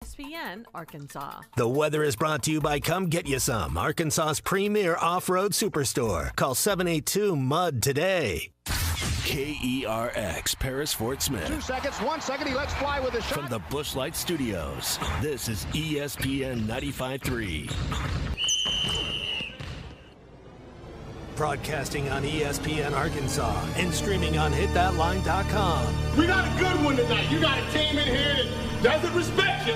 ESPN Arkansas. The weather is brought to you by Come Get You Some, Arkansas's premier off-road superstore. Call 782-MUD today. KERX, Paris, Fort Smith. 2 seconds, 1 second, he lets fly with a shot. From the Busch Light Studios, this is ESPN 95.3. Broadcasting on ESPN Arkansas and streaming on hitthatline.com. We got a good one tonight. You got a team in here that doesn't respect you.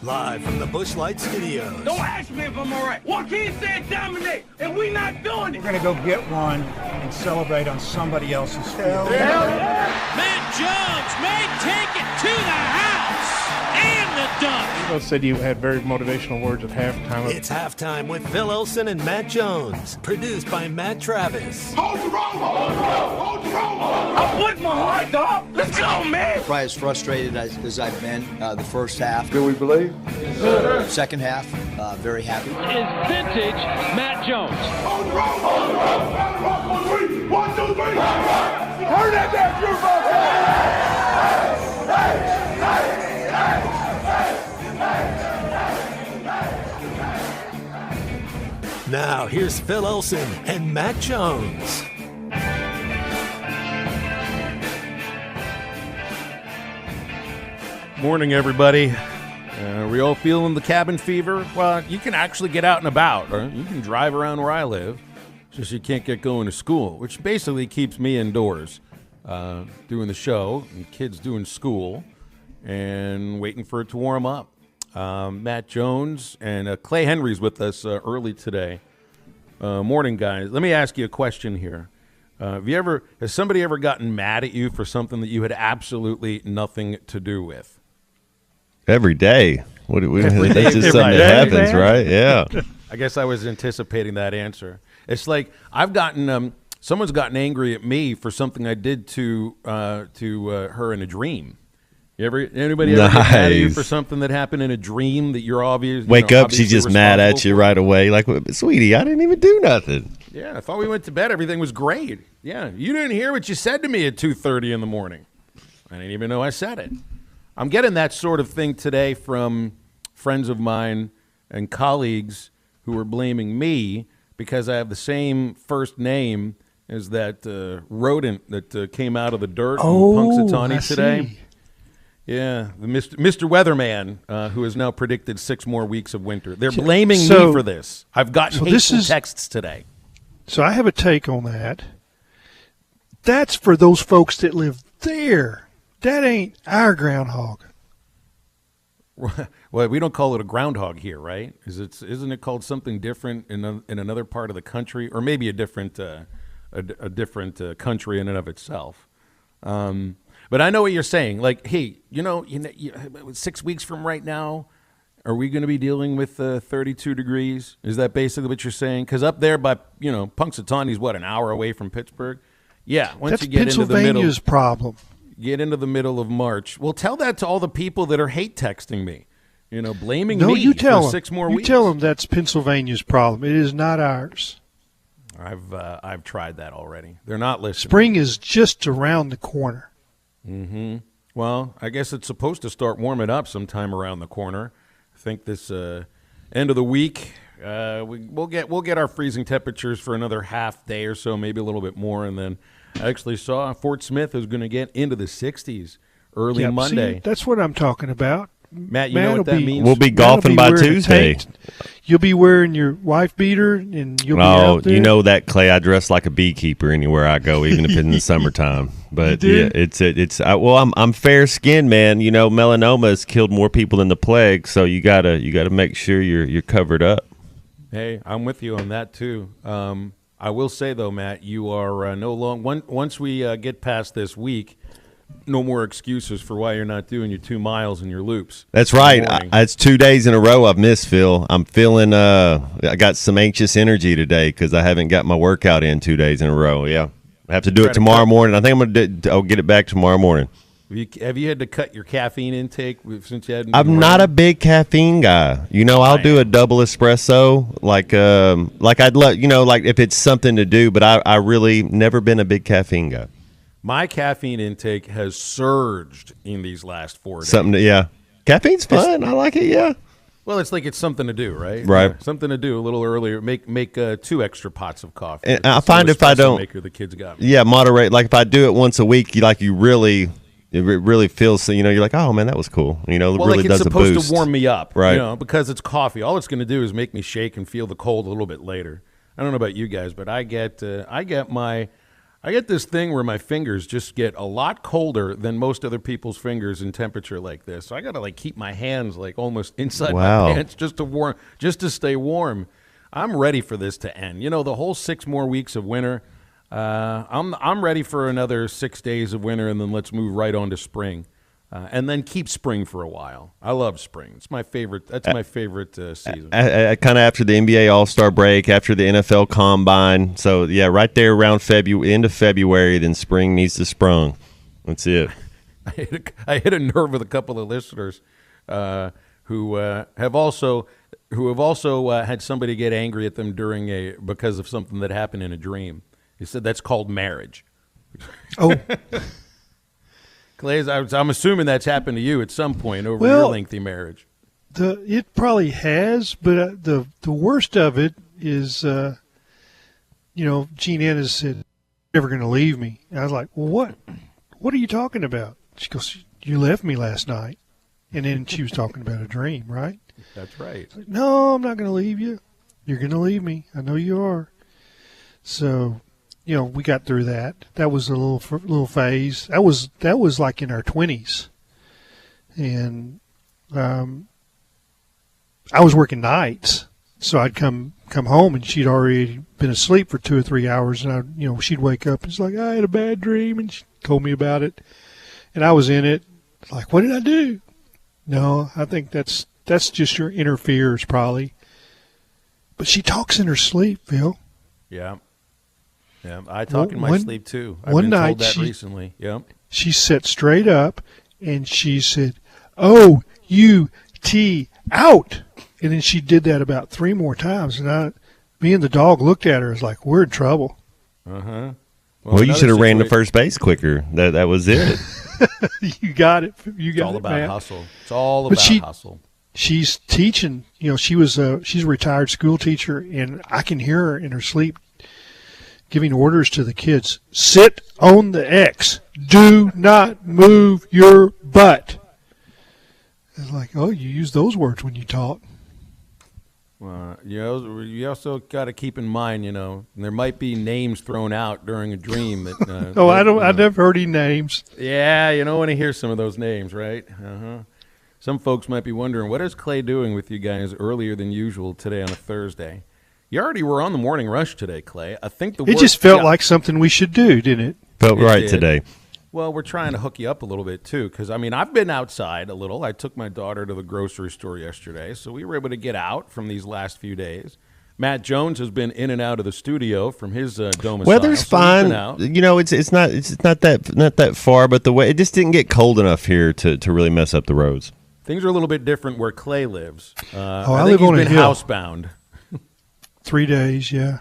Live from the Busch Light Studios. Don't ask me if I'm all right. Joaquin said dominate, and we not doing it. We're going to go get one and celebrate on somebody else's field. Matt Jones may take it to the house and the dunk. Phil said you had very motivational words at halftime. It's halftime with Phil Olsen and Matt Jones. Produced by Matt Travis. Hold the rope! Hold the rope! Hold the rope! I'm putting my heart, dog. Let's go, man. Probably as frustrated as I've been the first half. Do we believe? Second half, very happy. Is vintage Matt Jones. Hold the rope! Hold the rope! Hold the rope! On three! 1, 2, 3! Turn that down, Drew Now, here's Phil Olsen and Matt Jones. Morning, everybody. Are we all feeling the cabin fever? Well, you can actually get out and about, or you can drive around where I live. It's just you can't get going to school, which basically keeps me indoors doing the show, and kids doing school, and waiting for it to warm up. Matt Jones and Clay Henry's with us early today. Morning, guys. Let me ask you a question here. Has somebody ever gotten mad at you for something that you had absolutely nothing to do with? Every day. That's just something that happens, right? Yeah. I guess I was anticipating that answer. It's like I've gotten someone's gotten angry at me for something I did to her in a dream. Anybody ever get mad at you for something that happened in a dream that you're obvious? Wake up, she's just mad at you right away. Like, sweetie, I didn't even do nothing. Yeah, I thought we went to bed. Everything was great. Yeah, you didn't hear what you said to me at 2:30 in the morning. I didn't even know I said it. I'm getting that sort of thing today from friends of mine and colleagues who are blaming me because I have the same first name as that rodent that came out of the dirt in Punxsutawney today. Yeah, the Mr. Weatherman, who has now predicted 6 more weeks of winter. They're blaming me for this. I've gotten hateful texts today. So I have a take on that. That's for those folks that live there. That ain't our groundhog. Well, we don't call it a groundhog here, right? Isn't it called something different in another part of the country, or maybe a different country in and of itself? But I know what you're saying. Like, hey, 6 weeks from right now, are we going to be dealing with 32 degrees? Is that basically what you're saying? Because up there by Punxsutawney's an hour away from Pittsburgh. Yeah, once you get into the middle, Pennsylvania's problem. Get into the middle of March. Well, tell that to all the people that are hate texting me, blaming me for 6 more weeks. You tell them that's Pennsylvania's problem. It is not ours. I've tried that already. They're not listening. Spring is just around the corner. Mm-hmm. Well, I guess it's supposed to start warming up sometime around the corner. I think this end of the week we'll get our freezing temperatures for another half day or so, maybe a little bit more, and then I actually saw Fort Smith is going to get into the 60s early Monday. See, that's what I'm talking about. Matt, you know what that means? We'll be golfing by Tuesday. You'll be wearing your wife beater, and you'll be out there. You know that, Clay. I dress like a beekeeper anywhere I go, even if it's in the summertime. But yeah, I'm fair skinned, man. Melanoma has killed more people than the plague, so you gotta make sure you're covered up. Hey, I'm with you on that too. I will say though, Matt, you are no longer once we get past this week. No more excuses for why you're not doing your 2 miles and your loops. That's right. It's 2 days in a row I've missed, Phil. I'm feeling I got some anxious energy today because I haven't got my workout in 2 days in a row. Yeah, I have to do it tomorrow morning. I think I'll get it back tomorrow morning. Have you had to cut your caffeine intake since you hadn't? I'm not a big caffeine guy. I'll do a double espresso, like I'd love, like if it's something to do. But I really never been a big caffeine guy. My caffeine intake has surged in these last 4 days. Caffeine's fun. I like it, yeah. Well, it's like it's something to do, right? Right. Yeah, something to do a little earlier. Make 2 extra pots of coffee. And I find if I don't, maker the kids got me. Yeah, moderate. Like if I do it once a week, it really feels. You're like, oh man, that was cool. It really like does a boost. It's supposed to warm me up, right? Because it's coffee. All it's going to do is make me shake and feel the cold a little bit later. I don't know about you guys, but I get this thing where my fingers just get a lot colder than most other people's fingers in temperature like this. So I got to keep my hands almost inside my pants just to stay warm. I'm ready for this to end. The whole 6 more weeks of winter. I'm ready for another 6 days of winter, and then let's move right on to spring, and then keep spring for a while. I love spring. It's my favorite. That's my favorite season. Kind of after the NBA All-Star break, after the NFL Combine. So yeah, right there around end of February. Then spring needs to sprung. That's it. I hit a nerve with a couple of listeners who have also had somebody get angry at them because of something that happened in a dream. He said that's called marriage. Oh. Clay, I'm assuming that's happened to you at some point over your lengthy marriage. It probably has, but the worst of it is, Jean Ann said, "Never going to leave me." And I was like, "Well, what are you talking about?" She goes, "You left me last night," and then she was talking about a dream, right? That's right. Like, no, I'm not going to leave you. You're going to leave me. I know you are. So. We got through that. That was a little phase. That was like in our 20s, and I was working nights, so I'd come home and she'd already been asleep for 2 or 3 hours, and she'd wake up and it's like, I had a bad dream, and she told me about it, and I was in it. Like, what did I do? No, I think that's just your inner fears probably. But she talks in her sleep, Phil. Yeah. Yeah, I talk in my sleep too. I've one been night told that recently. Yep. She sat straight up and she said, O-U-T, out. And then she did that about 3 more times. And me and the dog looked at her as like, we're in trouble. Uh-huh. Well, you should have ran to first base quicker. That was it. You got it. It's all about hustle. It's all about hustle. She's teaching. She's a retired school teacher, and I can hear her in her sleep giving orders to the kids. Sit on the X. Do not move your butt. It's like, oh, you use those words when you talk. Well, you also got to keep in mind, there might be names thrown out during a dream. That, I've never heard any names. Yeah, you don't want to hear some of those names, right? Uh-huh. Some folks might be wondering, what is Clay doing with you guys earlier than usual today on a Thursday? You already were on the morning rush today, Clay. I think it just felt like something we should do, didn't it? Felt right today. Well, we're trying to hook you up a little bit, too, because, I've been outside a little. I took my daughter to the grocery store yesterday, so we were able to get out from these last few days. Matt Jones has been in and out of the studio from his domicile. Weather's fine. It's not that far, but the way it just didn't get cold enough here to really mess up the roads. Things are a little bit different where Clay lives. I live on a hill. Housebound. 3 days, yeah.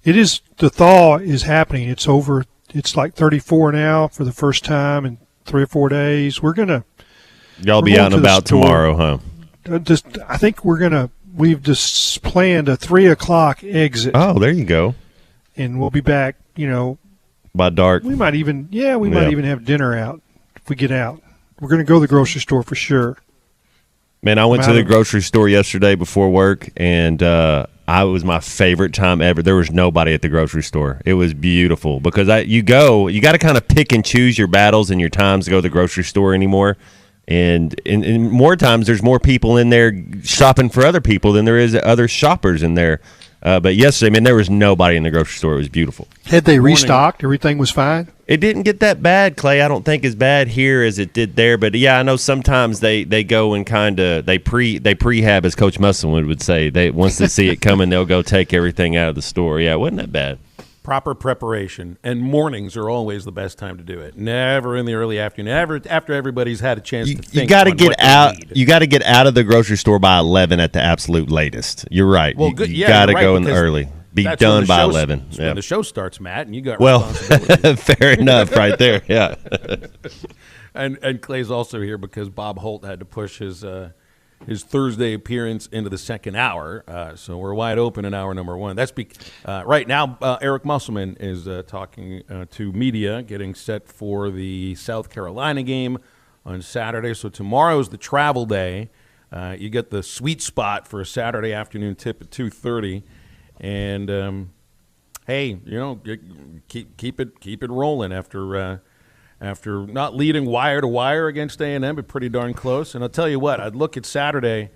The thaw is happening. It's over. It's like 34 now for the first time in 3 or 4 days. Y'all be out and about tomorrow, huh? I think we've just planned a 3 o'clock exit. Oh, there you go. And we'll be back, by dark. We might even have dinner out if we get out. We're going to go to the grocery store for sure. Man, I went to the grocery store yesterday before work, and it was my favorite time ever. There was nobody at the grocery store. It was beautiful because you got to kind of pick and choose your battles and your times to go to the grocery store anymore. And more times there's more people in there shopping for other people than there is other shoppers in there. But yesterday, man, there was nobody in the grocery store. It was beautiful. Had they restocked? Everything was fine? It didn't get that bad, Clay. I don't think as bad here as it did there. But, yeah, I know sometimes they go and kind of they prehab, as Coach Musselman would say. Once they see it coming, they'll go take everything out of the store. Yeah, it wasn't that bad. Proper preparation, and mornings are always the best time to do it. Never in the early afternoon. Never after everybody's had a chance to think. You got to get out. You got to get out of the grocery store by 11 at the absolute latest. You're right. Well, good. You got to go in early. be done by 11. When the show starts, Matt, and you got responsibility. Fair enough right there, yeah. and Clay's also here because Bob Holt had to push his Thursday appearance into the second hour. So we're wide open in hour number one. That's right now, Eric Musselman is talking to media, getting set for the South Carolina game on Saturday. So tomorrow is the travel day. You get the sweet spot for a Saturday afternoon tip at 2:30. And, hey, keep it rolling after not leading wire to wire against A&M, but pretty darn close. And I'll tell you what, I'd look at Saturday.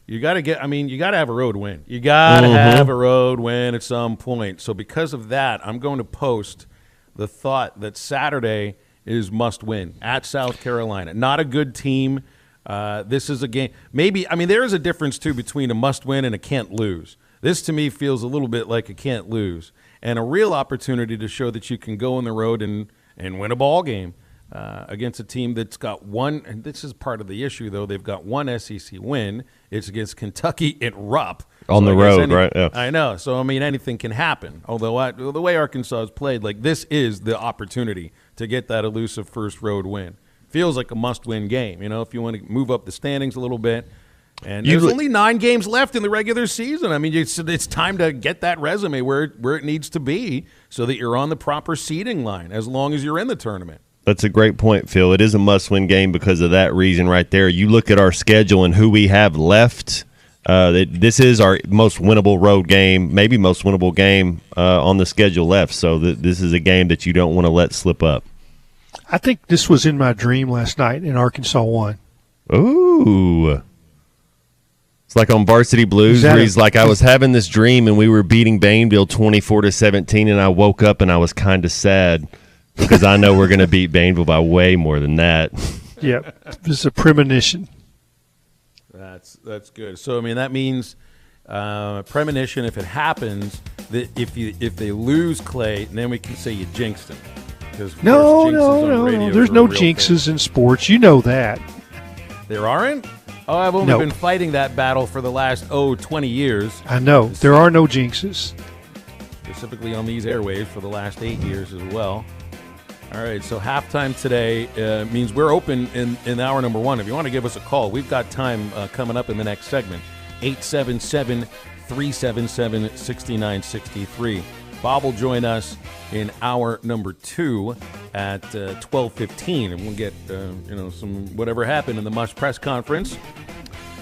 You got to have a road win. You got to have a road win at some point. So because of that, I'm going to post the thought that Saturday is must win at South Carolina. Not a good team. This is a game. There is a difference, too, between a must win and a can't lose. This, to me, feels a little bit like a can't lose and a real opportunity to show that you can go on the road and win a ball game against a team that's got one. And this is part of the issue, though. They've got one SEC win. It's against Kentucky at Rupp. On the road, right? Yeah. I know. So, anything can happen. Although the way Arkansas has played, this is the opportunity to get that elusive first road win. Feels like a must-win game, if you want to move up the standings a little bit. And there's only 9 games left in the regular season. It's time to get that resume where it needs to be so that you're on the proper seeding line as long as you're in the tournament. That's a great point, Phil. It is a must-win game because of that reason right there. You look at our schedule and who we have left. This is our most winnable road game, maybe most winnable game on the schedule left. So this is a game that you don't want to let slip up. I think this was in my dream last night, and Arkansas won. Ooh. It's like on Varsity Blues where he's like, I was having this dream and we were beating Bainville 24-17, and I woke up and I was kind of sad because I know we're going to beat Bainville by way more than that. Yep, it's a premonition. That's good. So that means premonition. If it happens, that if they lose Clay, then we can say you jinxed him. No. There's no jinxes in sports. You know that. There aren't? Oh, I've only been fighting that battle for the last 20 years. I know. There are no jinxes. Specifically on these airwaves for the last 8 years as well. All right, so halftime today means we're open in hour number one. If you want to give us a call, we've got time coming up in the next segment. 877-377-6963. Bob will join us in hour number 2 at 12:15, and we'll get some whatever happened in the Mush press conference.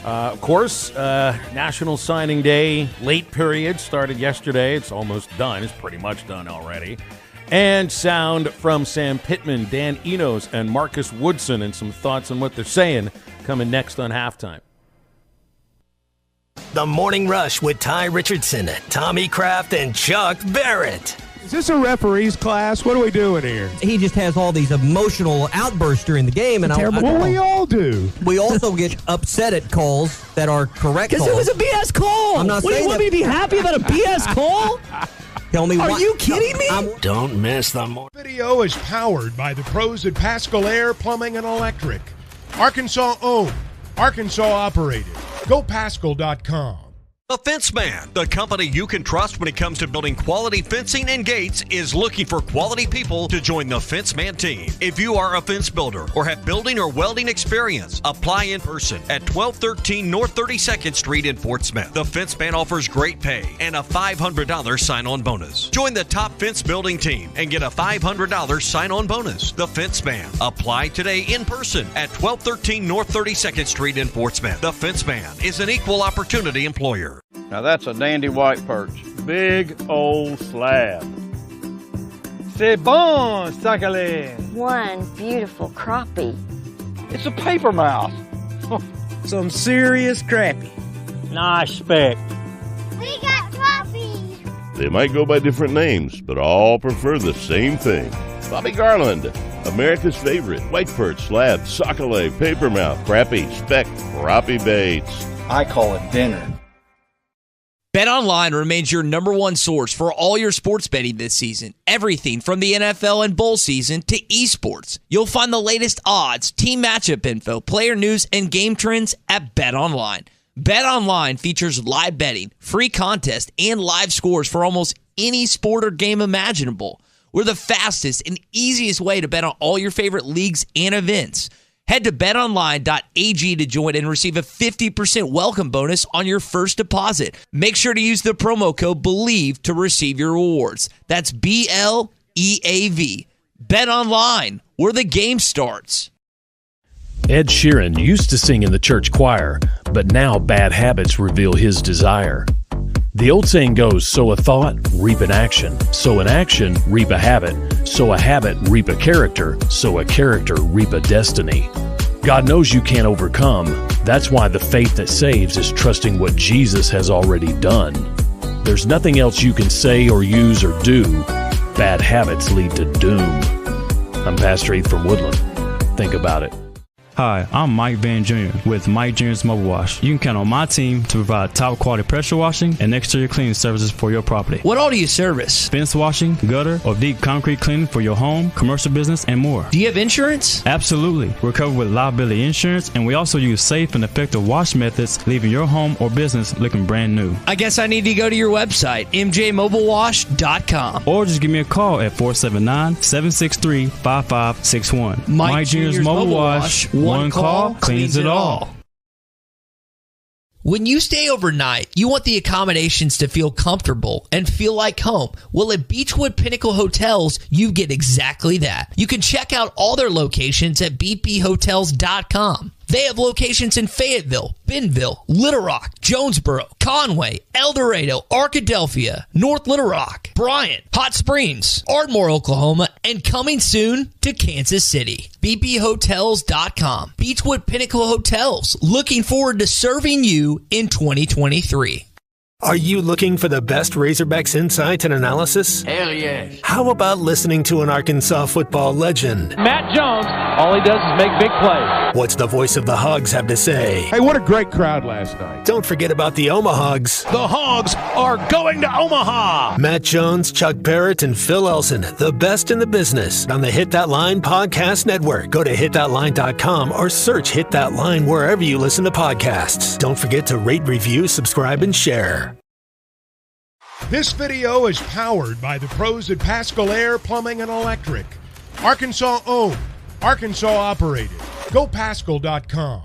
Of course, National Signing Day late period started yesterday. It's almost done. It's pretty much done already. And sound from Sam Pittman, Dan Enos, and Marcus Woodson, and some thoughts on what they're saying coming next on halftime. The Morning Rush with Ty Richardson, Tommy Kraft, and Chuck Barrett. Is this a referee's class? What are we doing here? He just has all these emotional outbursts during the game. And well, we all do. We also get upset at calls that are correct calls. Because it was a BS call. I'm not what, saying you want me to be happy about a BS call? Tell me Are you kidding me? Don't miss the morning. Video is powered by the pros at Pascal Air Plumbing and Electric. Arkansas owned. Arkansas operated. GoPascal.com. The Fence Man, the company you can trust when it comes to building quality fencing and gates, is looking for quality people to join the Fence Man team. If you are a fence builder or have building or welding experience, apply in person at 1213 North 32nd Street in Fort Smith. The Fence Man offers great pay and a $500 sign-on bonus. Join the top fence building team and get a $500 sign-on bonus. The Fence Man. Apply today in person at 1213 North 32nd Street in Fort Smith. The Fence Man is an equal opportunity employer. Now that's a dandy white perch. Big old slab. C'est bon, sacalé. One beautiful crappie. It's a paper mouth. Some serious crappie. Nice speck. We got crappie. They might go by different names, but all prefer the same thing. Bobby Garland, America's favorite white perch, slab, sacalé, paper mouth, crappie, speck, crappie baits. I call it dinner. BetOnline remains your number one source for all your sports betting this season. Everything from the NFL and bowl season to esports. You'll find the latest odds, team matchup info, player news, and game trends at BetOnline. BetOnline features live betting, free contests, and live scores for almost any sport or game imaginable. We're the fastest and easiest way to bet on all your favorite leagues and events. Head to betonline.ag to join and receive a 50% welcome bonus on your first deposit. Make sure to use the promo code BELIEVE to receive your rewards. That's BLEAV. BetOnline, where the game starts. Ed Sheeran used to sing in the church choir, but now bad habits reveal his desire. The old saying goes, sow a thought, reap an action. Sow an action, reap a habit. Sow a habit, reap a character. Sow a character, reap a destiny. God knows you can't overcome. That's why the faith that saves is trusting what Jesus has already done. There's nothing else you can say or use or do. Bad habits lead to doom. I'm Pastor Heath from Woodland. Think about it. Hi, I'm Mike Van Jr. with Mike Jr.'s Mobile Wash. You can count on my team to provide top quality pressure washing and exterior cleaning services for your property. What all do you service? Fence washing, gutter, or deep concrete cleaning for your home, commercial business, and more. Do you have insurance? Absolutely. We're covered with liability insurance, and we also use safe and effective wash methods, leaving your home or business looking brand new. I guess I need to go to your website, mjmobilewash.com. Or just give me a call at 479-763-5561. Mike Jr.'s Mobile Wash. One call cleans it all. When you stay overnight, you want the accommodations to feel comfortable and feel like home. Well, at Beechwood Pinnacle Hotels, you get exactly that. You can check out all their locations at bphotels.com. They have locations in Fayetteville, Bentonville, Little Rock, Jonesboro, Conway, El Dorado, Arkadelphia, North Little Rock, Bryant, Hot Springs, Ardmore, Oklahoma, and coming soon to Kansas City. bphotels.com. Beechwood Pinnacle Hotels, looking forward to serving you in 2023. Are you looking for the best Razorbacks insight and analysis? Hell yes. How about listening to an Arkansas football legend? Matt Jones, all he does is make big plays. What's the voice of the Hogs have to say? Hey, what a great crowd last night. Don't forget about the Omahogs. The Hogs are going to Omaha. Matt Jones, Chuck Barrett, and Phil Elson, the best in the business on the Hit That Line Podcast Network. Go to hitthatline.com or search Hit That Line wherever you listen to podcasts. Don't forget to rate, review, subscribe, and share. This video is powered by the pros at Pascal Air Plumbing and Electric. Arkansas owned, Arkansas operated. GoPascal.com.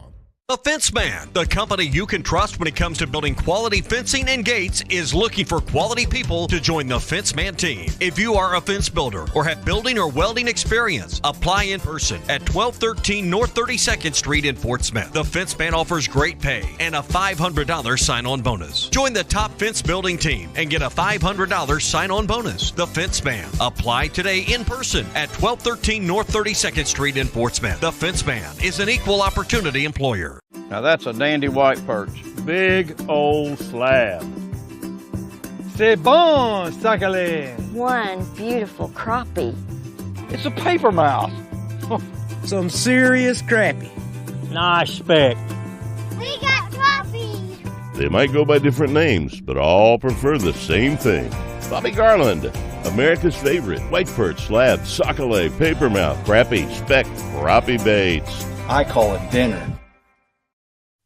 The Fence Man, the company you can trust when it comes to building quality fencing and gates, is looking for quality people to join the Fence Man team. If you are a fence builder or have building or welding experience, apply in person at 1213 North 32nd Street in Fort Smith. The Fence Man offers great pay and a $500 sign-on bonus. Join the top fence building team and get a $500 sign-on bonus. The Fence Man. Apply today in person at 1213 North 32nd Street in Fort Smith. The Fence Man is an equal opportunity employer. Now that's a dandy white perch. Big old slab. C'est bon, sacalé. One beautiful crappie. It's a paper mouse. Some serious crappie. Nice speck. We got trophies. They might go by different names, but all prefer the same thing. Bobby Garland, America's favorite. White perch, slab, sockeye, papermouth, crappie, speck, crappie baits. I call it dinner.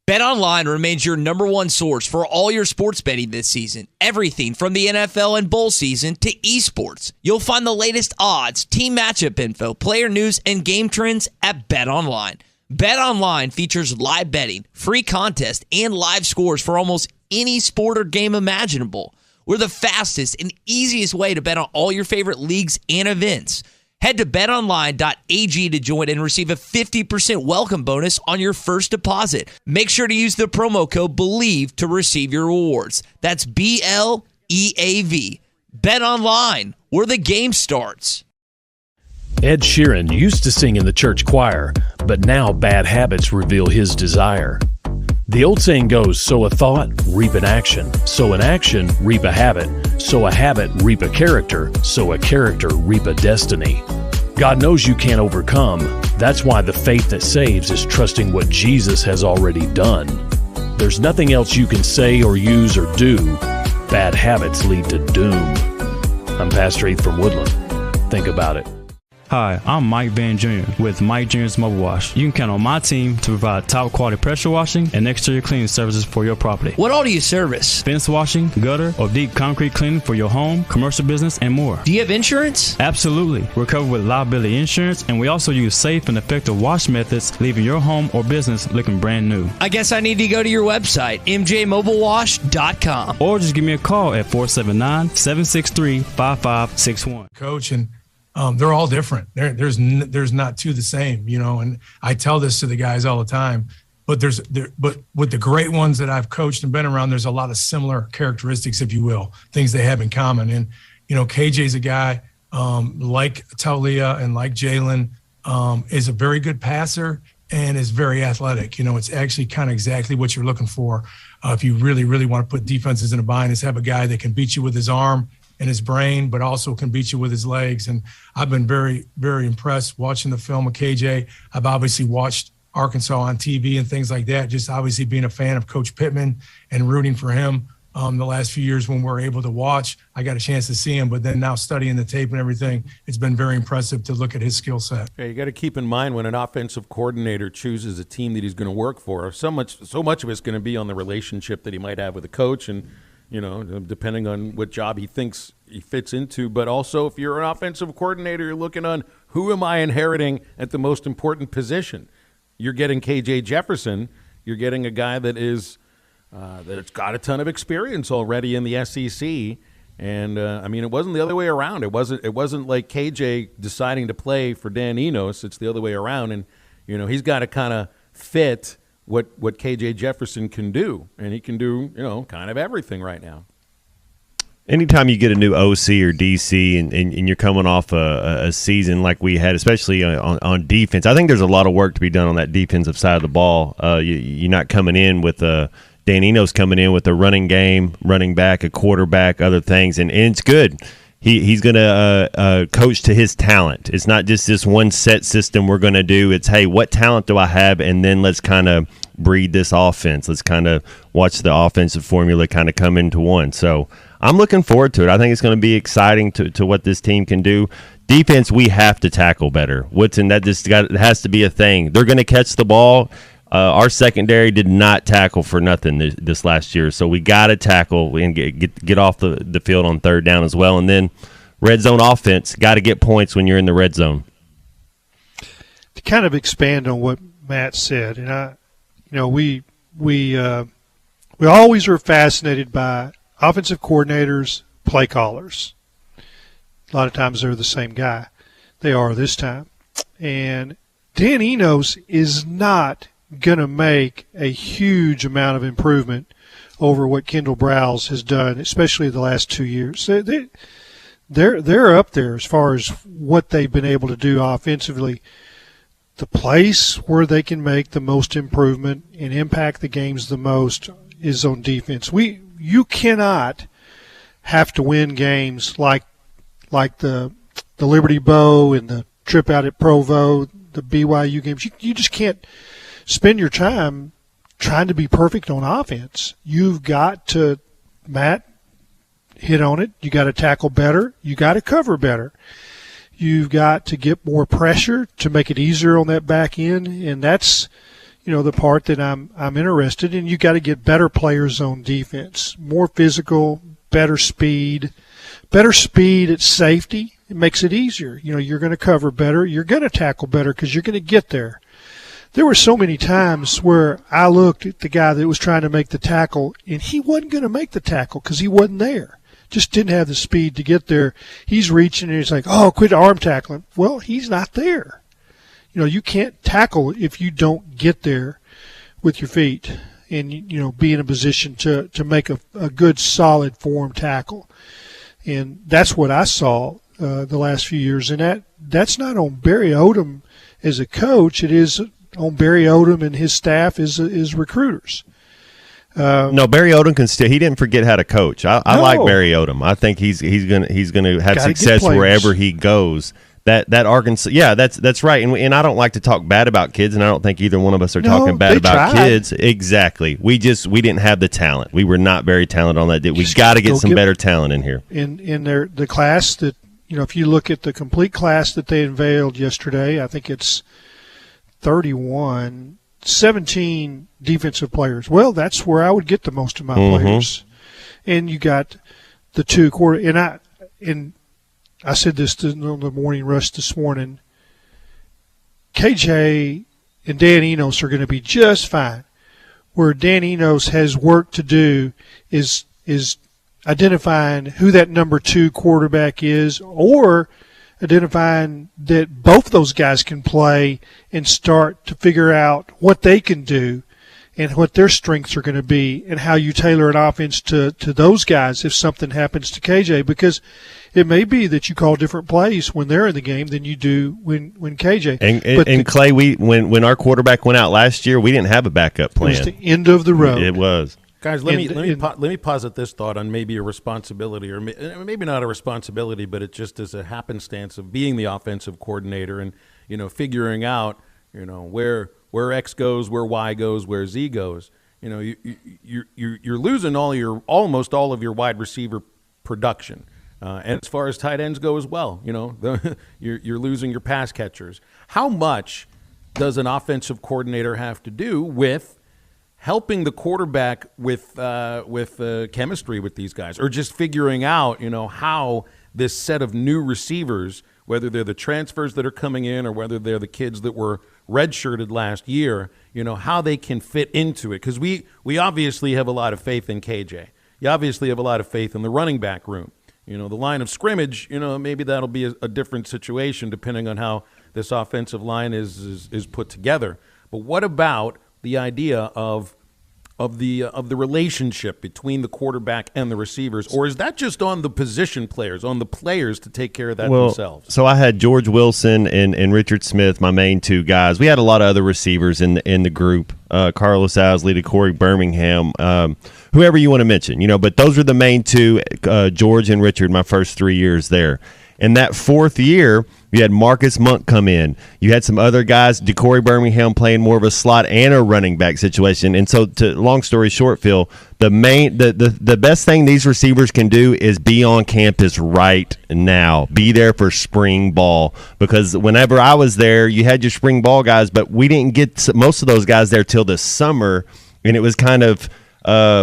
BetOnline remains your number one source for all your sports betting this season. Everything from the NFL and bowl season to esports. You'll find the latest odds, team matchup info, player news, and game trends at BetOnline. BetOnline features live betting, free contests, and live scores for almost any sport or game imaginable. We're the fastest and easiest way to bet on all your favorite leagues and events. Head to betonline.ag to join and receive a 50% welcome bonus on your first deposit. Make sure to use the promo code BELIEVE to receive your rewards. That's BLEAV. BetOnline, where the game starts. Ed Sheeran used to sing in the church choir, but now bad habits reveal his desire. The old saying goes, sow a thought, reap an action. Sow an action, reap a habit. Sow a habit, reap a character. Sow a character, reap a destiny. God knows you can't overcome. That's why the faith that saves is trusting what Jesus has already done. There's nothing else you can say or use or do. Bad habits lead to doom. I'm Pastor Heath from Woodland. Think about it. Hi, I'm Mike Van Jr. with Mike Jr.'s Mobile Wash. You can count on my team to provide top quality pressure washing and exterior cleaning services for your property. What all do you service? Fence washing, gutter, or deep concrete cleaning for your home, commercial business, and more. Do you have insurance? Absolutely. We're covered with liability insurance, and we also use safe and effective wash methods, leaving your home or business looking brand new. I guess I need to go to your website, mjmobilewash.com. Or just give me a call at 479-763-5561. Coach, and they're all different. There's not two the same, and I tell this to the guys all the time, but but with the great ones that I've coached and been around, there's a lot of similar characteristics, if you will, things they have in common. And, KJ's a guy like Talia and like Jalen is a very good passer and is very athletic. It's actually kind of exactly what you're looking for. If you really, really want to put defenses in a bind, is have a guy that can beat you with his arm and his brain, but also can beat you with his legs. And I've been very, very impressed watching the film of KJ. I've obviously watched Arkansas on TV and things like that, just obviously being a fan of Coach Pittman and rooting for him the last few years when we're able to watch. I got a chance to see him, but then now studying the tape and everything, it's been very impressive to look at his skill set. Yeah, you got to keep in mind when an offensive coordinator chooses a team that he's going to work for, so much of it's going to be on the relationship that he might have with a coach and, depending on what job he thinks he fits into. But also, if you're an offensive coordinator, you're looking on who am I inheriting at the most important position. You're getting KJ Jefferson. You're getting a guy that is that's got a ton of experience already in the SEC. And it wasn't the other way around. It wasn't like KJ deciding to play for Dan Enos. It's the other way around. And he's got to kind of fit what KJ Jefferson can do, and he can do kind of everything right now. Anytime you get a new OC or DC and you're coming off a season like we had, especially on defense, I think there's a lot of work to be done on that defensive side of the ball. You're not coming in with Dan Enos coming in with a running game, running back, a quarterback, other things, and it's good. He's going to coach to his talent. It's not just this one set system we're going to do. It's, hey, what talent do I have? And then let's kind of breed this offense. Let's kind of watch the offensive formula kind of come into one. So I'm looking forward to it. I think it's going to be exciting to what this team can do. Defense, we have to tackle better. Woodson, it has to be a thing. They're going to catch the ball. Our secondary did not tackle for nothing this last year, so we got to tackle and get off the field on third down as well. And then red zone offense, got to get points when you're in the red zone. To kind of expand on what Matt said, and we always are fascinated by offensive coordinators, play callers. A lot of times they're the same guy. They are this time. And Dan Enos is not going to make a huge amount of improvement over what Kendall Browse has done, especially the last 2 years. They're up there as far as what they've been able to do offensively. The place where they can make the most improvement and impact the games the most is on defense. You cannot have to win games like the Liberty Bowl and the trip out at Provo, the BYU games. You just can't spend your time trying to be perfect on offense. You've got to, Matt hit on it, you got to tackle better, you got to cover better. You've got to get more pressure to make it easier on that back end, and that's the part that I'm interested in. You got to get better players on defense, more physical, better speed at safety. It makes it easier. You're going to cover better, you're going to tackle better because you're going to get there. There were so many times where I looked at the guy that was trying to make the tackle, and he wasn't going to make the tackle because he wasn't there. Just didn't have the speed to get there. He's reaching, and he's like, oh, quit arm tackling. Well, he's not there. You can't tackle if you don't get there with your feet and, be in a position to make a good, solid form tackle. And that's what I saw the last few years. And that's not on Barry Odom as a coach. It is on Barry Odom and his staff as recruiters. No, Barry Odom can still. He didn't forget how to coach. I like Barry Odom. I think he's gonna have success wherever he goes. That Arkansas, yeah, that's right. And I don't like to talk bad about kids, and I don't think either one of us are talking bad about kids. Exactly. We didn't have the talent. We were not very talented on that. We got to get some better talent in here. In the class that if you look at the complete class that they unveiled yesterday, I think it's 17 defensive players. Well, that's where I would get the most of my players. And you got the two quarter. And I said this on the morning rush this morning. KJ and Dan Enos are going to be just fine. Where Dan Enos has work to do is identifying who that number 2 quarterback is, or identifying that both those guys can play and start to figure out what they can do and what their strengths are going to be and how you tailor an offense to those guys if something happens to KJ. Because it may be that you call different plays when they're in the game than you do when KJ. And Clay, when our quarterback went out last year, we didn't have a backup plan. It was the end of the road. It was. Guys, let me posit this thought on maybe a responsibility, or maybe not a responsibility, but it just is a happenstance of being the offensive coordinator and figuring out where X goes, where Y goes, where Z goes. You're losing almost all of your wide receiver production, and as far as tight ends go as well. You're losing your pass catchers. How much does an offensive coordinator have to do with helping the quarterback with chemistry with these guys, or just figuring out, how this set of new receivers, whether they're the transfers that are coming in or whether they're the kids that were redshirted last year, how they can fit into it? Because we obviously have a lot of faith in KJ. You obviously have a lot of faith in the running back room. The line of scrimmage, maybe that'll be a different situation depending on how this offensive line is put together. But what about the idea of the relationship between the quarterback and the receivers, or is that just on the position players, on the players to take care of that themselves? So I had George Wilson and Richard Smith, my main 2 guys. We had a lot of other receivers in the group, Carlos Ousley, Corey Birmingham, whoever you want to mention, But those are the main 2, George and Richard, my first 3 years there. And that 4th year, you had Marcus Monk come in. You had some other guys, DeCorey Birmingham playing more of a slot and a running back situation. And so, long story short, Phil, the best thing these receivers can do is be on campus right now. Be there for spring ball. Because whenever I was there, you had your spring ball guys, but we didn't get most of those guys there till the summer, and it was kind of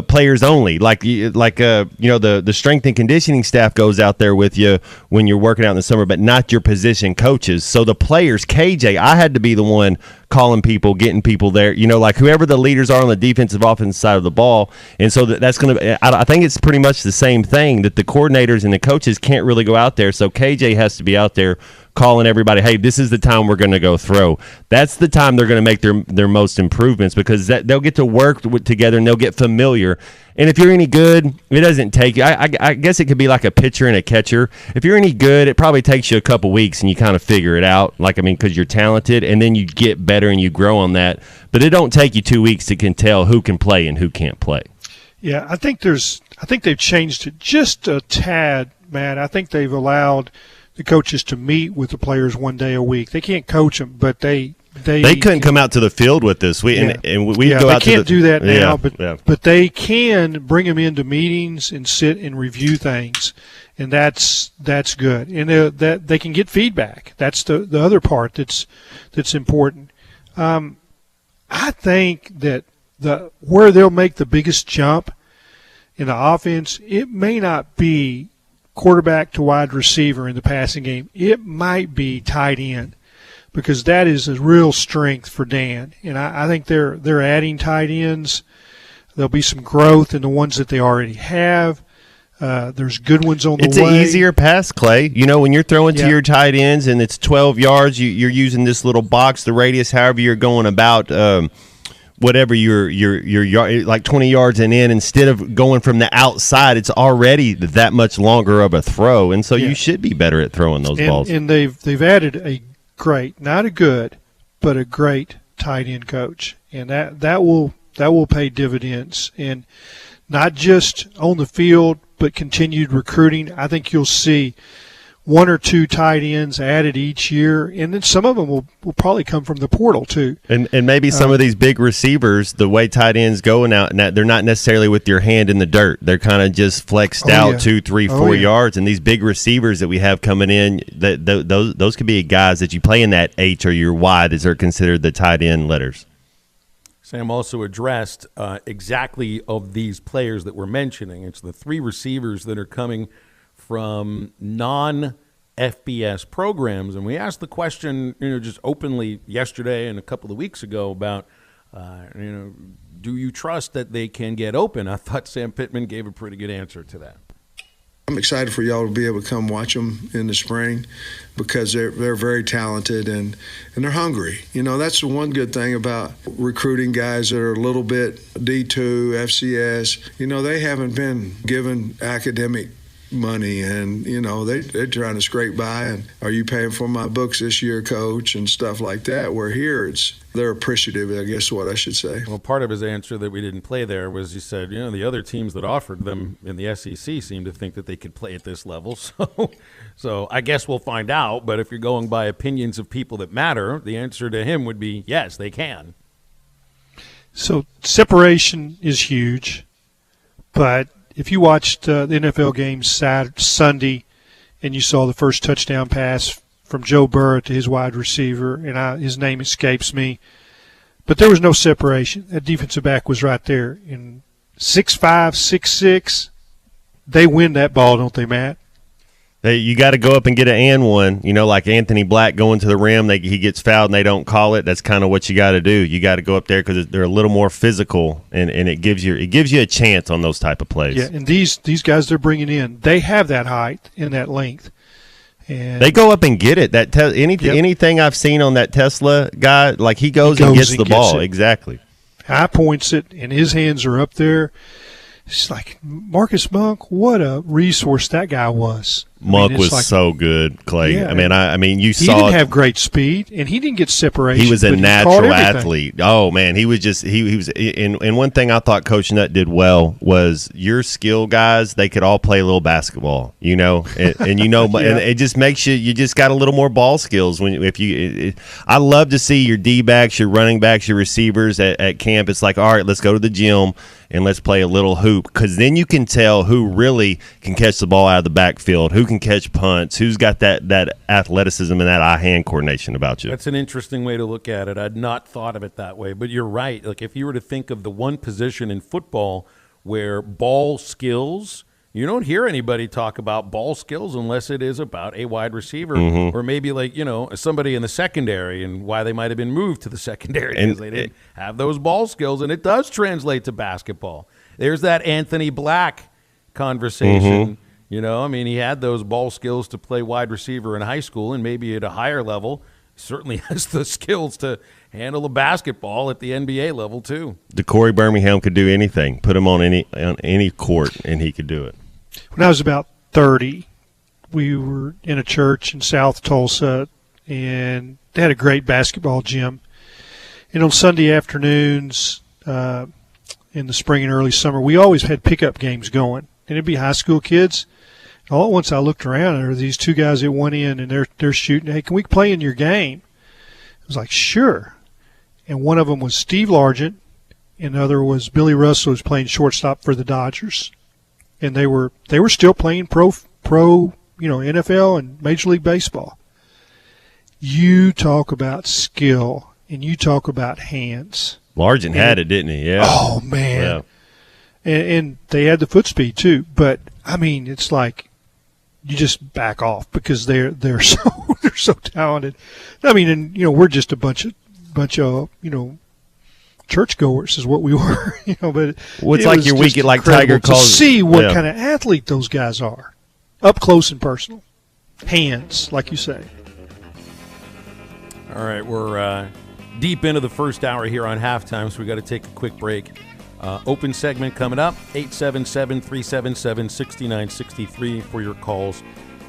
players only, the strength and conditioning staff goes out there with you when you're working out in the summer, but not your position coaches. So the players, KJ, I had to be the one calling people, getting people there, whoever the leaders are on the defensive offensive side of the ball. And so that's going to, I think it's pretty much the same thing, that the coordinators and the coaches can't really go out there. So KJ has to be out there calling everybody, hey, this is the time we're going to go throw. That's the time they're going to make their most improvements, because they'll get to work together and they'll get familiar. And if you're any good, it doesn't take you. I guess it could be like a pitcher and a catcher. If you're any good, it probably takes you a couple weeks and you kind of figure it out, because you're talented, and then you get better and you grow on that. But it don't take you 2 weeks to can tell who can play and who can't play. Yeah, I think they've changed it just a tad, Matt. I think they've allowed the coaches to meet with the players 1 day a week. They can't coach them, but they couldn't come out to the field with us. We go out. They can't do that now, but they can bring them into meetings and sit and review things, and that's good. And that they can get feedback. That's the other part that's important. I think that where they'll make the biggest jump in the offense, it may not be quarterback to wide receiver in the passing game. It might be tight end, because that is a real strength for Dan. And I think they're adding tight ends. There'll be some growth in the ones that they already have. There's good ones on the way. It's an easier pass, Clay. When you're throwing to your tight ends and it's 12 yards, you're using this little box, the radius, however you're going about whatever your yard, like 20 yards and in, instead of going from the outside, it's already that much longer of a throw. And so you should be better at throwing those balls. And they've added a great, not a good, but a great tight end coach. And that will pay dividends, and not just on the field, but continued recruiting. I think you'll see 1 or 2 tight ends added each year, and then some of them will probably come from the portal too. And maybe some of these big receivers, the way tight ends going out, they're not necessarily with your hand in the dirt. They're kind of just flexed out 2, 3, 4 yards. And these big receivers that we have coming in, those could be guys that you play in that H or your Y that are considered the tight end letters. Sam also addressed exactly of these players that we're mentioning. It's the 3 receivers that are coming from non-FBS programs. And we asked the question, just openly yesterday and a couple of weeks ago about, do you trust that they can get open? I thought Sam Pittman gave a pretty good answer to that. I'm excited for y'all to be able to come watch them in the spring because they're very talented and they're hungry. That's the one good thing about recruiting guys that are a little bit D2, FCS. They haven't been given academic money and they're trying to scrape by and are you paying for my books this year, coach, and stuff like that. Where here they're appreciative, I guess what I should say. Well, part of his answer that we didn't play there was he said, the other teams that offered them in the SEC seem to think that they could play at this level. So I guess we'll find out. But if you're going by opinions of people that matter, the answer to him would be yes, they can. So separation is huge, but if you watched the NFL game Sunday and you saw the first touchdown pass from Joe Burrow to his wide receiver, and his name escapes me, but there was no separation. That defensive back was right there. In 6'5", 6'6", they win that ball, don't they, Matt? You got to go up and get an and one, like Anthony Black going to the rim. He gets fouled and they don't call it. That's kind of what you got to do. You got to go up there because they're a little more physical, and it gives you a chance on those type of plays. Yeah, and these guys they're bringing in, they have that height and that length. And they go up and get it. Anything I've seen on that Tesla guy, like he goes and gets the ball. Exactly. High points it, and his hands are up there. It's like Marcus Monk, what a resource that guy was. Monk was so good, Clay. Yeah, I mean, you saw. He didn't have great speed, and he didn't get separation. He was a natural athlete. Oh man, he was just he was. And one thing I thought Coach Nutt did well was your skill guys. They could all play a little basketball, and yeah. And it just makes you just got a little more ball skills I love to see your D-backs, your running backs, your receivers at camp. It's like, all right, let's go to the gym and let's play a little hoop, because then you can tell who really can catch the ball out of the backfield, who can catch punts, who's got that athleticism and that eye-hand coordination about you. That's an interesting way to look at it. I'd not thought of it that way, but you're right. Like if you were to think of the one position in football where ball skills, you don't hear anybody talk about ball skills unless it is about a wide receiver or maybe like, somebody in the secondary and why they might have been moved to the secondary because they didn't have those ball skills, and it does translate to basketball. There's that Anthony Black conversation. He had those ball skills to play wide receiver in high school, and maybe at a higher level, certainly has the skills to handle a basketball at the NBA level too. Corey Birmingham could do anything. Put him on any court, and he could do it. When I was about 30, we were in a church in South Tulsa, and they had a great basketball gym. And on Sunday afternoons in the spring and early summer, we always had pickup games going, and it'd be high school kids. All at once I looked around, and there were these 2 guys that went in, and they're shooting. Hey, can we play in your game? I was like, sure. And one of them was Steve Largent, and the other was Billy Russell, who was playing shortstop for the Dodgers. And they were still playing pro, NFL and Major League Baseball. You talk about skill, and you talk about hands. Largent had it, didn't he? Yeah. Oh man. Yeah. And they had the foot speed too. But it's like you just back off because they're so talented. We're just a bunch of churchgoers is what we were, but it's like your week at like Tiger calls to see what kind of athlete those guys are up close and personal, hands, like you say. All right, we're deep into the first hour here on halftime, so we got to take a quick break. Open segment coming up, 877-377-6963 for your calls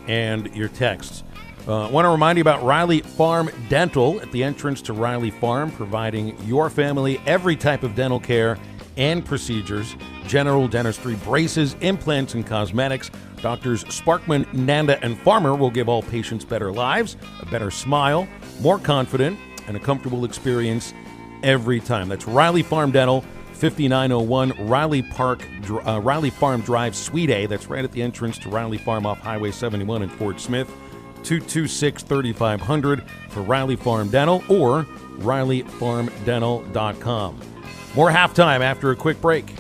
and your texts. I want to remind you about Riley Farm Dental at the entrance to Riley Farm, providing your family every type of dental care and procedures, general dentistry, braces, implants, and cosmetics. Doctors Sparkman, Nanda, and Farmer will give all patients better lives, a better smile, more confident, and a comfortable experience every time. That's Riley Farm Dental, 5901 Riley Farm Drive, Suite A. That's right at the entrance to Riley Farm off Highway 71 in Fort Smith. 226-3500 for Riley Farm Dental or RileyFarmDental.com. More halftime after a quick break.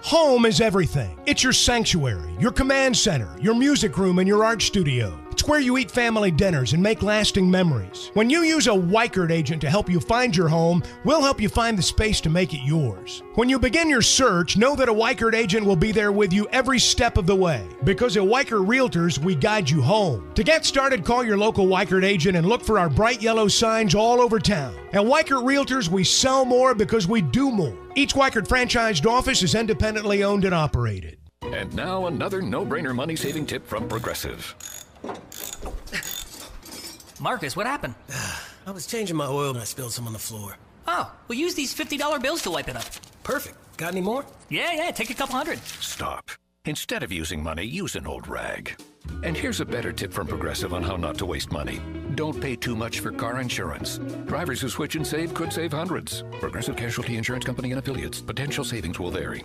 Home is everything. It's your sanctuary, your command center, your music room, and your art studio. It's where you eat family dinners and make lasting memories. When you use a Weichert agent to help you find your home, we'll help you find the space to make it yours. When you begin your search, know that a Weichert agent will be there with you every step of the way. Because at Weichert Realtors, we guide you home. To get started, call your local Weichert agent and look for our bright yellow signs all over town. At Weichert Realtors, we sell more because we do more. Each Weichert franchised office is independently owned and operated. And now another no-brainer money-saving tip from Progressive. Marcus, what happened? I was changing my oil and I spilled some on the floor. Oh, we'll use these $50 bills to wipe it up. Perfect. Got any more? Yeah, take a couple hundred. Stop. Instead of using money, use an old rag. And here's a better tip from Progressive on how not to waste money. Don't pay too much for car insurance. Drivers who switch and save could save hundreds. Progressive Casualty Insurance Company and Affiliates. Potential savings will vary.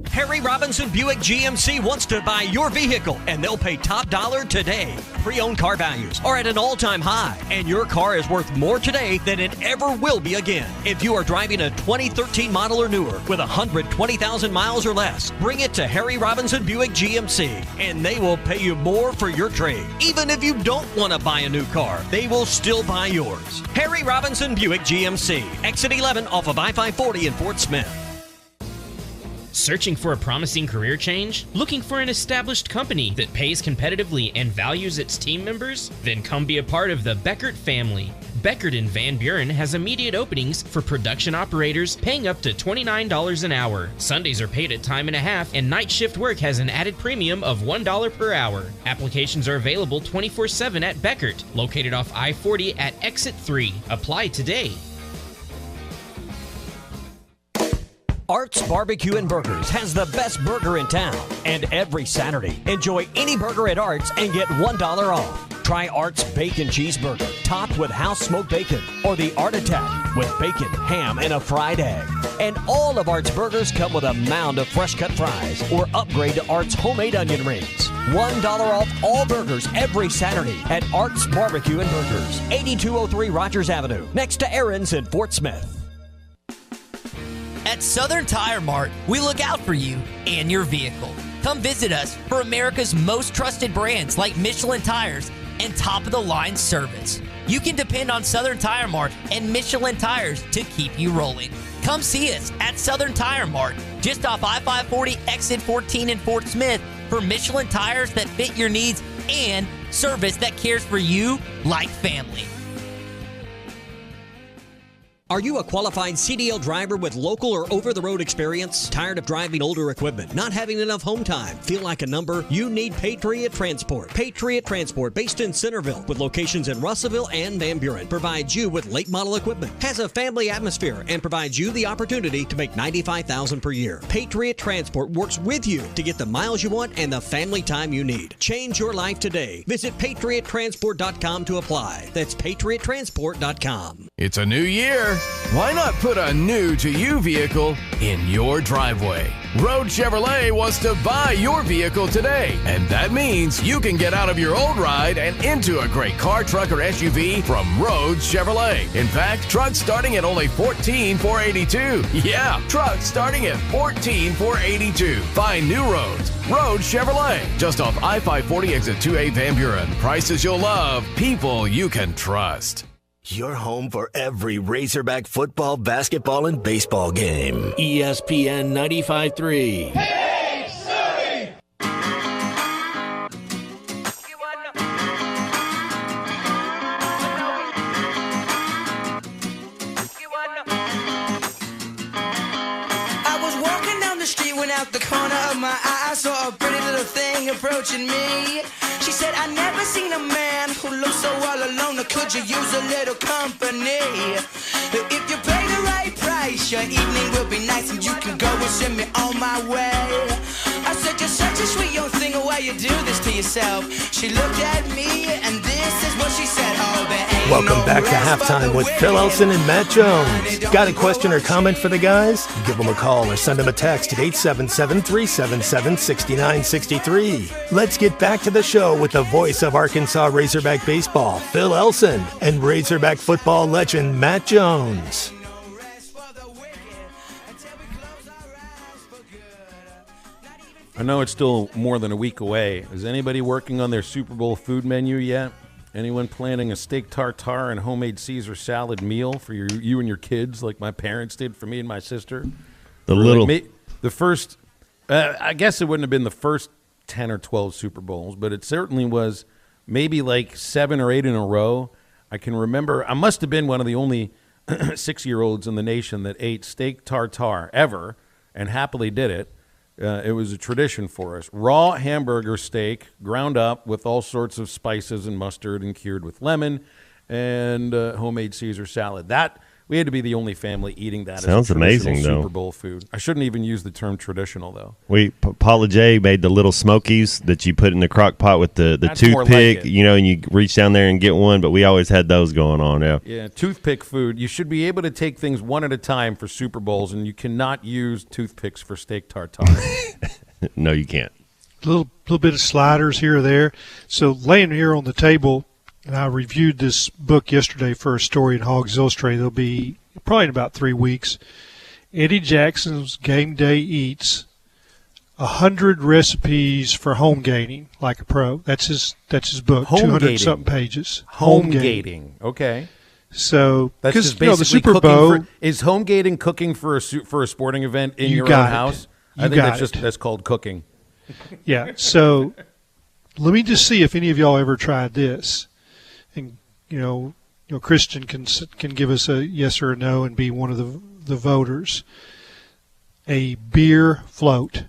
Harry Robinson Buick GMC wants to buy your vehicle, and they'll pay top dollar today. Pre-owned car values are at an all-time high, and your car is worth more today than it ever will be again. If you are driving a 2013 model or newer with 120,000 miles or less, bring it to Harry Robinson Buick GMC, and they will pay you more for your trade. Even if you don't want to buy a new car, they will still buy yours. Harry Robinson Buick GMC, exit 11 off of I-540 in Fort Smith. Searching for a promising career change? Looking for an established company that pays competitively and values its team members? Then come be a part of the Beckert family. Beckert in Van Buren has immediate openings for production operators paying up to $29 an hour. Sundays are paid at time and a half, and night shift work has an added premium of $1 per hour. Applications are available 24/7 at Beckert, located off I-40 at Exit 3. Apply today. Art's Barbecue and Burgers has the best burger in town. And every Saturday, enjoy any burger at Art's and get $1 off. Try Art's Bacon Cheeseburger, topped with house smoked bacon, or the Art Attack with bacon, ham, and a fried egg. And all of Art's burgers come with a mound of fresh cut fries, or upgrade to Art's homemade onion rings. $1 off all burgers every Saturday at Art's Barbecue and Burgers, 8203 Rogers Avenue, next to Aaron's in Fort Smith. At Southern Tire Mart, we look out for you and your vehicle. Come visit us for America's most trusted brands like Michelin Tires and top-of-the-line service. You can depend on Southern Tire Mart and Michelin Tires to keep you rolling. Come see us at Southern Tire Mart, just off I-540 exit 14 in Fort Smith, for Michelin tires that fit your needs and service that cares for you like family. Are you a qualified CDL driver with local or over-the-road experience? Tired of driving older equipment? Not having enough home time? Feel like a number? You need Patriot Transport. Patriot Transport, based in Centerville, with locations in Russellville and Van Buren, provides you with late model equipment, has a family atmosphere, and provides you the opportunity to make $95,000 per year. Patriot Transport works with you to get the miles you want and the family time you need. Change your life today. Visit PatriotTransport.com to apply. That's PatriotTransport.com. It's a new year. Why not put a new-to-you vehicle in your driveway? Road Chevrolet wants to buy your vehicle today, and that means you can get out of your old ride and into a great car, truck, or SUV from Road Chevrolet. In fact, trucks starting at only $14,482. Yeah, trucks starting at $14,482. Find new roads. Road Chevrolet, just off I-540 exit 2A Van Buren. Prices you'll love, people you can trust. Your home for every Razorback football, basketball, and baseball game. ESPN 95.3. Hey, Surrey! I was walking down the street when out the corner of my eye I saw a pretty little thing approaching me. She said, I never seen a man who looked so all alone. could you use a little company? If you pay the right price, your evening will be nice and you can go and send me on my way. I said, you're such a sweet young thing, why you do this to yourself? She looked at me and this is what she said. Oh, there ain't Welcome no back to rest for Halftime the with Phil Elson and Matt Jones. Got a question or comment for the guys? Give them a call or send them a text at 877-377-6963. Let's get back to the show with the voice of Arkansas Razorback baseball, Phil Elson, and Razorback football legend Matt Jones. I know it's still more than a week away. Is anybody working on their Super Bowl food menu yet? Anyone planning a steak tartare and homemade Caesar salad meal for you and your kids, like my parents did for me and my sister? The first, I guess it wouldn't have been the first 10 or 12 Super Bowls, but it certainly was maybe like 7 or 8 in a row. I can remember, I must have been one of the only 6-year-olds in the nation that ate steak tartare ever and happily did it. It was a tradition for us. Raw hamburger steak, ground up with all sorts of spices and mustard and cured with lemon, and homemade Caesar salad. We had to be the only family eating that. Sounds as a amazing, though. Super Bowl food. I shouldn't even use the term traditional, though. Paula J made the little Smokies that you put in the crock pot with the toothpick, like and you reach down there and get one, but we always had those going on, yeah. Yeah, toothpick food. You should be able to take things one at a time for Super Bowls, and you cannot use toothpicks for steak tartare. No, you can't. A little bit of sliders here or there. So laying here on the table, and I reviewed this book yesterday for a story in Hogs Illustrated. It'll be probably in about 3 weeks. Eddie Jackson's Game Day Eats, 100 recipes for home gating like a pro. That's his book. 200-something pages. Home gating. Okay. So that's just basically the Super Bowl is home gating cooking for a sporting event in your own house. I think that's called cooking. Yeah. So let me just see if any of y'all ever tried this. And Christian can give us a yes or a no and be one of the voters. A beer float.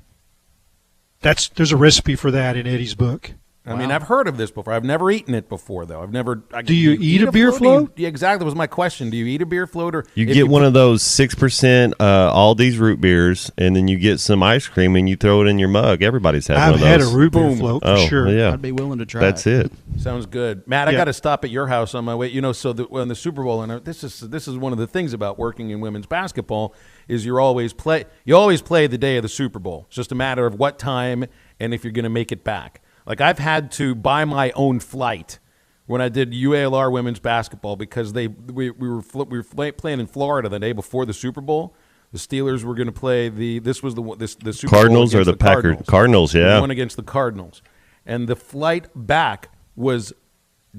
There's a recipe for that in Eddie's book. I mean, I've heard of this before. I've never eaten it before, though. Do you eat a beer float? Yeah, exactly. That was my question. Do you eat a beer float? Or you get one of those 6% Aldi's root beers, and then you get some ice cream, and you throw it in your mug. Everybody's had one of those. I've had a root beer float for sure. Yeah. I'd be willing to try That's it. Sounds good. Matt, I got to stop at your house on my way. So when the Super Bowl, and this is one of the things about working in women's basketball, is you always play the day of the Super Bowl. It's just a matter of what time and if you're going to make it back. Like, I've had to buy my own flight when I did UALR women's basketball because we were playing in Florida the day before the Super Bowl. The Steelers were going to play the Super Cardinals Bowl or the Packers. Cardinals, yeah. We won against the Cardinals. And the flight back was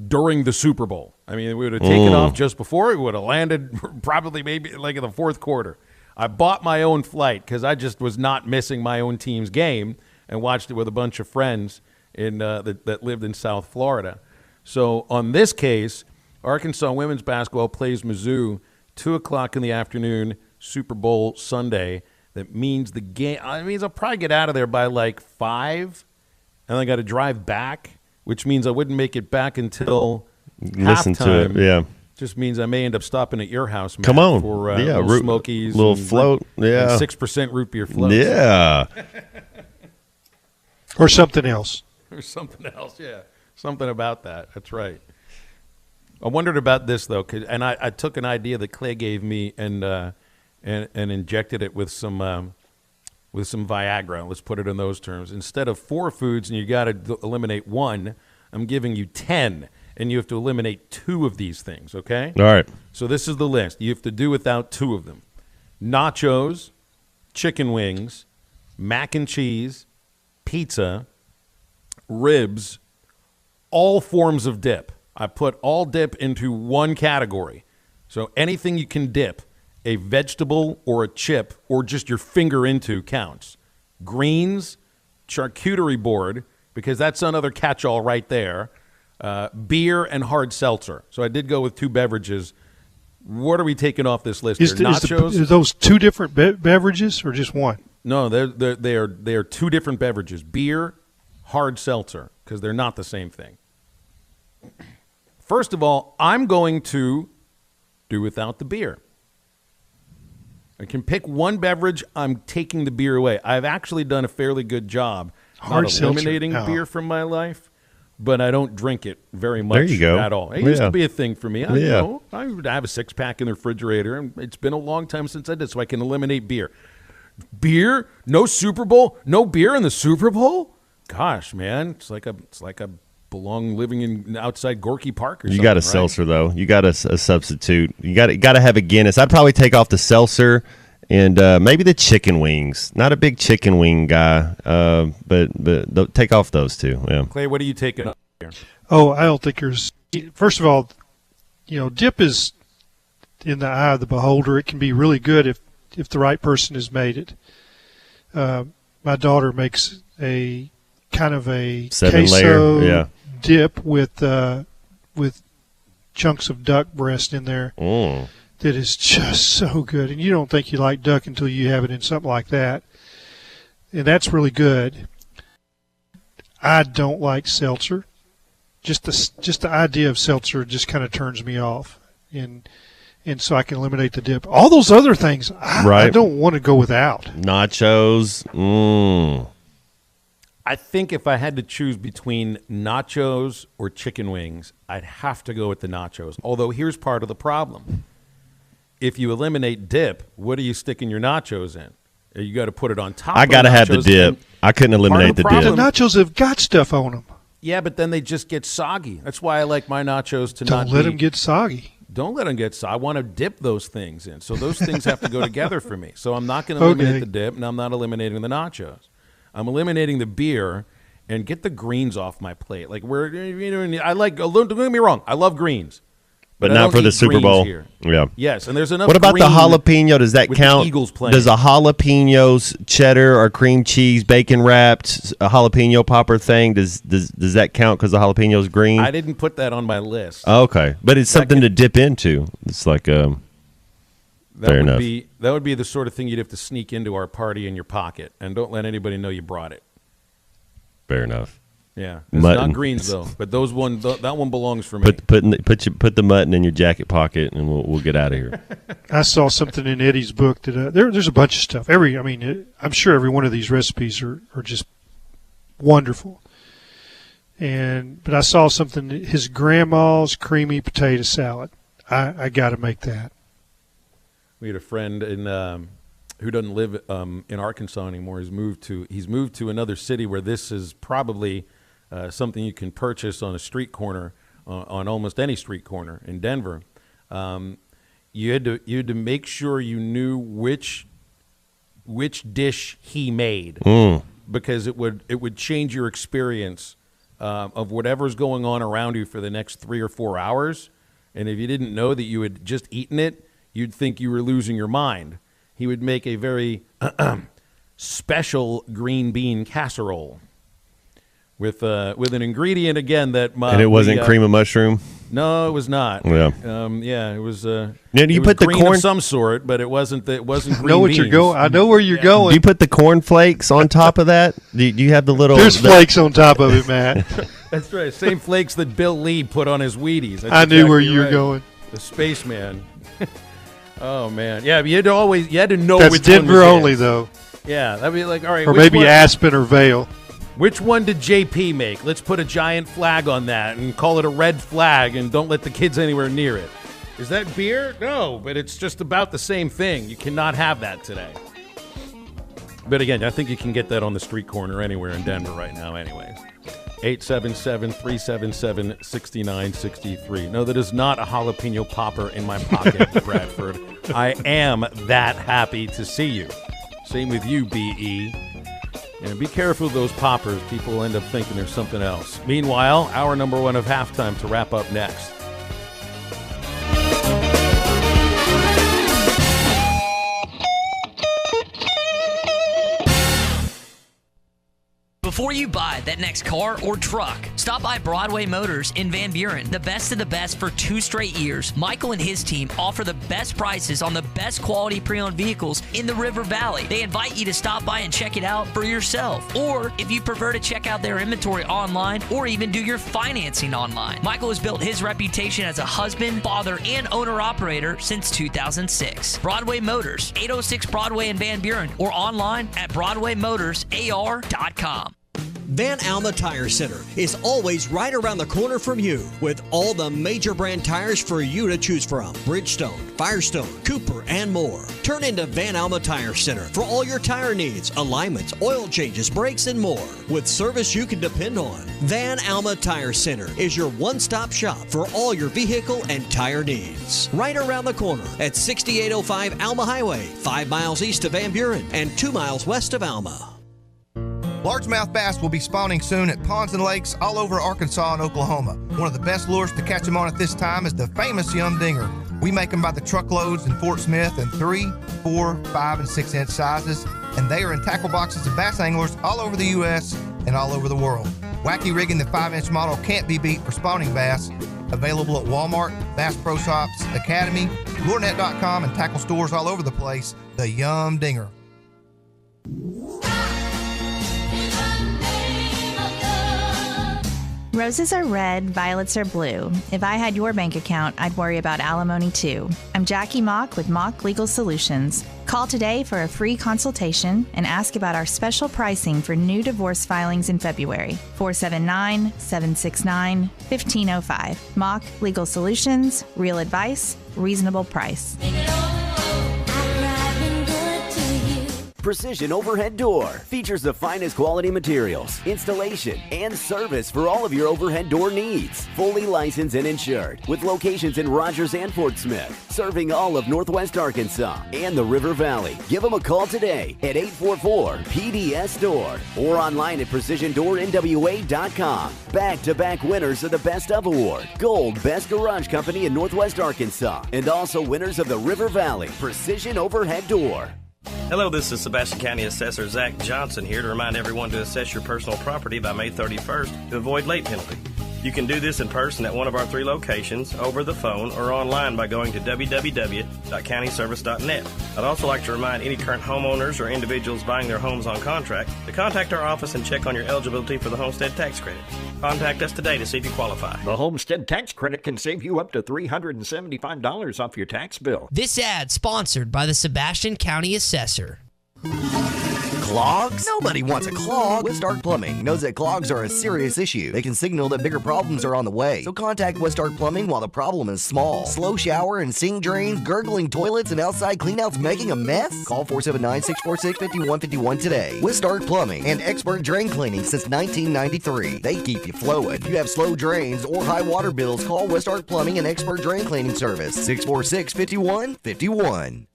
during the Super Bowl. I mean, we would have taken off just before. We would have landed probably maybe like in the fourth quarter. I bought my own flight because I just was not missing my own team's game and watched it with a bunch of friends that lived in South Florida. So on this case, Arkansas women's basketball plays Mizzou 2:00 in the afternoon, Super Bowl Sunday. That means I'll probably get out of there by like 5, and I got to drive back, which means I wouldn't make it back until listen halftime. to it. Yeah, just means I may end up stopping at your house, Matt, come on, for little Smokies, little float, 6% root beer float, yeah, or something else. Or something else, yeah. Something about that. That's right. I wondered about this, though, and I took an idea that Clay gave me and injected it with some Viagra. Let's put it in those terms. Instead of 4 foods and you got to eliminate 1, I'm giving you 10, and you have to eliminate 2 of these things, okay? All right. So this is the list. You have to do without 2 of them. Nachos, chicken wings, mac and cheese, pizza, ribs, all forms of dip. I put all dip into one category. So anything you can dip, a vegetable or a chip or just your finger into counts. Greens, charcuterie board, because that's another catch-all right there. Beer and hard seltzer. So I did go with 2 beverages. What are we taking off this list here? Nachos? Are those 2 different beverages or just one? No, they are 2 different beverages. Beer, hard seltzer, because they're not the same thing. First of all, I'm going to do without the beer. I can pick one beverage. I'm taking the beer away. I've actually done a fairly good job not eliminating beer from my life, but I don't drink it very much at all. It used to be a thing for me. I would have a 6-pack in the refrigerator, and it's been a long time since I did, so I can eliminate beer. Beer? No Super Bowl? No beer in the Super Bowl? Gosh, man, it's like a belong living in outside Gorky Park or something. You got a seltzer though. You got a substitute. You got to have a Guinness. I'd probably take off the seltzer and maybe the chicken wings. Not a big chicken wing guy, but take off those two. Yeah. Clay, what do you take it here? Oh, I don't think there's. First of all, dip is in the eye of the beholder. It can be really good if the right person has made it. My daughter makes a kind of a 7-layer dip with chunks of duck breast in there that is just so good. And you don't think you like duck until you have it in something like that. And that's really good. I don't like seltzer. Just the idea of seltzer just kind of turns me off. And so I can eliminate the dip. All those other things, I don't want to go without. Nachos. I think if I had to choose between nachos or chicken wings, I'd have to go with the nachos. Although here's part of the problem. If you eliminate dip, what are you sticking your nachos in? You got to put it on top. I got to have the dip. I couldn't eliminate the dip. The nachos have got stuff on them. Yeah, but then they just get soggy. That's why I like my nachos to Don't let them get soggy. Don't let them get soggy. I want to dip those things in. So those things have to go together for me. So I'm not going to eliminate the dip, and I'm not eliminating the nachos. I'm eliminating the beer and get the greens off my plate. Like I like. Don't get me wrong. I love greens, but not for the Super Bowl. Here. Yeah. Yes, and there's enough. What about the jalapeno? Does that count? The Eagles playing. Does a jalapenos, cheddar, or cream cheese, bacon wrapped, a jalapeno popper thing? Does that count because the jalapenos green? I didn't put that on my list. Oh, okay, but it's something to dip into. It's like fair enough. That would be the sort of thing you'd have to sneak into our party in your pocket, and don't let anybody know you brought it. Fair enough. Yeah, it's not greens though, but that one belongs for me. Put the mutton in your jacket pocket, and we'll get out of here. I saw something in Eddie's book that there's a bunch of stuff. I'm sure every one of these recipes are just wonderful. But I saw something, his grandma's creamy potato salad. I got to make that. We had a friend who doesn't live in Arkansas anymore. He's moved to another city where this is probably something you can purchase on a street corner, on almost any street corner in Denver. You had to make sure you knew which dish he made because it would change your experience of whatever's going on around you for the next 3 or 4 hours. And if you didn't know that you had just eaten it, you'd think you were losing your mind. He would make a very special green bean casserole with an ingredient again that and it wasn't cream of mushroom. No, it was not. Yeah, it was. Now, do you put the corn of some sort, but it wasn't. Green I know what beans. you're going. I know where you're going. Do you put the corn flakes on top of that? Do you have the little? There's flakes on top of it, Matt. That's right. Same flakes that Bill Lee put on his Wheaties. I knew where you were going. The spaceman. Oh man, yeah. You had to know. That's which Denver one only, though. Yeah, that'd be like all right. Or maybe Aspen or Vail. Which one did JP make? Let's put a giant flag on that and call it a red flag, and don't let the kids anywhere near it. Is that beer? No, but it's just about the same thing. You cannot have that today. But again, I think you can get that on the street corner anywhere in Denver right now. Anyways, 877-377-6963. No, that is not a jalapeno popper in my pocket, Bradford. I am that happy to see you. Same with you, B.E. And be careful of those poppers. People will end up thinking there's something else. Meanwhile, hour number 1 of halftime to wrap up next. Before you buy that next car or truck, stop by Broadway Motors in Van Buren. The best of the best for 2 straight years. Michael and his team offer the best prices on the best quality pre-owned vehicles in the River Valley. They invite you to stop by and check it out for yourself. Or if you prefer to check out their inventory online or even do your financing online. Michael has built his reputation as a husband, father, and owner-operator since 2006. Broadway Motors, 806 Broadway in Van Buren, or online at BroadwayMotorsAR.com. Van Alma Tire Center is always right around the corner from you with all the major brand tires for you to choose from. Bridgestone, Firestone, Cooper, and more. Turn into Van Alma Tire Center for all your tire needs, alignments, oil changes, brakes, and more. With service you can depend on. Van Alma Tire Center is your one-stop shop for all your vehicle and tire needs. Right around the corner at 6805 Alma Highway, 5 miles east of Van Buren and 2 miles west of Alma. Largemouth bass will be spawning soon at ponds and lakes all over Arkansas and Oklahoma. One of the best lures to catch them on at this time is the famous Yum Dinger. We make them by the truckloads in Fort Smith in 3, 4, 5, and 6 inch sizes, and they are in tackle boxes of bass anglers all over the U.S. and all over the world. Wacky rigging the 5-inch model can't be beat for spawning bass. Available at Walmart, Bass Pro Shops, Academy, LureNet.com, and tackle stores all over the place. The Yum Dinger. Roses are red, violets are blue. If I had your bank account, I'd worry about alimony too. I'm Jackie Mock with Mock Legal Solutions. Call today for a free consultation and ask about our special pricing for new divorce filings in February. 479-769-1505. Mock Legal Solutions, real advice, reasonable price. Precision Overhead Door features the finest quality materials, installation, and service for all of your overhead door needs. Fully licensed and insured, with locations in Rogers and Fort Smith, serving all of Northwest Arkansas and the River Valley. Give them a call today at 844-PDS-DOOR or online at PrecisionDoorNWA.com. Back-to-back winners of the Best of Award, Gold Best Garage Company in Northwest Arkansas, and also winners of the River Valley Precision Overhead Door. Hello, this is Sebastian County Assessor Zach Johnson here to remind everyone to assess your personal property by May 31st to avoid late penalty. You can do this in person at one of our 3 locations, over the phone, or online by going to www.countyservice.net. I'd also like to remind any current homeowners or individuals buying their homes on contract to contact our office and check on your eligibility for the homestead tax credit. Contact us today to see if you qualify. The homestead tax credit can save you up to $375 off your tax bill. This ad sponsored by the Sebastian County Assessor. Clogs? Nobody wants a clog. Westark Plumbing knows that clogs are a serious issue. They can signal that bigger problems are on the way. So contact Westark Plumbing while the problem is small. Slow shower and sink drains, gurgling toilets, and outside cleanouts making a mess? Call 479-646-5151 today. Westark Plumbing and expert drain cleaning since 1993. They keep you flowing. If you have slow drains or high water bills, call Westark Plumbing and expert drain cleaning service. 646-5151.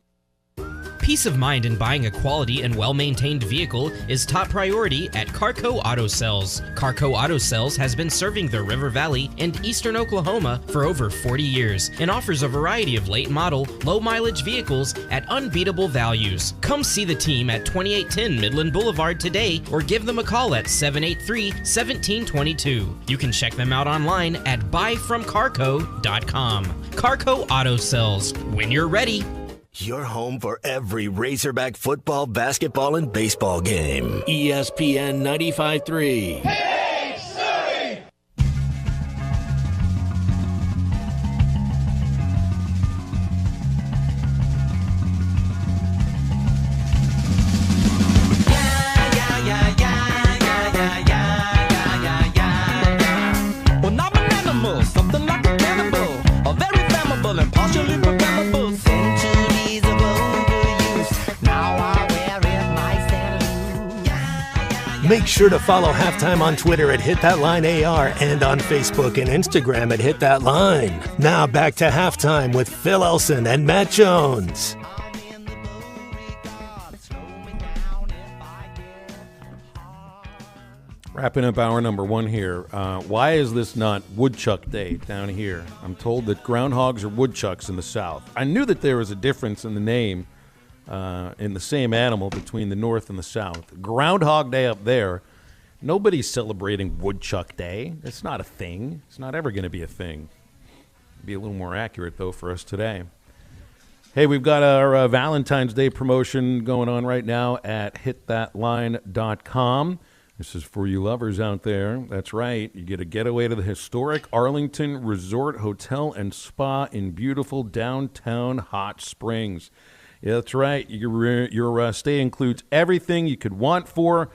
Peace of mind in buying a quality and well-maintained vehicle is top priority at Carco Auto Sales. Carco Auto Sales has been serving the River Valley and eastern Oklahoma for over 40 years and offers a variety of late model, low-mileage vehicles at unbeatable values. Come see the team at 2810 Midland Boulevard today or give them a call at 783-1722. You can check them out online at buyfromcarco.com. Carco Auto Sales. When you're ready. Your home for every Razorback football, basketball, and baseball game. ESPN 95.3. Hey, Surrey! Well, I'm an animal, something like a cannibal, a very flammable and partially programmable. Centuries of overuse, now I wear it nice and loose. Make sure to follow Halftime on Twitter at HitThatLineAR and on Facebook and Instagram at HitThatLine. Now back to Halftime with Phil Elson and Matt Jones. Wrapping up hour number 1 here. Why is this not Woodchuck Day down here? I'm told that groundhogs are woodchucks in the South. I knew that there was a difference in the name in the same animal between the North and the South. Groundhog Day up there, Nobody's celebrating Woodchuck Day. It's not a thing. It's not ever going to be a thing. Be a little more accurate, though, for us today. Hey, we've got our Valentine's Day promotion going on right now at hitthatline.com. This is for you lovers out there. That's right. You get a getaway to the historic Arlington Resort Hotel and Spa in beautiful downtown Hot Springs. Yeah, that's right. Your stay includes everything you could want for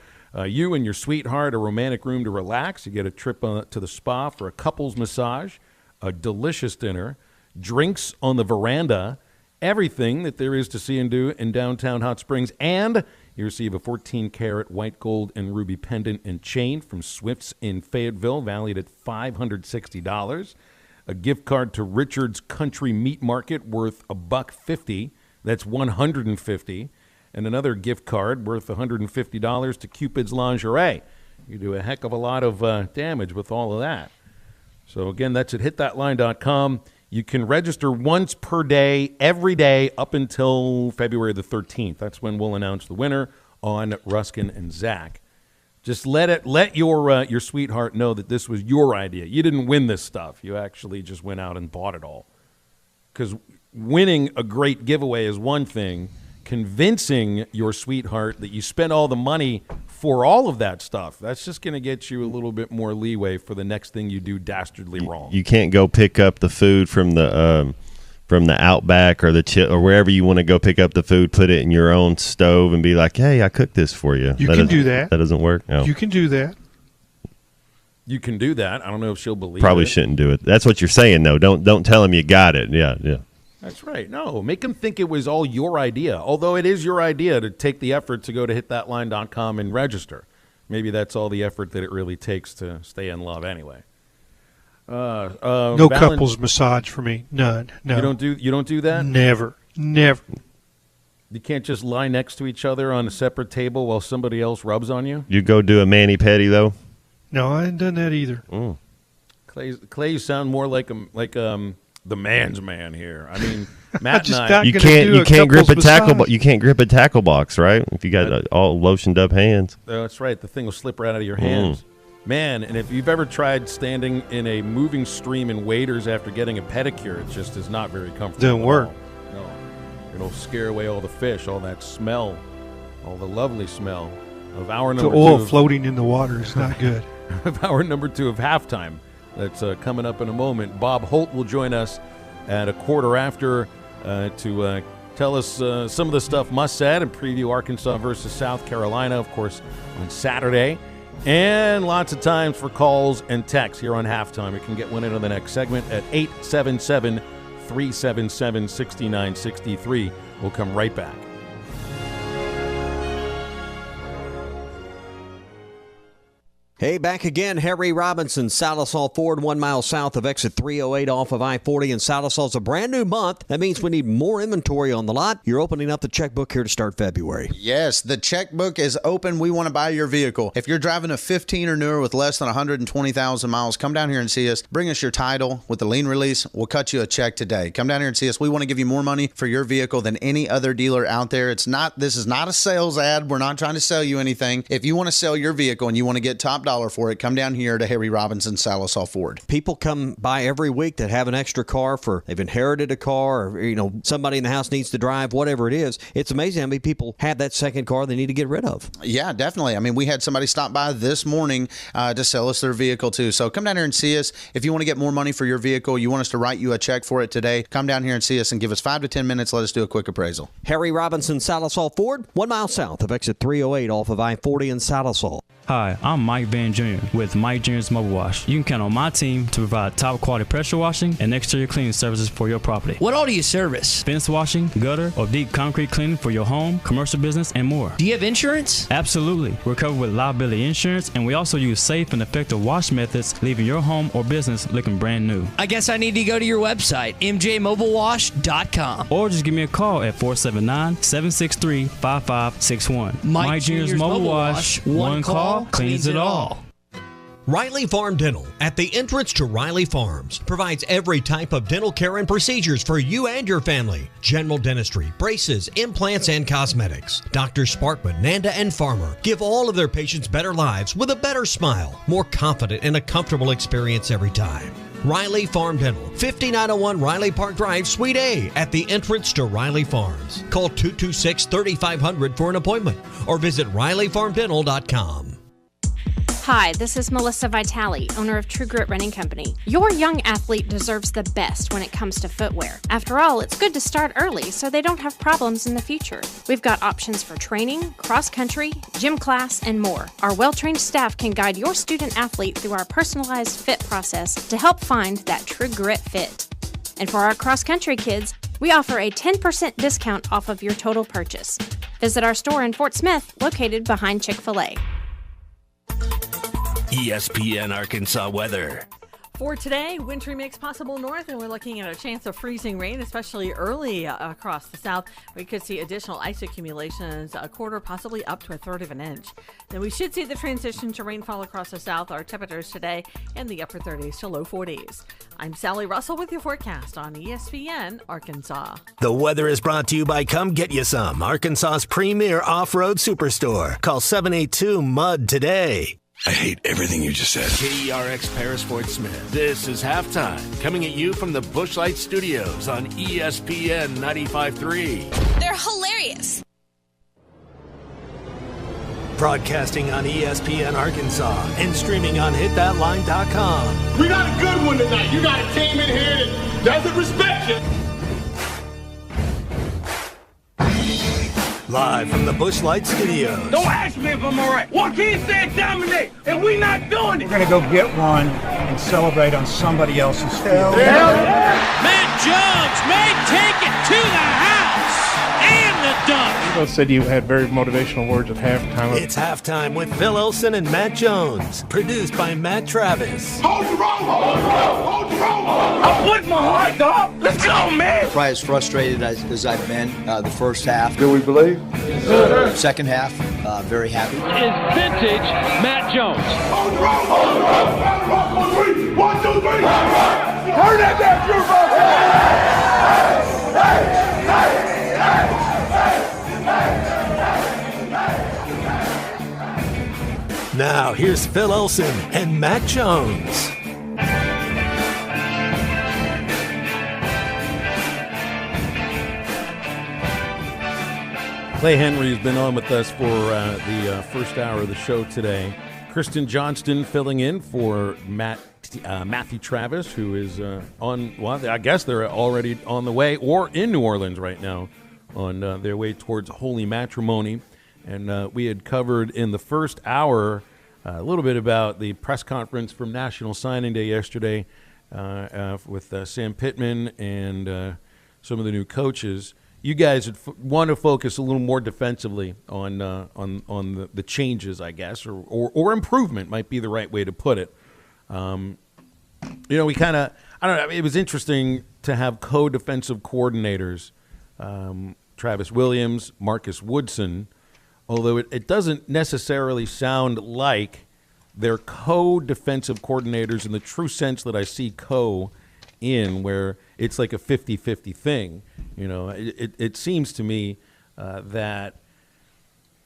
you and your sweetheart, a romantic room to relax. You get a trip to the spa for a couple's massage, a delicious dinner, drinks on the veranda, everything that there is to see and do in downtown Hot Springs, and you receive a 14-karat white gold and ruby pendant and chain from Swift's in Fayetteville, valued at $560, a gift card to Richard's Country Meat Market worth $150. That's $150. And another gift card worth $150 to Cupid's Lingerie. You do a heck of a lot of damage with all of that. So, again, that's at hitthatline.com. You can register once per day, every day, up until February the 13th. That's when we'll announce the winner on Ruskin and Zach. Just let your sweetheart know that this was your idea. You didn't win this stuff. You actually just went out and bought it all. Because winning a great giveaway is one thing. Convincing your sweetheart that you spent all the money for all of that stuff, that's just going to get you a little bit more leeway for the next thing you do dastardly wrong. You can't go pick up the food from the Outback or or wherever you want to go pick up the food, put it in your own stove and be like, hey, I cooked this for you. You can do that. That doesn't work? No. You can do that. You can do that. I don't know if she'll believe Probably it. Shouldn't do it. That's what you're saying, though. Don't tell him you got it. Yeah. That's right. No, make them think it was all your idea, although it is your idea to take the effort to go to hitthatline.com and register. Maybe that's all the effort that it really takes to stay in love anyway. No couples massage for me. None. No. You don't do that? Never. You can't just lie next to each other on a separate table while somebody else rubs on you? You go do a mani-pedi, though? No, I ain't done that either. Clay, you sound more like the man's man here. I mean, Matt and I. You can't grip a tackle. You can't grip a tackle box, right? If you got all lotioned up hands. Oh, that's right. The thing will slip right out of your hands, man. And if you've ever tried standing in a moving stream in waders after getting a pedicure, it just is not very comfortable. Doesn't work. No, it'll scare away all the fish, all that smell, all the lovely smell of hour number 2. The oil floating in the water is not good. Of hour number 2 of halftime. That's coming up in a moment. Bob Holt will join us at a quarter after to tell us some of the stuff Muss said and preview Arkansas versus South Carolina, of course, on Saturday. And lots of times for calls and texts here on Halftime. You can get one into the next segment at 877-377-6963. We'll come right back. Hey, back again. Harry Robinson, Salisal Ford, 1 mile south of exit 308 off of I-40 in Salisal. It's a brand new month. That means we need more inventory on the lot. You're opening up the checkbook here to start February. Yes, the checkbook is open. We want to buy your vehicle. If you're driving a 15 or newer with less than 120,000 miles, come down here and see us. Bring us your title with the lien release. We'll cut you a check today. Come down here and see us. We want to give you more money for your vehicle than any other dealer out there. This is not a sales ad. We're not trying to sell you anything. If you want to sell your vehicle and you want to get top dollar for it, come down here to Harry Robinson Salisal Ford. People come by every week that have an extra car they've inherited a car, or somebody in the house needs to drive, whatever it is. It's amazing how many people have that second car they need to get rid of. Yeah, definitely. I mean, we had somebody stop by this morning to sell us their vehicle too. So come down here and see us. If you want to get more money for your vehicle, you want us to write you a check for it today, come down here and see us and give us 5 to 10 minutes. Let us do a quick appraisal. Harry Robinson Salisal Ford, 1 mile south of exit 308 off of I-40 in Salisal. Hi, I'm Mike Van Jr. with Mike Jr.'s Mobile Wash. You can count on my team to provide top quality pressure washing and exterior cleaning services for your property. What all do you service? Fence washing, gutter, or deep concrete cleaning for your home, commercial business, and more. Do you have insurance? Absolutely. We're covered with liability insurance, and we also use safe and effective wash methods, leaving your home or business looking brand new. I guess I need to go to your website, mjmobilewash.com. Or just give me a call at 479-763-5561. Mike Jr.'s Mobile Wash. One call cleans it all. Riley Farm Dental, at the entrance to Riley Farms, provides every type of dental care and procedures for you and your family. General dentistry, braces, implants, and cosmetics. Drs. Sparkman, Nanda, and Farmer give all of their patients better lives with a better smile, more confident, and a comfortable experience every time. Riley Farm Dental, 5901 Riley Park Drive, Suite A, at the entrance to Riley Farms. Call 226-3500 for an appointment or visit RileyFarmDental.com. Hi, this is Melissa Vitale, owner of True Grit Running Company. Your young athlete deserves the best when it comes to footwear. After all, it's good to start early so they don't have problems in the future. We've got options for training, cross-country, gym class, and more. Our well-trained staff can guide your student athlete through our personalized fit process to help find that True Grit fit. And for our cross-country kids, we offer a 10% discount off of your total purchase. Visit our store in Fort Smith, located behind Chick-fil-A. ESPN Arkansas weather. For today, wintry mix possible north, and we're looking at a chance of freezing rain, especially early across the south. We could see additional ice accumulations, a quarter, possibly up to a third of an inch. Then we should see the transition to rainfall across the south. Our temperatures today in the upper 30s to low 40s. I'm Sally Russell with your forecast on ESPN Arkansas. The weather is brought to you by Come Get You Some, Arkansas's premier off-road superstore. Call 782-MUD today. I hate everything you just said. KERX Paris Fort Smith. This is Halftime, coming at you from the Busch Light Studios on ESPN 95.3. They're hilarious. Broadcasting on ESPN Arkansas and streaming on hitthatline.com. We got a good one tonight. You got a team in here that doesn't respect you. Live from the Busch Light Studios. Don't ask me if I'm all right. Joaquin said dominate, and we not doing it. We're going to go get one and celebrate on somebody else's field. Matt Jones may take it to the house and the dunk. You both said you had very motivational words at halftime. It's Halftime with Phil Elson and Matt Jones. Produced by Matt Travis. Hold the rope! Hold the rope! Hold the rope! I put my heart up. Let's go, man! Probably as frustrated as I've been the first half. Do we believe? Second half, very happy. Is vintage Matt Jones. Hold the rope! Hold the rope! Hold the rope! 1, 2, 3! Turn that down, Drew! Now, here's Phil Elson and Matt Jones. Clay Henry has been on with us for the first hour of the show today. Kristen Johnston filling in for Matthew Travis, who is I guess they're already on the way or in New Orleans right now on their way towards Holy Matrimony. And we had covered in the first hour a little bit about the press conference from National Signing Day yesterday with Sam Pittman and some of the new coaches. You guys want to focus a little more defensively on the changes, I guess, or improvement might be the right way to put it. We kind of, I don't know, it was interesting to have co-defensive coordinators, Travis Williams, Marcus Woodson, although it doesn't necessarily sound like they're co-defensive coordinators in the true sense that I see co in, where it's like a 50-50 thing. It seems to me that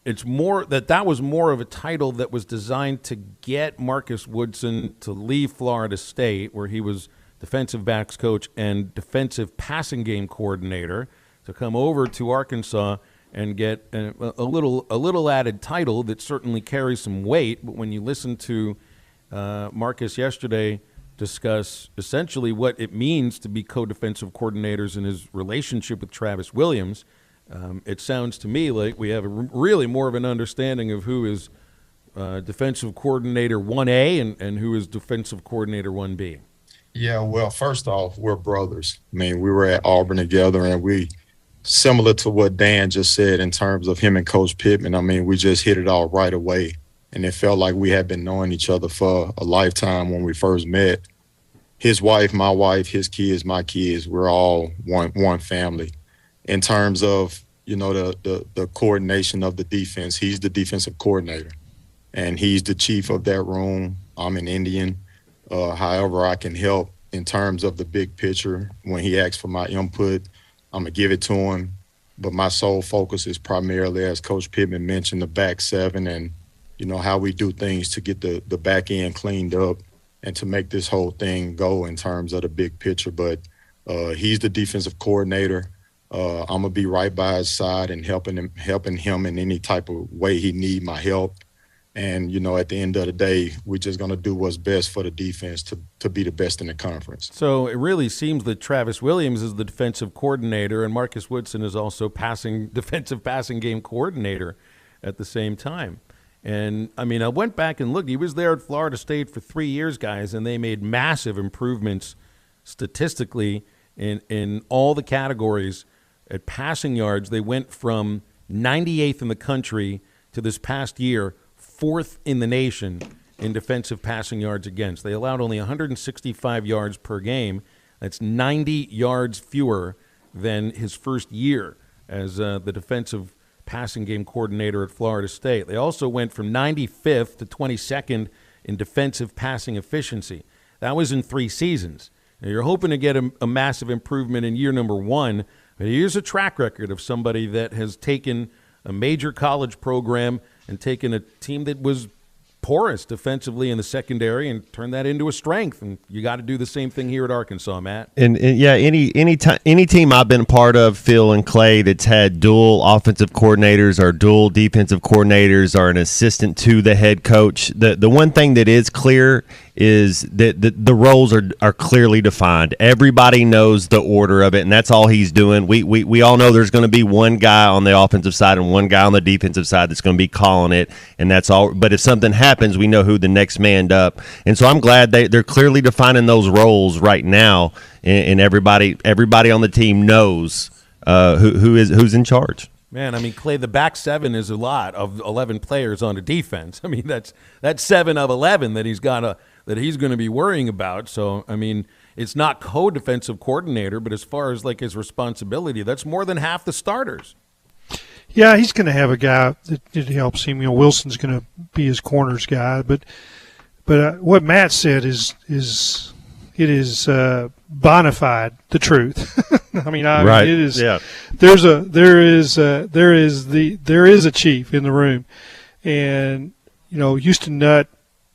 it's more that was more of a title that was designed to get Marcus Woodson to leave Florida State, where he was defensive backs coach and defensive passing game coordinator, to come over to Arkansas and get a little added title that certainly carries some weight. But when you listen to Marcus yesterday discuss essentially what it means to be co-defensive coordinators in his relationship with Travis Williams, it sounds to me like we have really more of an understanding of who is defensive coordinator 1A and who is defensive coordinator 1B. Yeah, well, first off, we're brothers. I mean, we were at Auburn together, and we, similar to what Dan just said in terms of him and Coach Pittman, I mean, we just hit it all right away. And it felt like we had been knowing each other for a lifetime when we first met. His wife, my wife, his kids, my kids, we're all one family. In terms of, the coordination of the defense, he's the defensive coordinator, and he's the chief of that room. I'm an Indian. However, I can help in terms of the big picture. When he asks for my input, I'm going to give it to him. But my sole focus is primarily, as Coach Pittman mentioned, the back seven and, how we do things to get the back end cleaned up and to make this whole thing go in terms of the big picture. But he's the defensive coordinator. I'm going to be right by his side and helping him in any type of way he need my help. And, at the end of the day, we're just going to do what's best for the defense to be the best in the conference. So it really seems that Travis Williams is the defensive coordinator and Marcus Woodson is also defensive passing game coordinator at the same time. And, I went back and looked. He was there at Florida State for 3 years, guys, and they made massive improvements statistically in all the categories. At passing yards, they went from 98th in the country to this past year, 4th in the nation in defensive passing yards against. They allowed only 165 yards per game. That's 90 yards fewer than his first year as the defensive passing game coordinator at Florida State. They also went from 95th to 22nd in defensive passing efficiency. That was in 3 seasons. Now, you're hoping to get a massive improvement in year number 1, but here's a track record of somebody that has taken a major college program and taken a team that was porous defensively in the secondary and turn that into a strength. And you got to do the same thing here at Arkansas, Matt. And yeah, any team I've been a part of, Phil and Clay, that's had dual offensive coordinators or dual defensive coordinators or an assistant to the head coach, the one thing that is clear is that the roles are clearly defined. Everybody knows the order of it, and that's all he's doing. We all know there's going to be one guy on the offensive side and one guy on the defensive side that's going to be calling it, and that's all. But if something happens, we know who the next man up. And so I'm glad they're clearly defining those roles right now, and everybody on the team knows who's in charge. Man, Clay, the back seven is a lot of 11 players on a defense. That's 7 of 11 that he's going to be worrying about. So, it's not co-defensive coordinator, but as far as his responsibility, that's more than half the starters. Yeah, he's going to have a guy that helps him. Wilson's going to be his corners guy, but what Matt said is bona fide the truth. Right. It is. Yeah. There is a chief in the room, and Houston Nutt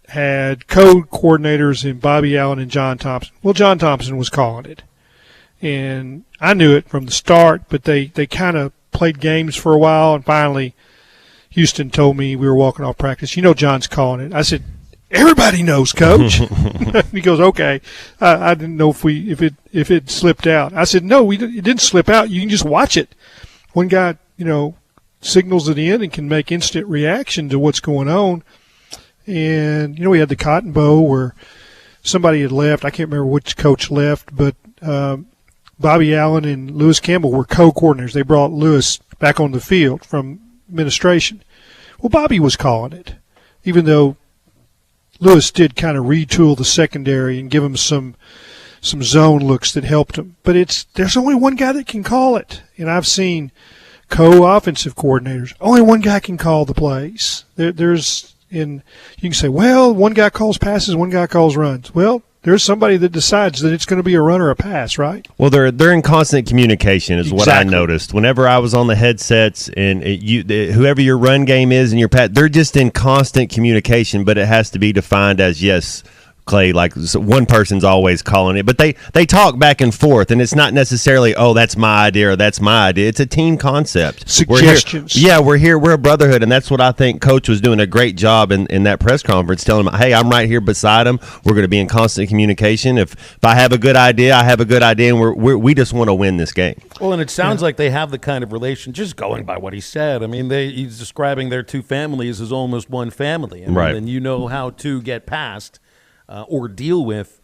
had co-coordinators in Bobby Allen and John Thompson. Well, John Thompson was calling it, and I knew it from the start, but they kind of played games for a while, and finally Houston told me, we were walking off practice, John's calling it. I said, everybody knows, Coach. He goes, okay. I didn't know if it slipped out. I said, no, it didn't slip out. You can just watch it. One guy, signals it in and can make instant reaction to what's going on. And, we had the Cotton Bowl where somebody had left. I can't remember which coach left, but Bobby Allen and Lewis Campbell were co-coordinators. They brought Lewis back on the field from administration. Well, Bobby was calling it, even though Lewis did kind of retool the secondary and give him some zone looks that helped him. But there's only one guy that can call it. And I've seen co-offensive coordinators. Only one guy can call the plays. You can say, well, one guy calls passes, one guy calls runs. Well, there's somebody that decides that it's going to be a run or a pass, right? Well, they're in constant communication is what I noticed. Whenever I was on the headsets and whoever your run game is and your pass, they're just in constant communication, but it has to be defined as, yes, Clay, one person's always calling it, but they talk back and forth, and it's not necessarily, oh, that's my idea or that's my idea. It's a team concept. Suggestions. We're here. We're a brotherhood, and that's what I think Coach was doing a great job in that press conference, telling them, hey, I'm right here beside him. We're going to be in constant communication. If I have a good idea, I have a good idea, and we just want to win this game. Well, and it sounds like they have the kind of relation, just going by what he said. He's describing their two families as almost one family, right? And you know how to get past or deal with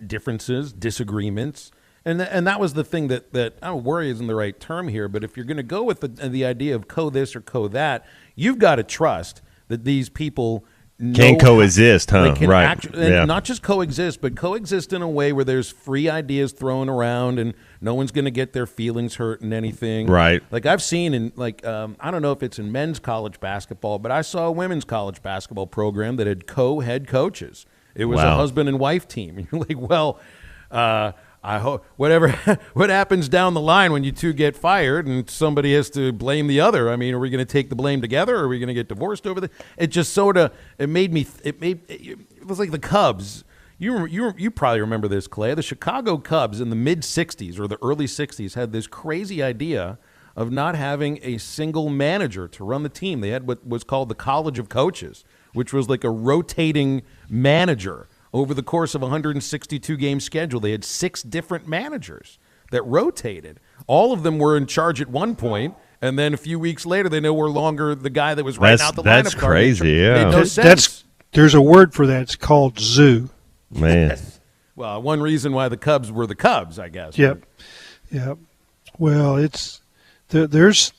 differences, disagreements. And that was the thing that I don't worry isn't the right term here, but if you're going to go with the idea of co-this or co-that, you've got to trust that these people can coexist, huh? Right. Not just coexist, but coexist in a way where there's free ideas thrown around and No one's going to get their feelings hurt in anything. Right. Like I've seen in I don't know if it's in men's college basketball, but I saw a women's college basketball program that had co-head coaches. It was a husband and wife team. And you're like, well, I hope what happens down the line when you two get fired and somebody has to blame the other. I mean, are we going to take the blame together, or are we going to get divorced over the? It just sort of it was like the Cubs. You probably remember this, Clay. The Chicago Cubs in the mid '60s or the early '60s had this crazy idea of not having a single manager to run the team. They had what was called the College of Coaches, which was like a rotating manager. Over the course of a 162-game schedule, they had 6 different managers that rotated. All of them were in charge at one point, and then a few weeks later, they no longer the guy that was writing out the lineup. That's crazy, yeah. Made no sense. There's a word for that. It's called zoo. Man. Well, one reason why the Cubs were the Cubs, I guess. Yep. Well, it's there's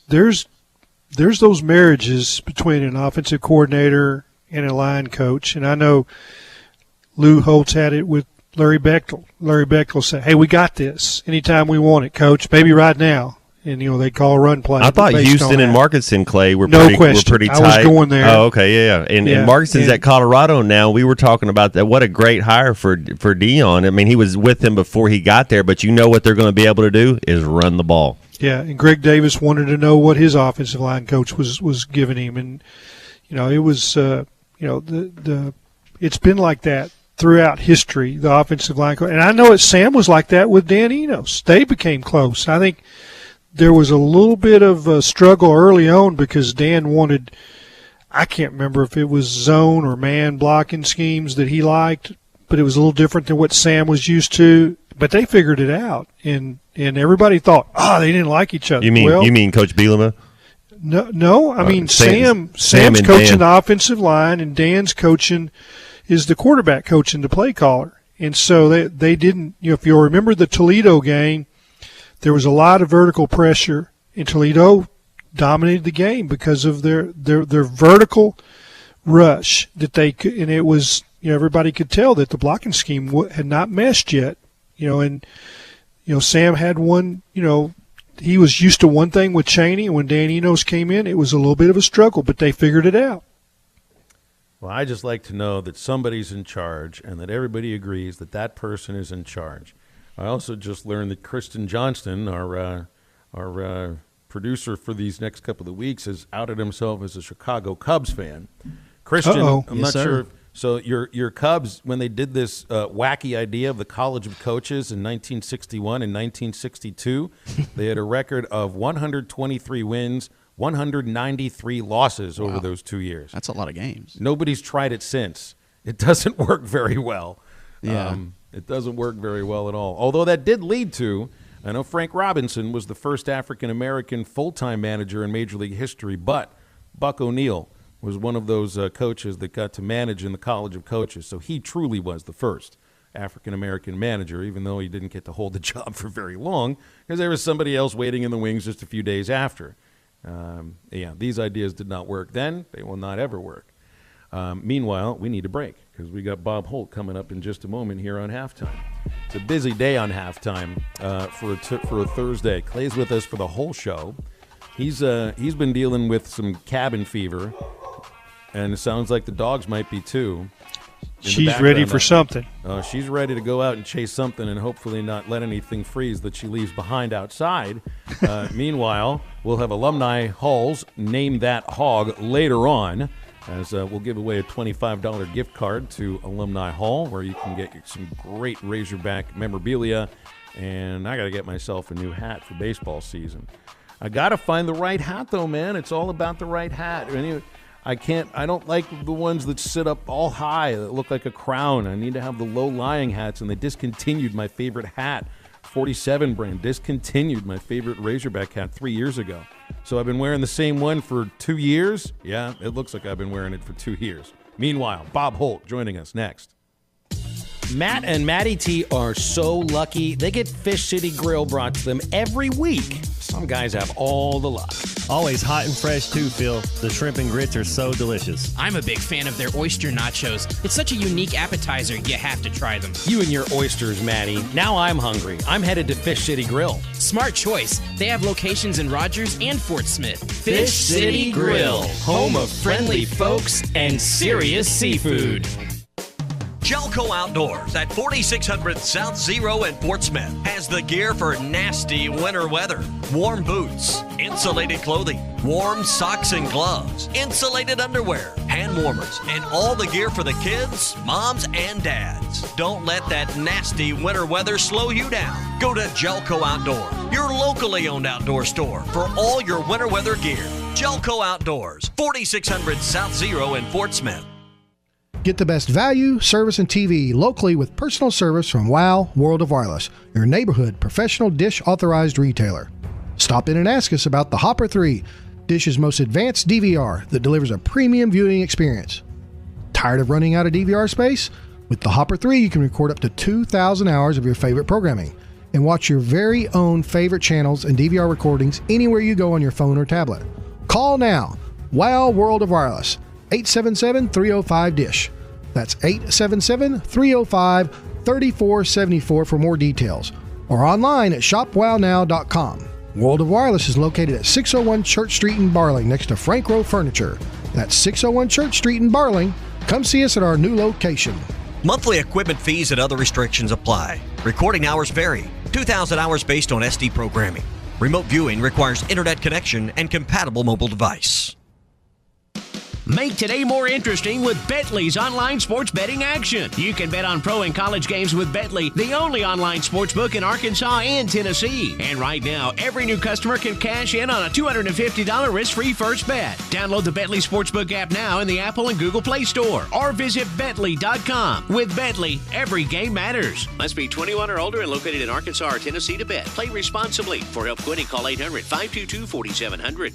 those marriages between an offensive coordinator and a line coach, and I know Lou Holtz had it with Larry Bechtel. Larry Bechtel said, "Hey, we got this. Anytime we want it, Coach. Maybe right now." And they call a run play. I thought Houston and Markinson, Clay, were no pretty tight. I was going there. Oh, okay, yeah. And Markinson's at Colorado now. We were talking about that. What a great hire for Dion. I mean, he was with him before he got there, but you know what they're going to be able to do is run the ball. Yeah, and Greg Davis wanted to know what his offensive line coach was giving him, and it was it's been like that throughout history, the offensive line coach. And I know Sam was like that with Dan Enos. They became close. I think there was a little bit of a struggle early on because Dan wanted, I can't remember if it was zone or man blocking schemes that he liked, but it was a little different than what Sam was used to. But they figured it out, and everybody thought, they didn't like each other. You mean Coach Bielema? No. I mean Sam's coaching the offensive line, and Dan's coaching is the quarterback coach and the play caller. And so they didn't, if you'll remember the Toledo game, there was a lot of vertical pressure, and Toledo dominated the game because of their vertical rush that they could, and it was, everybody could tell that the blocking scheme had not meshed yet, and Sam had one, he was used to one thing with Chaney, and when Dan Enos came in, it was a little bit of a struggle, but they figured it out. Well, I just like to know that somebody's in charge and that everybody agrees that person is in charge. I also just learned that Kristen Johnston, our producer for these next couple of weeks, has outed himself as a Chicago Cubs fan. Kristen, I'm not sure. So your Cubs, when they did this wacky idea of the College of Coaches in 1961 and 1962, they had a record of 123 wins, 193 losses over those 2 years. That's a lot of games. Nobody's tried it since. It doesn't work very well. Yeah. It doesn't work very well at all. Although that did lead to, I know Frank Robinson was the first African-American full-time manager in Major League history, but Buck O'Neil was one of those coaches that got to manage in the College of Coaches. So he truly was the first African-American manager, even though he didn't get to hold the job for very long because there was somebody else waiting in the wings just a few days after. These ideas did not work then. They will not ever work. Meanwhile, we need a break because we got Bob Holt coming up in just a moment here on Halftime. It's a busy day on Halftime for a Thursday. Clay's with us for the whole show. He's been dealing with some cabin fever, and it sounds like the dogs might be too. She's ready for something. She's ready to go out and chase something and hopefully not let anything freeze that she leaves behind outside. Meanwhile, we'll have Alumni Halls name that hog later on, as we'll give away a $25 gift card to Alumni Hall, where you can get some great Razorback memorabilia. And I got to get myself a new hat for baseball season. I got to find the right hat, though, man. It's all about the right hat. I don't like the ones that sit up all high that look like a crown. I need to have the low-lying hats, and they discontinued my favorite hat. 47 brand discontinued my favorite Razorback hat 3 years ago. So I've been wearing the same one for 2 years. Yeah, it looks like I've been wearing it for 2 years. Meanwhile, Bob Holt joining us next. Matt and Maddie T are so lucky. They get Fish City Grill brought to them every week. Some guys have all the luck. Always hot and fresh, too, Phil. The shrimp and grits are so delicious. I'm a big fan of their oyster nachos. It's such a unique appetizer, you have to try them. You and your oysters, Maddie. Now I'm hungry. I'm headed to Fish City Grill. Smart choice. They have locations in Rogers and Fort Smith. Fish City Grill, home of friendly folks and serious seafood. Jelco Outdoors at 4600 South Zero in Fort Smith has the gear for nasty winter weather. Warm boots, insulated clothing, warm socks and gloves, insulated underwear, hand warmers, and all the gear for the kids, moms, and dads. Don't let that nasty winter weather slow you down. Go to Jelco Outdoors, your locally owned outdoor store for all your winter weather gear. Jelco Outdoors, 4600 South Zero in Fort Smith. Get the best value, service, and TV locally with personal service from WOW World of Wireless, your neighborhood professional Dish authorized retailer. Stop in and ask us about the Hopper 3, Dish's most advanced DVR that delivers a premium viewing experience. Tired of running out of DVR space? With the Hopper 3, you can record up to 2,000 hours of your favorite programming and watch your very own favorite channels and DVR recordings anywhere you go on your phone or tablet. Call now. WOW World of Wireless. 877-305-DISH. That's 877-305-3474 for more details. Or online at shopwownow.com. World of Wireless is located at 601 Church Street in Barling next to Frank Rowe Furniture. That's 601 Church Street in Barling. Come see us at our new location. Monthly equipment fees and other restrictions apply. Recording hours vary. 2,000 hours based on SD programming. Remote viewing requires internet connection and compatible mobile device. Make today more interesting with Betly's online sports betting action. You can bet on pro and college games with Betly, the only online sports book in Arkansas and Tennessee. And right now, every new customer can cash in on a $250 risk-free first bet. Download the Betly Sportsbook app now in the Apple and Google Play Store or visit Betly.com. With Betly, every game matters. Must be 21 or older and located in Arkansas or Tennessee to bet. Play responsibly. For help quitting, call 800-522-4700.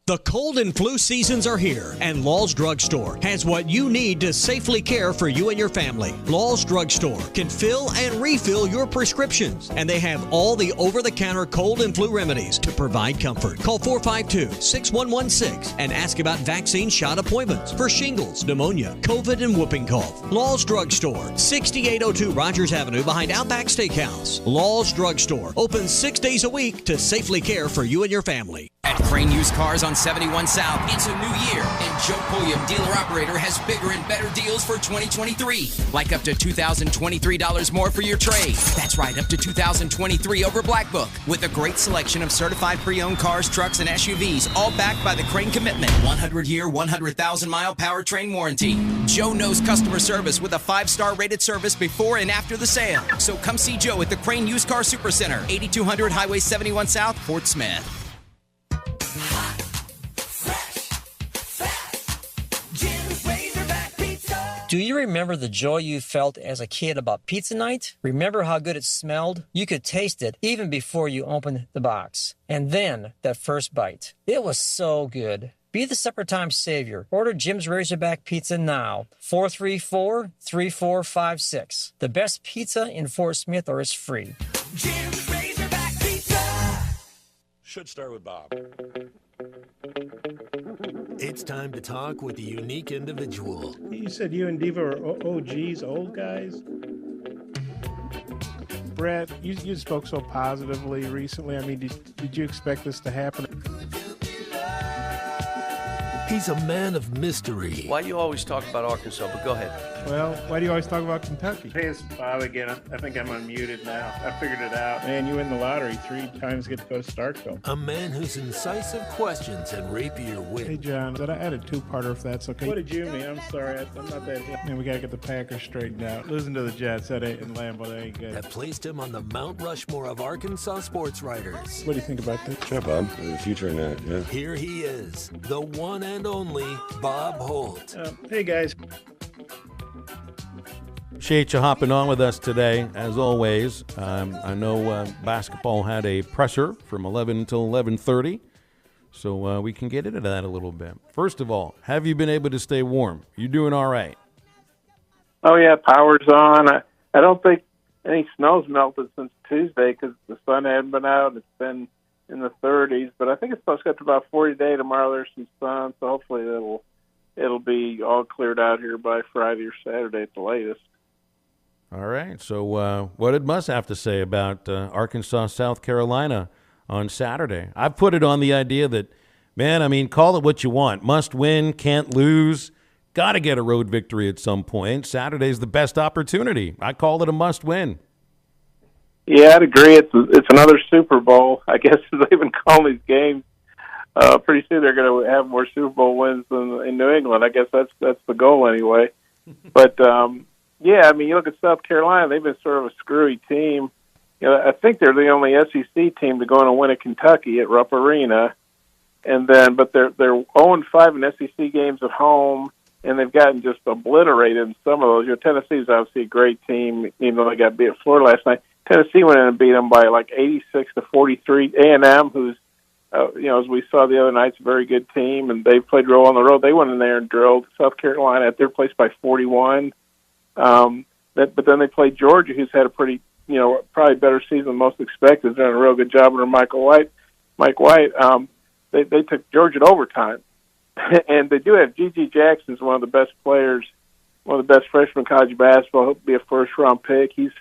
The cold and flu seasons are here, and Law's Drugstore has what you need to safely care for you and your family. Law's Drugstore can fill and refill your prescriptions, and they have all the over-the-counter cold and flu remedies to provide comfort. Call 452-6116 and ask about vaccine shot appointments for shingles, pneumonia, COVID, and whooping cough. Law's Drugstore, 6802 Rogers Avenue behind Outback Steakhouse. Law's Drugstore, open 6 days a week to safely care for you and your family. At Crane Used Cars on 71 South, it's a new year, and Joe Pulliam, dealer-operator, has bigger and better deals for 2023. Like up to $2,023 more for your trade. That's right, up to $2,023 over Black Book, with a great selection of certified pre-owned cars, trucks, and SUVs, all backed by the Crane Commitment. 100-year, 100,000-mile powertrain warranty. Joe knows customer service with a 5-star rated service before and after the sale. So come see Joe at the Crane Used Car Supercenter, 8200 Highway 71 South, Fort Smith. Do you remember the joy you felt as a kid about pizza night? Remember how good it smelled? You could taste it even before you opened the box. And then that first bite. It was so good. Be the supper time savior. Order Jim's Razorback Pizza now. 434-3456. The best pizza in Fort Smith, or it's free. Jim's Razorback Pizza. Should start with Bob. It's time to talk with the unique individual. You said you and Diva are OGs, old guys? Brett, you spoke so positively recently. I mean, did you expect this to happen? He's a man of mystery. Why do you always talk about Arkansas? But go ahead. Well, why do you always talk about Kentucky? Hey, it's Bob again. I think I'm unmuted now. I figured it out. Man, you win the lottery 3 times, get to go to Starkville. A man whose incisive questions and rapier wit. Hey, John, I had a 2-parter if that's okay. What did you mean? I'm sorry. I'm not that hit. Man, we got to get the Packers straightened out. Losing to the Jets, that ain't in Lambeau, that ain't good. Have placed him on the Mount Rushmore of Arkansas sports writers. What do you think about this? Sure, Bob. The future in that, yeah. Here he is, the one and only Bob Holt. Hey, guys. Appreciate you hopping on with us today, as always. I know basketball had a presser from 11 until 11:30, so we can get into that a little bit. First of all, have you been able to stay warm? You doing all right? Oh, yeah, power's on. I don't think any snow's melted since Tuesday because the sun hadn't been out. It's been in the 30s, but I think it's supposed to get to about 40 today. Tomorrow there's some sun, so hopefully it'll be all cleared out here by Friday or Saturday at the latest. All right. So what did Muss have to say about Arkansas, South Carolina on Saturday? I've put it on the idea that, man, I mean, call it what you want. Must win, can't lose. Got to get a road victory at some point. Saturday's the best opportunity. I call it a must win. Yeah, I'd agree. It's another Super Bowl. I guess they've been calling these games. Pretty soon they're going to have more Super Bowl wins than in New England. I guess that's the goal anyway. But yeah, I mean, you look at South Carolina; they've been sort of a screwy team. You know, I think they're the only SEC team to go in and win at Kentucky at Rupp Arena, and then but they're 0-5 in SEC games at home, and they've gotten just obliterated in some of those. You know, Tennessee's obviously a great team, even though they got beat at Florida last night. Tennessee went in and beat them by like 86-43. A&M, who's as we saw the other night, it's a very good team, and they played real on the road. They went in there and drilled South Carolina at their place by 41. But then they played Georgia, who's had a pretty, probably better season than most expected. They're doing a real good job under Mike White. They took Georgia to overtime. And they do have G.G. Jackson's one of the best players, one of the best freshmen in college basketball. He'll be a first-round pick. He's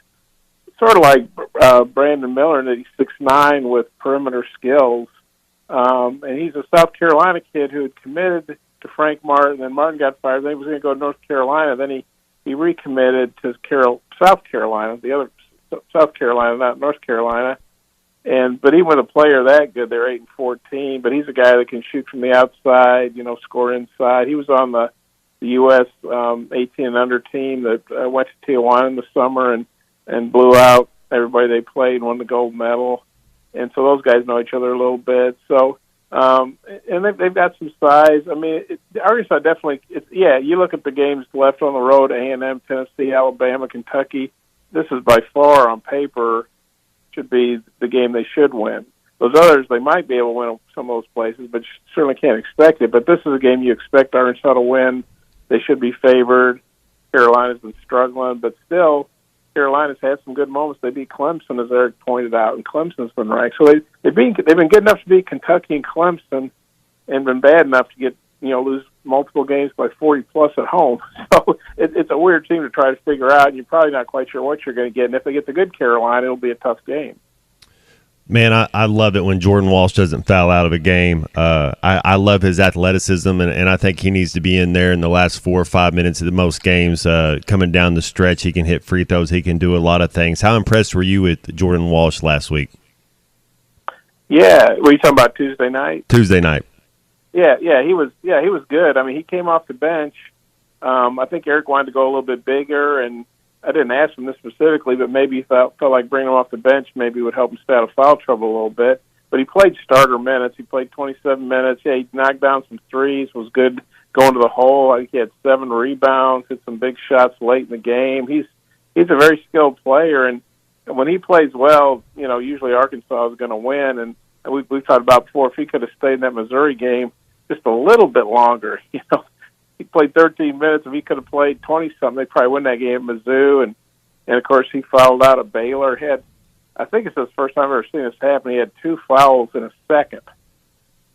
sort of like Brandon Miller in that he's 6'9" with perimeter skills. And he's a South Carolina kid who had committed to Frank Martin, and Martin got fired. Then he was going to go to North Carolina. Then he recommitted to South Carolina, the other South Carolina, not North Carolina. But even with a player that good, they're 8-14. But he's a guy that can shoot from the outside, score inside. He was on the U.S. 18 and under team that went to Tijuana in the summer and blew out everybody they played and won the gold medal. And so those guys know each other a little bit. So, and they've got some size. I mean, Arkansas definitely, you look at the games left on the road, A&M, Tennessee, Alabama, Kentucky. This is by far, on paper, should be the game they should win. Those others, they might be able to win some of those places, but you certainly can't expect it. But this is a game you expect Arkansas to win. They should be favored. Carolina's been struggling, but still, Carolina's had some good moments. They beat Clemson, as Eric pointed out, and Clemson's been ranked. So they've been good enough to beat Kentucky and Clemson, and been bad enough to get lose multiple games by 40 plus at home. So it's a weird team to try to figure out, and you're probably not quite sure what you're going to get. And if they get the good Carolina, it'll be a tough game. Man, I love it when Jordan Walsh doesn't foul out of a game. I love his athleticism, and I think he needs to be in there in the last 4 or 5 minutes of the most games. Coming down the stretch, he can hit free throws. He can do a lot of things. How impressed were you with Jordan Walsh last week? Yeah, were you talking about Tuesday night? Tuesday night. Yeah, he was good. I mean, he came off the bench. I think Eric wanted to go a little bit bigger, and I didn't ask him this specifically, but maybe he felt like bringing him off the bench maybe would help him stay out of foul trouble a little bit. But he played starter minutes. He played 27 minutes. Yeah, he knocked down some threes, was good going to the hole. I think he had 7 rebounds, hit some big shots late in the game. He's a very skilled player, and when he plays well, usually Arkansas is going to win. And we've talked about before, if he could have stayed in that Missouri game just a little bit longer, he played 13 minutes. If he could have played 20-something, they'd probably win that game at Mizzou. And of course, he fouled out at Baylor. I think it's his first time I've ever seen this happen. He had 2 fouls in a second.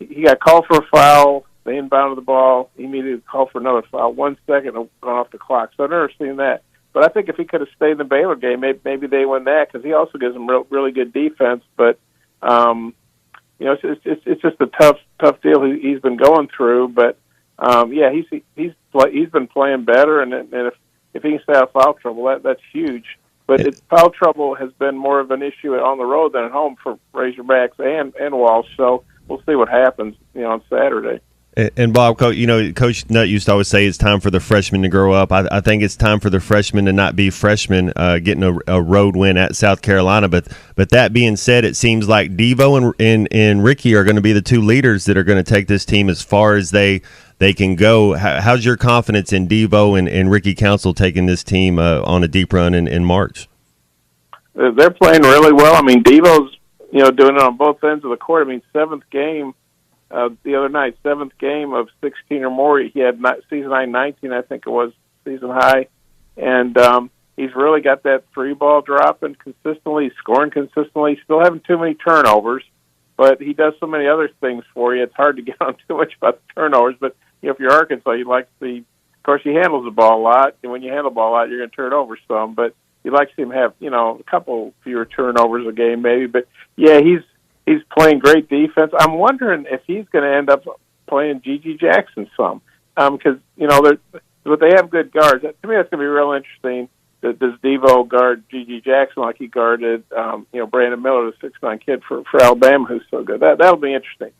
He got called for a foul. They inbounded the ball. He immediately called for another foul. 1 second of going off the clock. So I've never seen that. But I think if he could have stayed in the Baylor game, maybe they win that, because he also gives them really good defense. But it's just a tough deal he's been going through. But he's been playing better, and if he can stay out of foul trouble, that's huge. But foul trouble has been more of an issue on the road than at home for Razorbacks and Walsh. So we'll see what happens, on Saturday. And Bob, Coach Nutt used to always say it's time for the freshmen to grow up. I think it's time for the freshmen to not be freshmen, getting a road win at South Carolina. But that being said, it seems like Devo and Ricky are going to be the 2 leaders that are going to take this team as far as they can go. How's your confidence in Devo and Ricky Council taking this team on a deep run in March? They're playing really well. I mean, Devo's doing it on both ends of the court. I mean, 7th game. The other night, 7th game of 16 or more. He had season high 19, I think it was, season high. and he's really got that three ball dropping consistently, scoring consistently. Still having too many turnovers, but he does so many other things for you. It's hard to get on too much about the turnovers, but if you're Arkansas, you'd like to see. Of course, he handles the ball a lot, and when you handle the ball a lot, you're going to turn it over some. But you'd like to see him have, a couple fewer turnovers a game, maybe. But yeah, he's playing great defense. I'm wondering if he's going to end up playing G.G. Jackson some, because but they have good guards. To me, that's going to be real interesting. Does Devo guard G.G. Jackson like he guarded, Brandon Miller, the 6'9" kid for Alabama, who's so good? That'll be interesting.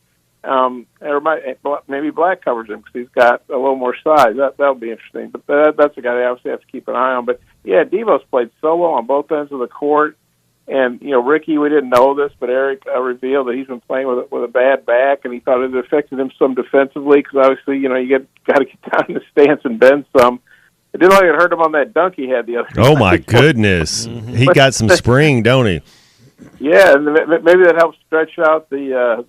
Maybe Black covers him because he's got a little more size. That'll be interesting. But that's a guy they obviously have to keep an eye on. But yeah, Devo's played so well on both ends of the court. And Ricky, we didn't know this, but Eric revealed that he's been playing with a bad back, and he thought it affected him some defensively because obviously you got to get down in the stance and bend some. It didn't like it hurt him on that dunk he had the other night. Oh my goodness, he got some spring, don't he? Yeah, and maybe that helps stretch out the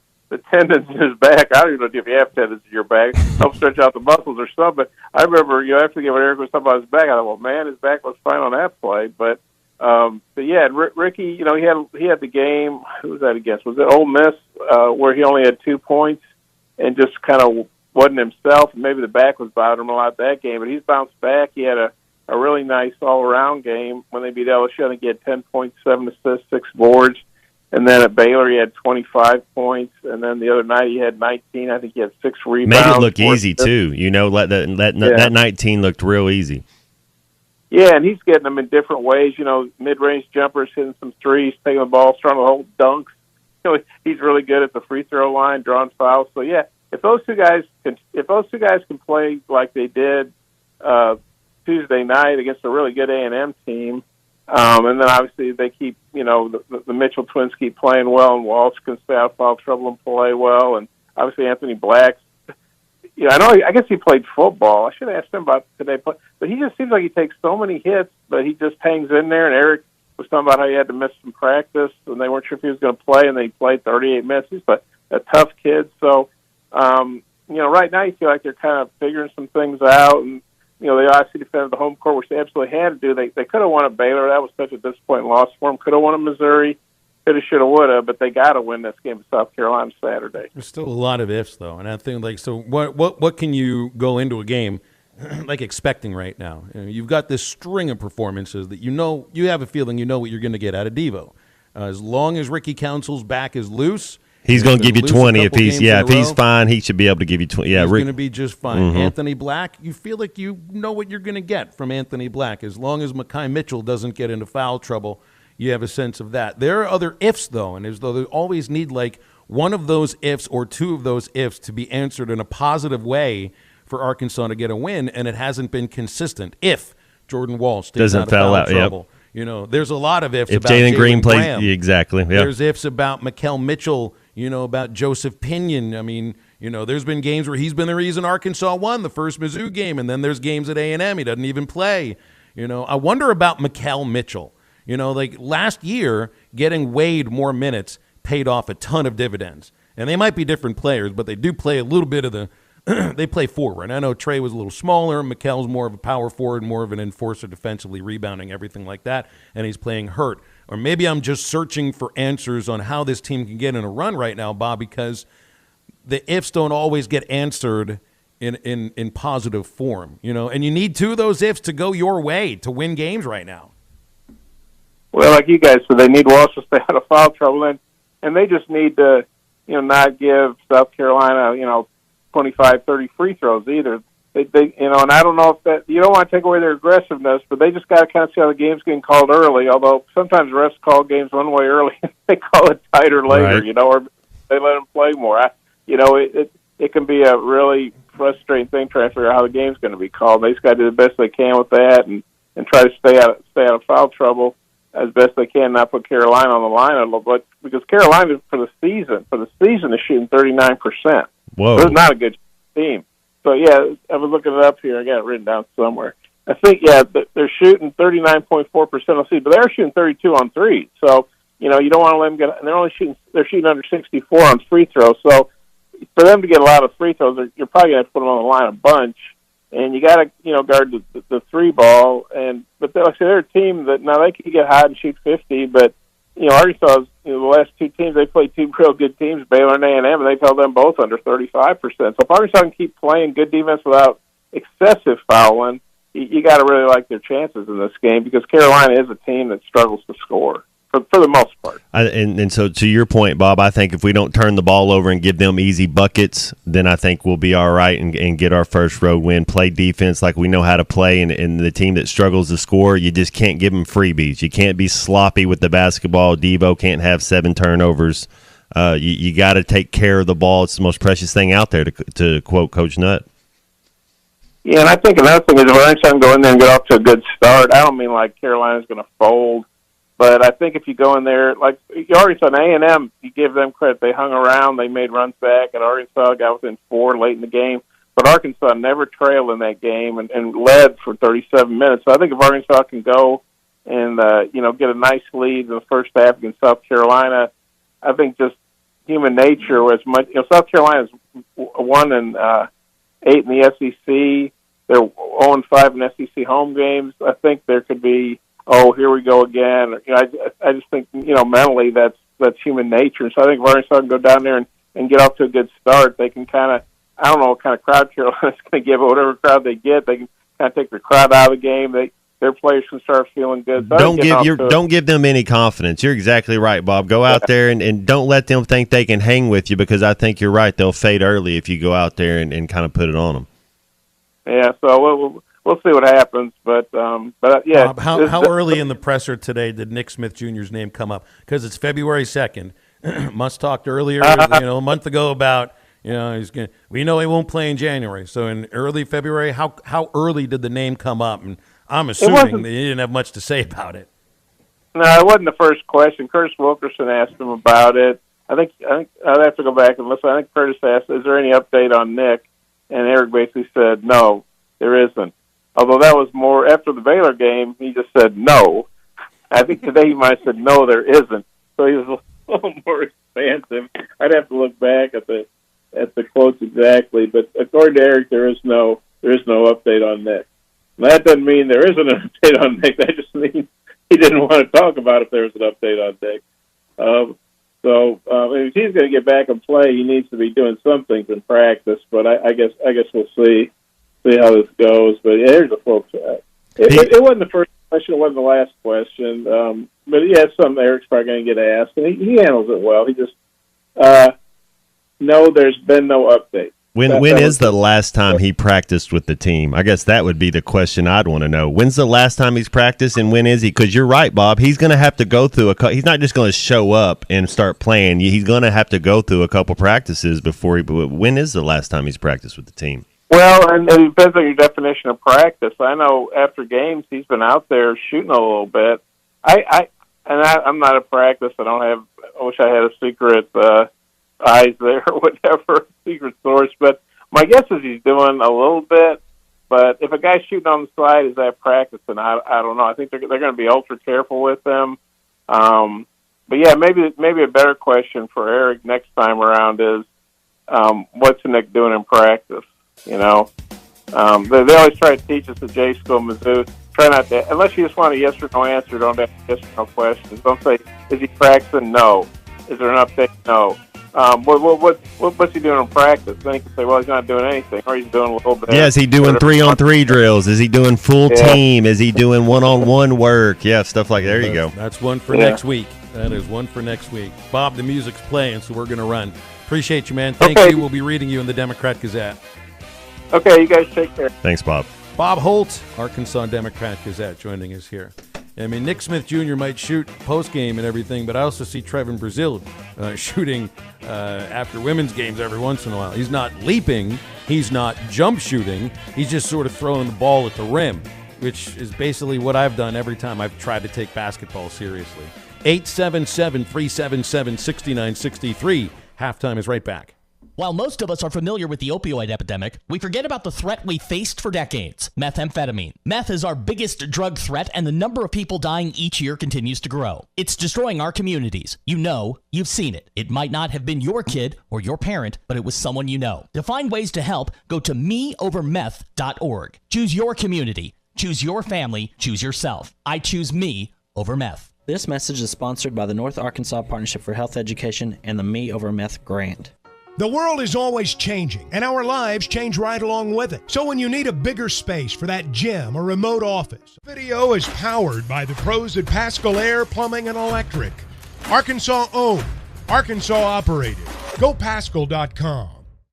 tendons in his back. I don't even know if you have tendons in your back. Help stretch out the muscles or something. But I remember, after the game when Eric was talking about his back, I thought, well, man, his back was fine on that play. But yeah, and Ricky, he had the game. Who was that against? Was it Ole Miss where he only had 2 points and just kind of wasn't himself? Maybe the back was bothering him a lot that game, but he's bounced back. He had a really nice all-around game when they beat LSU. I think he had 10 points, 7 assists, 6 boards. And then at Baylor, he had 25 points. And then the other night, he had 19. I think he had 6 rebounds. Made it look easy, too. That 19 looked real easy. Yeah, and he's getting them in different ways. Mid-range jumpers, hitting some threes, taking the ball, trying to hold dunks. He's really good at the free throw line, drawing fouls. So, yeah, if those two guys can play like they did Tuesday night against a really good A&M team, and then obviously they keep, the Mitchell twins keep playing well, and Walsh can stay out of foul trouble and play well, and obviously Anthony Black. I guess he played football. I should have asked him about today, but he just seems like he takes so many hits, but he just hangs in there. And Eric was talking about how he had to miss some practice, and they weren't sure if he was going to play, and they played 38 minutes. He's a tough kid. So, right now you feel like they're kind of figuring some things out, and they obviously defended the home court, which they absolutely had to do. They could have won at Baylor. That was such a disappointing loss for them. Could have won at Missouri. Coulda, shoulda, woulda, but they got to win this game at South Carolina Saturday. There's still a lot of ifs, though, and I think so. What can you go into a game like expecting right now? You've got this string of performances that you have a feeling what you're going to get out of Devo. As long as Ricky Council's back is loose, he's going to give you 20 if he's fine. He should be able to give you 20. Yeah, he's going to be just fine. Mm-hmm. Anthony Black, you feel like you know what you're going to get from Anthony Black as long as Mekhi Mitchell doesn't get into foul trouble. You have a sense of that. There are other ifs, though, and as though they always need like one of those ifs or two of those ifs to be answered in a positive way for Arkansas to get a win, and it hasn't been consistent. If Jordan Walsh stays out of foul trouble, there's a lot of ifs. If about Jalen Green plays, Graham. Exactly. Yeah. There's ifs about Mekhi Mitchell. About Joseph Pinion. I mean, there's been games where he's been the reason Arkansas won the first Mizzou game, and then there's games at A&M he doesn't even play. I wonder about Mekhi Mitchell. Like last year, getting Wade more minutes paid off a ton of dividends. And they might be different players, but they do play a little bit of the they play forward. I know Trey was a little smaller. Mikkel's more of a power forward, more of an enforcer defensively, rebounding, everything like that, and he's playing hurt. Or maybe I'm just searching for answers on how this team can get in a run right now, Bob, because the ifs don't always get answered in positive form, and you need two of those ifs to go your way to win games right now. Well, like you guys said, they need Walsh to stay out of foul trouble, and they just need to, not give South Carolina, 25, 30 free throws either. They and I don't know if that you don't want to take away their aggressiveness, but they just got to kind of see how the game's getting called early. Although sometimes refs call games one way early, they call it tighter later, right. Or they let them play more. It can be a really frustrating thing trying to figure out how the game's going to be called. They just got to do the best they can with that and try to stay out of foul trouble as best they can, not put Carolina on the line a little bit, because Carolina for the season is shooting 39%. Whoa, it's not a good team. So yeah, I was looking it up here. I got it written down somewhere. I think they're shooting 39.4% on season, but they're shooting 32 on threes. So you don't want to let them get. And they're shooting under 64 on free throws. So for them to get a lot of free throws, you're probably going to put them on the line a bunch. and you got to guard the three ball. But they're a team that now they can get high and shoot 50, but Arkansas, the last two teams, they played two real good teams, Baylor and A&M, and they've held them both under 35%. So if Arkansas can keep playing good defense without excessive fouling, you got to really like their chances in this game, because Carolina is a team that struggles to score for the most part. And so to your point, Bob, I think if we don't turn the ball over and give them easy buckets, then I think we'll be all right and get our first road win. Play defense like we know how to play, and the team that struggles to score, you just can't give them freebies. You can't be sloppy with the basketball. Devo can't have 7 turnovers. You got to take care of the ball. It's the most precious thing out there, to quote Coach Nutt. Yeah, and I think another thing is if Arkansas can go in there and get off to a good start, I don't mean like Carolina's going to fold, but I think if you go in there, like you already saw A&M, you give them credit. They hung around. They made runs back, and Arkansas got within 4 late in the game. But Arkansas never trailed in that game and led for 37 minutes. So I think if Arkansas can go and, get a nice lead in the first half against South Carolina, I think just human nature was much. South Carolina's 1-8 in the SEC. They're 0-5 in SEC home games. I think there could be, here we go again. I just think, mentally that's human nature. So I think if Arkansas can go down there and get off to a good start, they can kind of, I don't know what kind of crowd Carolina's going to give, but whatever crowd they get, they can kind of take the crowd out of the game. Their players can start feeling good. So don't give them any confidence. You're exactly right, Bob. Go out there and don't let them think they can hang with you, because I think you're right. They'll fade early if you go out there and kind of put it on them. Yeah, so we'll see what happens, but yeah. Bob, how early in the presser today did Nick Smith Jr.'s name come up? Because it's February 2nd. Musk talked earlier, a month ago about we know he won't play in January. So in early February, how early did the name come up? And I'm assuming that he didn't have much to say about it. No, it wasn't the first question. Curtis Wilkerson asked him about it. I think I'd have to go back and listen. I think Curtis asked, "Is there any update on Nick?" And Eric basically said, "No, there isn't." Although that was more after the Baylor game, he just said no. I think today he might have said, "No, there isn't." So he was a little more expansive. I'd have to look back at the quotes exactly, but according to Eric, there is no update on Nick. And that doesn't mean there isn't an update on Nick. That just means he didn't want to talk about if there was an update on Nick. If he's going to get back and play, he needs to be doing some things in practice. But I guess we'll see how this goes. But yeah, here's the folks. It wasn't the first question. It wasn't the last question. But yeah, it's something Eric's probably going to get asked, and he handles it well. He just no, there's been no update. When is the last time he practiced with the team? I guess that would be the question I'd want to know. When's the last time he's practiced, and when is he? Because you're right, Bob. He's going to have to go through he's not just going to show up and start playing. He's going to have to go through a couple practices before when is the last time he's practiced with the team? Well, and it depends on your definition of practice. I know after games he's been out there shooting a little bit. I'm not at practice. I wish I had a secret eyes there or whatever, secret source. But my guess is he's doing a little bit. But if a guy's shooting on the side, is that practice? And I don't know. I think they're going to be ultra careful with them. But yeah, maybe a better question for Eric next time around is what's Nick doing in practice? They always try to teach us at J School, Mizzou. Try not to, unless you just want a yes or no answer. Don't ask yes or no questions. Don't say, is he practicing? No. Is there an update? No. What's he doing in practice? Then he can say, well, he's not doing anything, or he's doing a little bit. Yeah, is he doing 3-on-3 drills? Is he doing full team? Is he doing 1-on-1 work? Yeah, stuff like that. There you go. That's one for next week. That is one for next week. Bob, the music's playing, so we're going to run. Appreciate you, man. Thank you. We'll be reading you in the Democrat Gazette. Okay, you guys take care. Thanks, Bob. Bob Holt, Arkansas Democrat Gazette, joining us here. I mean, Nick Smith Jr. might shoot post-game and everything, but I also see Trevin Brazile shooting after women's games every once in a while. He's not leaping. He's not jump shooting. He's just sort of throwing the ball at the rim, which is basically what I've done every time I've tried to take basketball seriously. 877-377-6963. Halftime is right back. While most of us are familiar with the opioid epidemic, we forget about the threat we faced for decades, methamphetamine. Meth is our biggest drug threat, and the number of people dying each year continues to grow. It's destroying our communities. You know, you've seen it. It might not have been your kid or your parent, but it was someone you know. To find ways to help, go to meovermeth.org. Choose your community. Choose your family. Choose yourself. I choose me over meth. This message is sponsored by the North Arkansas Partnership for Health Education and the Me Over Meth grant. The world is always changing, and our lives change right along with it. So when you need a bigger space for that gym or remote office, video is powered by the pros at Pascal Air Plumbing and Electric. Arkansas owned, Arkansas operated. GoPascal.com.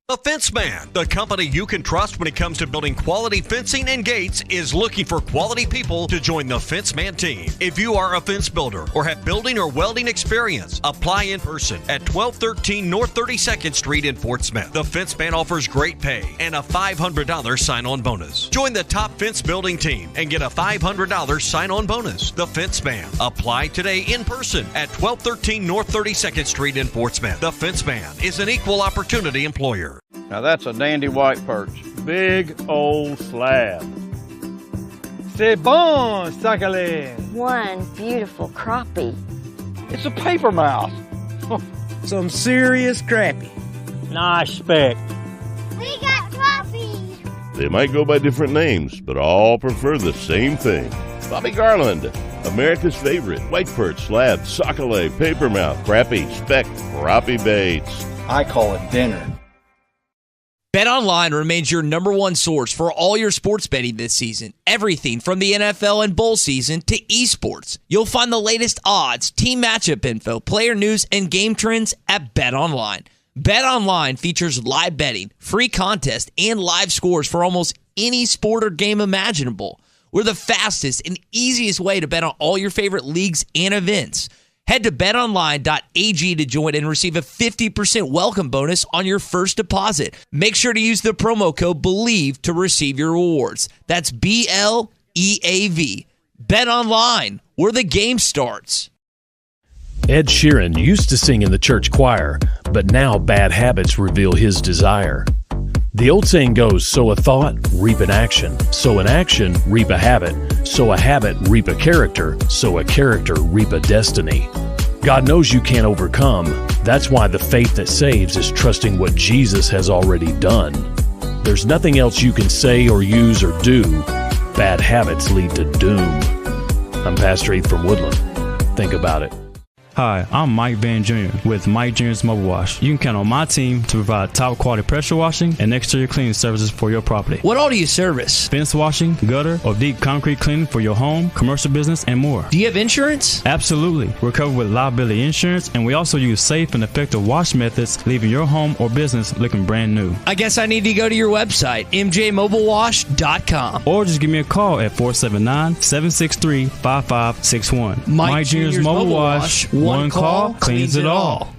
The Fence Man, the company you can trust when it comes to building quality fencing and gates, is looking for quality people to join the Fence Man team. If you are a fence builder or have building or welding experience, apply in person at 1213 North 32nd Street in Fort Smith. The Fence Man offers great pay and a $500 sign-on bonus. Join the top fence building team and get a $500 sign-on bonus. The Fence Man. Apply today in person at 1213 North 32nd Street in Fort Smith. The Fence Man is an equal opportunity employer. Now that's a dandy white perch. Big old slab. C'est bon, sacalé. One beautiful crappie. It's a paper mouth. Some serious crappie. Nice speck. We got crappies. They might go by different names, but all prefer the same thing. Bobby Garland, America's favorite white perch, slab, sacalé, paper mouth, crappie, speck, crappie baits. I call it dinner. BetOnline remains your number one source for all your sports betting this season. Everything from the NFL and bowl season to esports. You'll find the latest odds, team matchup info, player news, and game trends at BetOnline. BetOnline features live betting, free contests, and live scores for almost any sport or game imaginable. We're the fastest and easiest way to bet on all your favorite leagues and events. Head to betonline.ag to join and receive a 50% welcome bonus on your first deposit. Make sure to use the promo code BELIEVE to receive your rewards. That's BLEAV. BetOnline, where the game starts. Ed Sheeran used to sing in the church choir, but now bad habits reveal his desire. The old saying goes, sow a thought, reap an action. Sow an action, reap a habit. Sow a habit, reap a character. Sow a character, reap a destiny. God knows you can't overcome. That's why the faith that saves is trusting what Jesus has already done. There's nothing else you can say or use or do. Bad habits lead to doom. I'm Pastor Heath from Woodland. Think about it. Hi, I'm Mike Van Jr. with Mike Jr.'s Mobile Wash. You can count on my team to provide top quality pressure washing and exterior cleaning services for your property. What all do you service? Fence washing, gutter, or deep concrete cleaning for your home, commercial business, and more. Do you have insurance? Absolutely. We're covered with liability insurance, and we also use safe and effective wash methods, leaving your home or business looking brand new. I guess I need to go to your website, mjmobilewash.com. Or just give me a call at 479-763-5561. Mike Jr.'s Mobile Wash. One call cleans it all.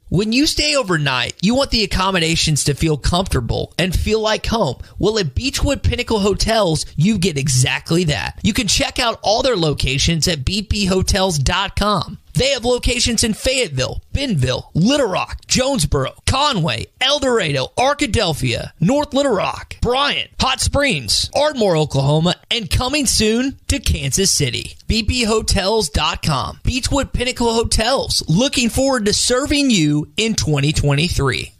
When you stay overnight, you want the accommodations to feel comfortable and feel like home. Well, at Beechwood Pinnacle Hotels, you get exactly that. You can check out all their locations at bphotels.com. They have locations in Fayetteville, Bentonville, Little Rock, Jonesboro, Conway, El Dorado, Arkadelphia, North Little Rock, Bryant, Hot Springs, Ardmore, Oklahoma, and coming soon to Kansas City. bphotels.com. Beechwood Pinnacle Hotels, looking forward to serving you in 2023.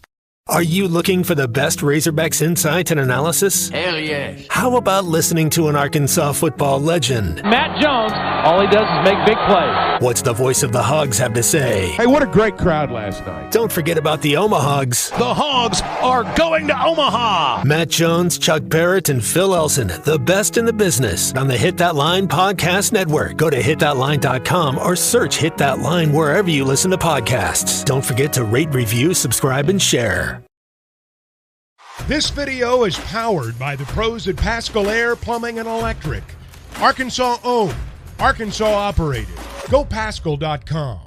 Are you looking for the best Razorbacks insight and analysis? Hell yes. How about listening to an Arkansas football legend? Matt Jones, all he does is make big plays. What's the voice of the Hogs have to say? Hey, what a great crowd last night. Don't forget about the Omahogs. The Hogs are going to Omaha. Matt Jones, Chuck Barrett, and Phil Elson, the best in the business on the Hit That Line Podcast Network. Go to hitthatline.com or search Hit That Line wherever you listen to podcasts. Don't forget to rate, review, subscribe, and share. This video is powered by the pros at Pascal Air Plumbing and Electric. Arkansas owned, Arkansas operated. GoPascal.com.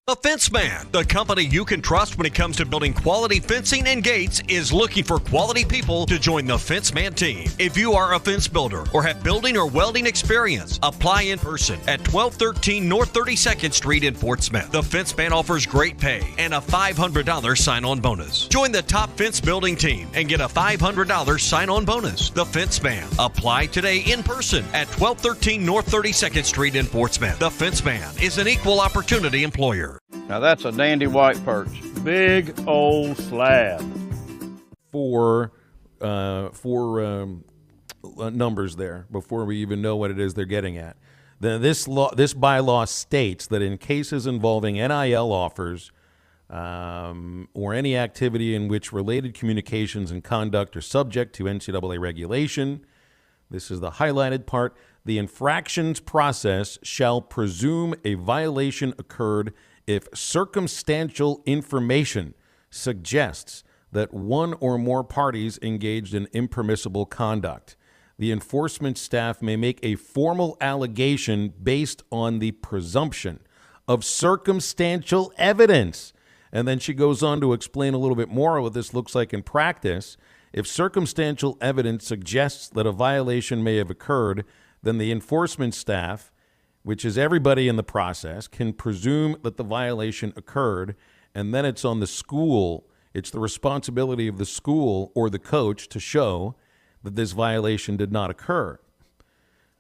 The Fence Man, the company you can trust when it comes to building quality fencing and gates, is looking for quality people to join the Fence Man team. If you are a fence builder or have building or welding experience, apply in person at 1213 North 32nd Street in Fort Smith. The Fence Man offers great pay and a $500 sign-on bonus. Join the top fence building team and get a $500 sign-on bonus. The Fence Man. Apply today in person at 1213 North 32nd Street in Fort Smith. The Fence Man is an equal opportunity employer. Now that's a dandy white perch. Big old slab. Four numbers there before we even know what it is they're getting at. Then this bylaw states that in cases involving NIL offers or any activity in which related communications and conduct are subject to NCAA regulation, this is the highlighted part, the infractions process shall presume a violation occurred if circumstantial information suggests that one or more parties engaged in impermissible conduct. The enforcement staff may make a formal allegation based on the presumption of circumstantial evidence. And then she goes on to explain a little bit more what this looks like in practice. If circumstantial evidence suggests that a violation may have occurred, then the enforcement staff, which is everybody in the process, can presume that the violation occurred, and then it's on the school. It's the responsibility of the school or the coach to show that this violation did not occur.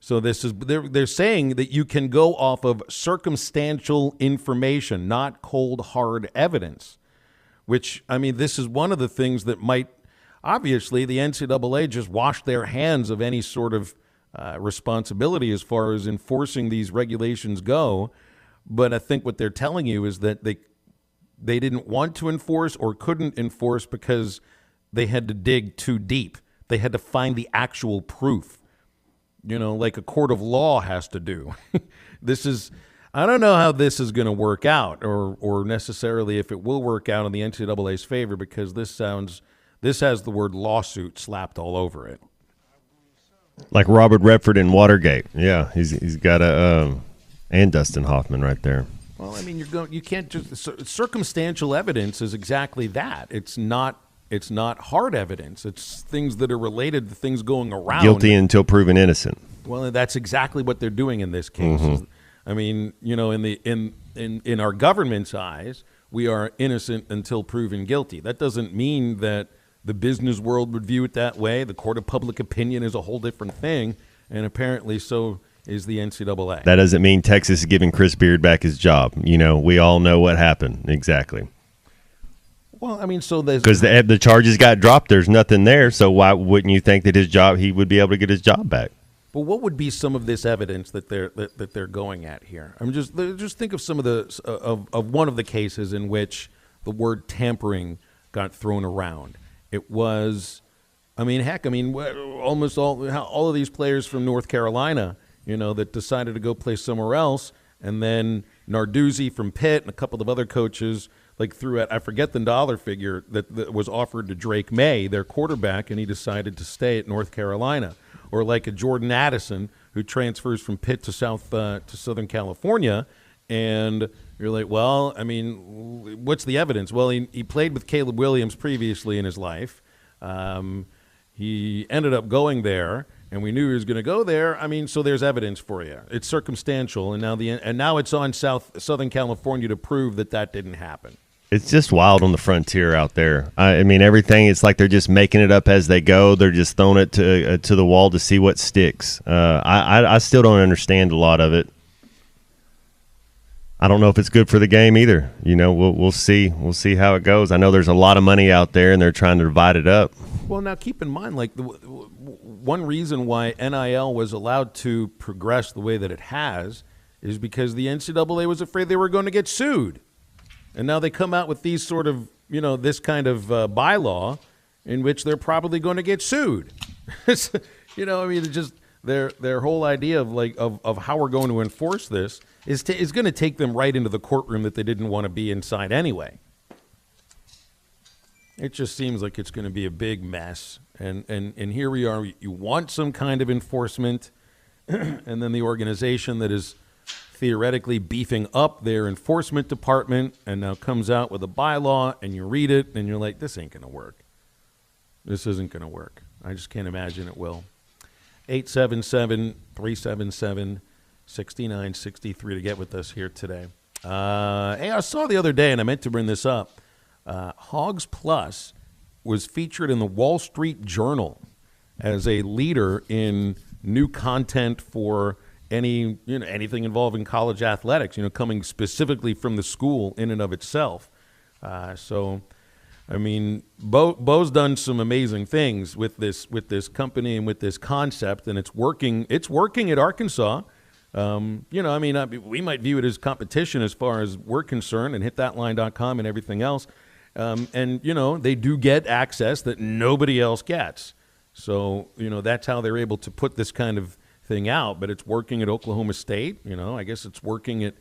So this is they're saying that you can go off of circumstantial information, not cold, hard evidence, which, I mean, this is one of the things that might, obviously, the NCAA just washed their hands of any sort of responsibility as far as enforcing these regulations go. But I think what they're telling you is that they didn't want to enforce or couldn't enforce because they had to dig too deep. They had to find the actual proof, you know, like a court of law has to do. I don't know how this is going to work out or necessarily if it will work out in the NCAA's favor, because this has the word lawsuit slapped all over it. Like Robert Redford in Watergate. Yeah, he's got and Dustin Hoffman right there. Well, I mean, you can't just circumstantial evidence is exactly that. It's not hard evidence. It's things that are related to things going around. Guilty until proven innocent. Well, that's exactly what they're doing in this case. Mm-hmm. I mean, you know, in our government's eyes, we are innocent until proven guilty. That doesn't mean that the business world would view it that way. The court of public opinion is a whole different thing, and apparently so is the NCAA. That doesn't mean Texas is giving Chris Beard back his job. You know, we all know what happened. Exactly. Well, I mean, so there's... Because the charges got dropped, there's nothing there, so why wouldn't you think that he would be able to get his job back? Well, what would be some of this evidence that they're going at here? I mean, just think of some of the of one of the cases in which the word tampering got thrown around. It was, I mean, heck, I mean, almost all of these players from North Carolina, you know, that decided to go play somewhere else, and then Narduzzi from Pitt and a couple of other coaches like threw out, I forget the dollar figure that was offered to Drake May, their quarterback, and he decided to stay at North Carolina. Or like a Jordan Addison who transfers from Pitt to Southern California, and you're like, well, I mean, what's the evidence? Well, he played with Caleb Williams previously in his life. He ended up going there, and we knew he was going to go there. I mean, so there's evidence for you. It's circumstantial, and now it's on Southern California to prove that didn't happen. It's just wild on the frontier out there. I mean, everything, it's like they're just making it up as they go. They're just throwing it to the wall to see what sticks. I still don't understand a lot of it. I don't know if it's good for the game either. You know, we'll see. We'll see how it goes. I know there's a lot of money out there, and they're trying to divide it up. Well, now keep in mind, like, one reason why NIL was allowed to progress the way that it has is because the NCAA was afraid they were going to get sued. And now they come out with these sort of, you know, this kind of bylaw in which they're probably going to get sued. You know, I mean, it's just their whole idea of how we're going to enforce this is going to take them right into the courtroom that they didn't want to be inside anyway. It just seems like it's going to be a big mess. And here we are. You want some kind of enforcement, and then the organization that is theoretically beefing up their enforcement department, and now comes out with a bylaw, and you read it, and you're like, this ain't going to work. This isn't going to work. I just can't imagine it will. 877-377-6963 to get with us here today. Hey, I saw the other day, and I meant to bring this up, Hogs Plus was featured in the Wall Street Journal as a leader in new content for anything involving college athletics, coming specifically from the school in and of itself. So, I mean, Bo's done some amazing things with this company and with this concept, and it's working. It's working at Arkansas. We might view it as competition as far as we're concerned, and hitthatline.com and everything else. They do get access that nobody else gets. So, that's how they're able to put this kind of thing out, but it's working at Oklahoma State. I guess it's working at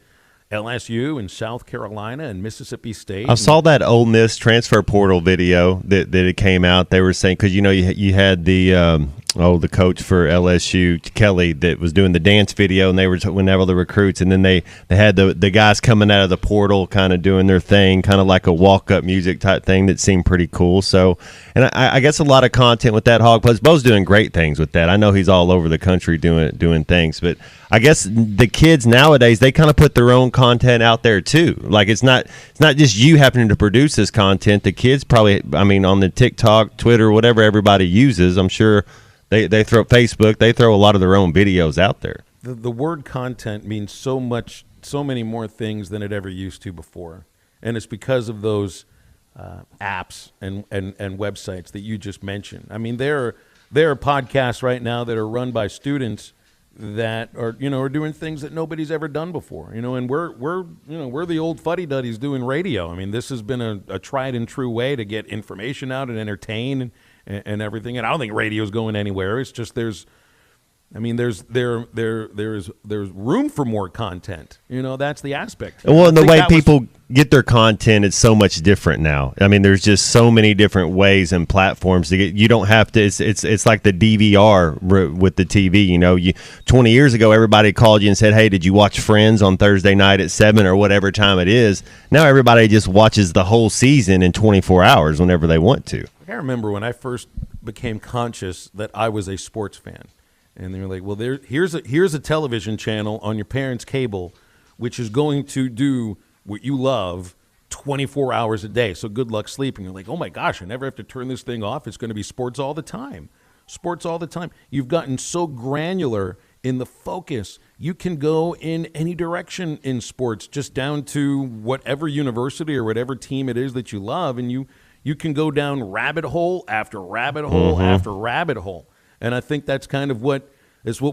LSU and South Carolina and Mississippi State. I saw that Ole Miss transfer portal video that it came out. They were saying, because you had the coach for LSU, Kelly, that was doing the dance video, and they were whenever the recruits, and then they had the guys coming out of the portal kind of doing their thing, kind of like a walk-up music type thing that seemed pretty cool. So, and I guess a lot of content with that. Hog Plus, Bo's doing great things with that. I know he's all over the country doing things, but I guess the kids nowadays, they kind of put their own content out there too. Like it's not just you happening to produce this content. The kids probably, on the TikTok, Twitter, whatever everybody uses, I'm sure they throw Facebook, they throw a lot of their own videos out there. The word content means so many more things than it ever used to before, and it's because of those apps and websites that you just mentioned. I mean, there are podcasts right now that are run by students that are doing things that nobody's ever done before, and we're the old fuddy-duddies doing radio. I mean, this has been a tried and true way to get information out and entertain and everything. And I don't think radio's going anywhere. It's just there's room for more content. That's the aspect. Well, and the way people get their content is so much different now. I mean, there's just so many different ways and platforms to get. You don't have to. It's like the DVR with the TV. 20 years ago, everybody called you and said, "Hey, did you watch Friends on Thursday night at 7 or whatever time it is?" Now everybody just watches the whole season in 24 hours whenever they want to. I remember when I first became conscious that I was a sports fan. And they were like, well, here's a television channel on your parents' cable, which is going to do what you love 24 hours a day. So good luck sleeping. You're like, oh, my gosh, I never have to turn this thing off. It's going to be sports all the time. Sports all the time. You've gotten so granular in the focus. You can go in any direction in sports, just down to whatever university or whatever team it is that you love. And you can go down rabbit hole after rabbit hole after rabbit hole. And I think that's kind of what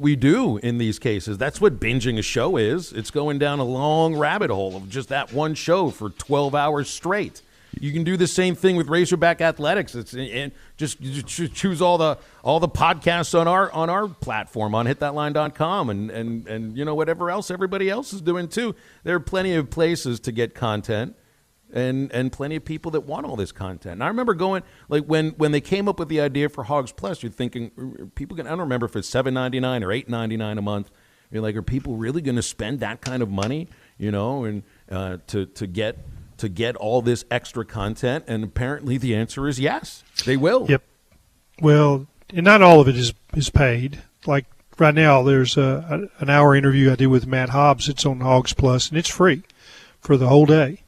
we do in these cases. That's what binging a show is. It's going down a long rabbit hole of just that one show for 12 hours straight. You can do the same thing with Razorback Athletics. And just choose all the podcasts on our platform on hitthatline.com and whatever else everybody else is doing too. There are plenty of places to get content. And plenty of people that want all this content. And I remember going, like, when they came up with the idea for Hogs Plus, you're thinking, I don't remember if it's $7.99 or $8.99 a month. You're like, are people really going to spend that kind of money, and to get all this extra content? And apparently the answer is yes, they will. Yep. Well, and not all of it is paid. Like right now, there's an hour interview I did with Matt Hobbs. It's on Hogs Plus, and it's free for the whole day.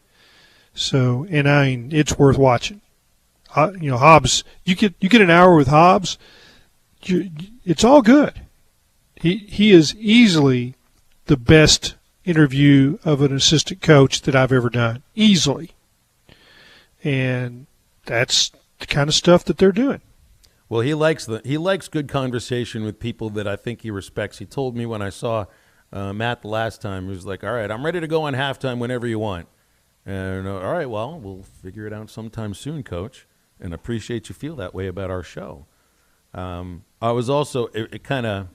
So, and it's worth watching. Hobbs, you get an hour with Hobbs, it's all good. He is easily the best interview of an assistant coach that I've ever done, easily. And that's the kind of stuff that they're doing. Well, he likes good conversation with people that I think he respects. He told me when I saw Matt the last time, he was like, "All right, I'm ready to go on halftime whenever you want." And all right, well, we'll figure it out sometime soon, Coach, and appreciate you feel that way about our show. I was also, it kind of,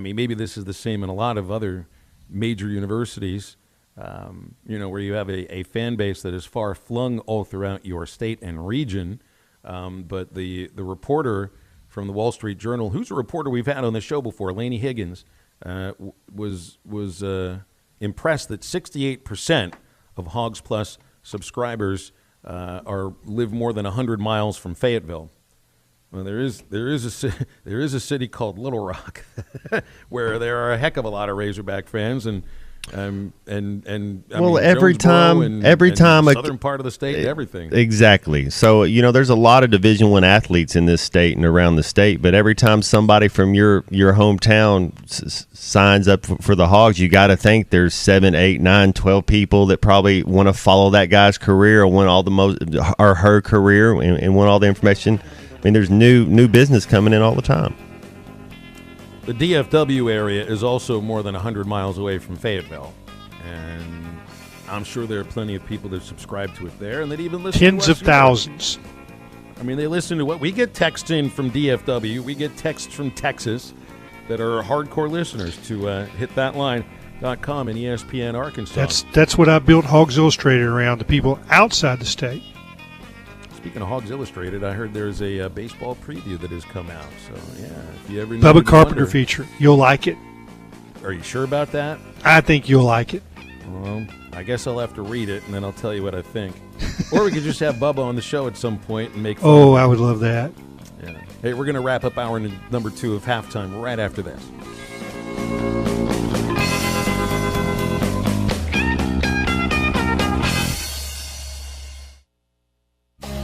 maybe this is the same in a lot of other major universities, where you have a fan base that is far flung all throughout your state and region. But the reporter from the Wall Street Journal, who's a reporter we've had on the show before, Laney Higgins, was impressed that 68% of Hogs Plus subscribers live more than 100 miles from Fayetteville. Well, there is a city called Little Rock where there are a heck of a lot of Razorback fans, and every time the southern part of the state, everything. Exactly. So there's a lot of Division I athletes in this state and around the state, but every time somebody from your hometown signs up for the Hogs, you got to think there's 7, 8, 9, 12 people that probably want to follow that guy's career or want all or her career and want all the information. I mean, there's new business coming in all the time. The DFW area is also more than 100 miles away from Fayetteville, and I'm sure there are plenty of people that subscribe to it there, and that even listen tens to us of thousands. I mean, they listen to what we get. Texts in from DFW, we get texts from Texas that are hardcore listeners to hitthatline.com and ESPN Arkansas. That's what I built Hogs Illustrated around, the people outside the state. Speaking of Hogs Illustrated, I heard there's a baseball preview that has come out. So, yeah, if you ever Bubba Carpenter feature. You'll like it. Are you sure about that? I think you'll like it. Well, I guess I'll have to read it, and then I'll tell you what I think. Or we could just have Bubba on the show at some point and make fun of it. I would love that. Yeah. Hey, we're going to wrap up hour number 2 of Halftime right after this.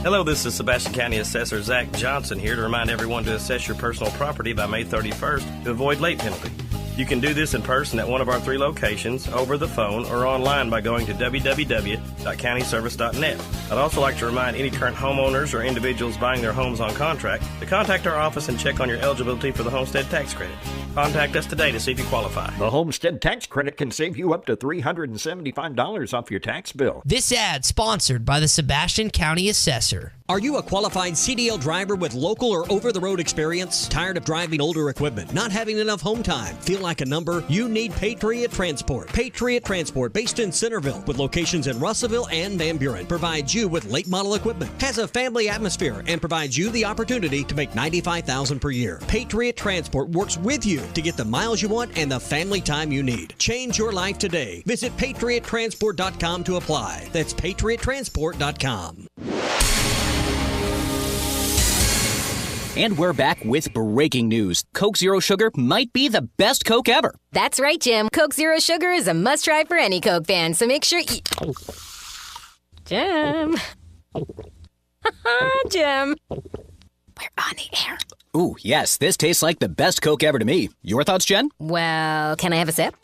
Hello, this is Sebastian County Assessor Zach Johnson here to remind everyone to assess your personal property by May 31st to avoid late penalty. You can do this in person at one of our 3 locations, over the phone, or online by going to www.countyservice.net. I'd also like to remind any current homeowners or individuals buying their homes on contract to contact our office and check on your eligibility for the homestead tax credit. Contact us today to see if you qualify. The homestead tax credit can save you up to $375 off your tax bill. This ad sponsored by the Sebastian County Assessor. Are you a qualified CDL driver with local or over-the-road experience? Tired of driving older equipment? Not having enough home time? Feel like a number? You need Patriot Transport. Patriot Transport, based in Centerville, with locations in Russellville and Van Buren, provides you with late model equipment, has a family atmosphere, and provides you the opportunity to make $95,000 per year. Patriot Transport works with you to get the miles you want and the family time you need. Change your life today. Visit PatriotTransport.com to apply. That's PatriotTransport.com. And we're back with breaking news. Coke Zero Sugar might be the best Coke ever. That's right, Jim. Coke Zero Sugar is a must-try for any Coke fan, so make sure you... Jim. Jim. We're on the air. Ooh, yes, this tastes like the best Coke ever to me. Your thoughts, Jen? Well, can I have a sip?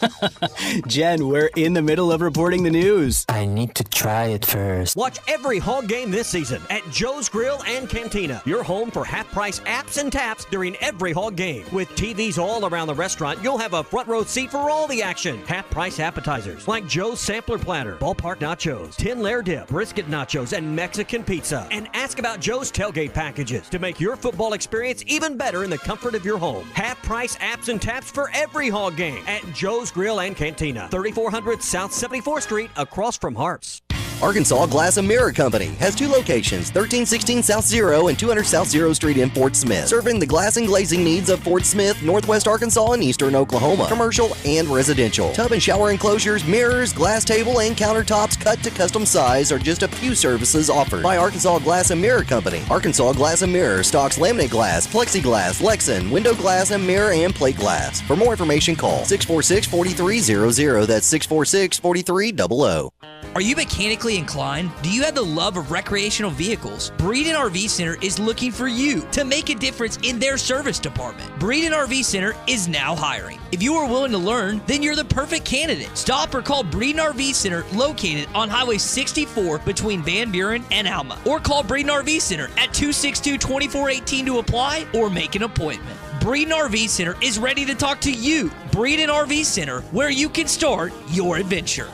Jen, we're in the middle of reporting the news. I need to try it first. Watch every Hog game this season at Joe's Grill and Cantina. Your home for half-price apps and taps during every Hog game. With TVs all around the restaurant, you'll have a front row seat for all the action. Half-price appetizers like Joe's Sampler Platter, Ballpark Nachos, 10-layer dip, brisket nachos, and Mexican pizza. And ask about Joe's tailgate packages to make your football experience even better in the comfort of your home. Half-price apps and taps for every Hog game at Joe's Grill and Cantina, 3400 South 74th Street, across from Harps. Arkansas Glass and Mirror Company has 2 locations, 1316 South Zero and 200 South Zero Street in Fort Smith, serving the glass and glazing needs of Fort Smith, Northwest Arkansas, and Eastern Oklahoma, commercial and residential. Tub and shower enclosures, mirrors, glass table, and countertops cut to custom size are just a few services offered by Arkansas Glass and Mirror Company. Arkansas Glass and Mirror stocks laminate glass, plexiglass, Lexan, window glass, and mirror and plate glass. For more information, call 646-4300. That's 646-4300. Are you mechanically inclined? Do you have the love of recreational vehicles? Breeden RV Center is looking for you to make a difference in their service department. Breeden RV Center is now hiring. If you are willing to learn, then you're the perfect candidate. Stop or call Breeden RV Center located on Highway 64 between Van Buren and Alma. Or call Breeden RV Center at 262-2418 to apply or make an appointment. Breeden RV Center is ready to talk to you. Breeden RV Center, where you can start your adventure.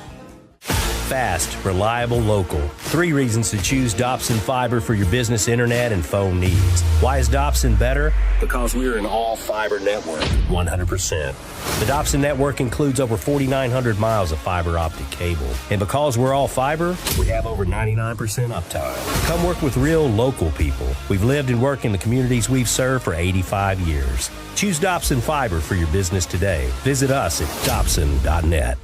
Fast, reliable, local. 3 reasons to choose Dobson Fiber for your business internet and phone needs. Why is Dobson better? Because we're an all-fiber network, 100%. The Dobson network includes over 4,900 miles of fiber optic cable. And because we're all fiber, we have over 99% uptime. Come work with real local people. We've lived and worked in the communities we've served for 85 years. Choose Dobson Fiber for your business today. Visit us at Dobson.net.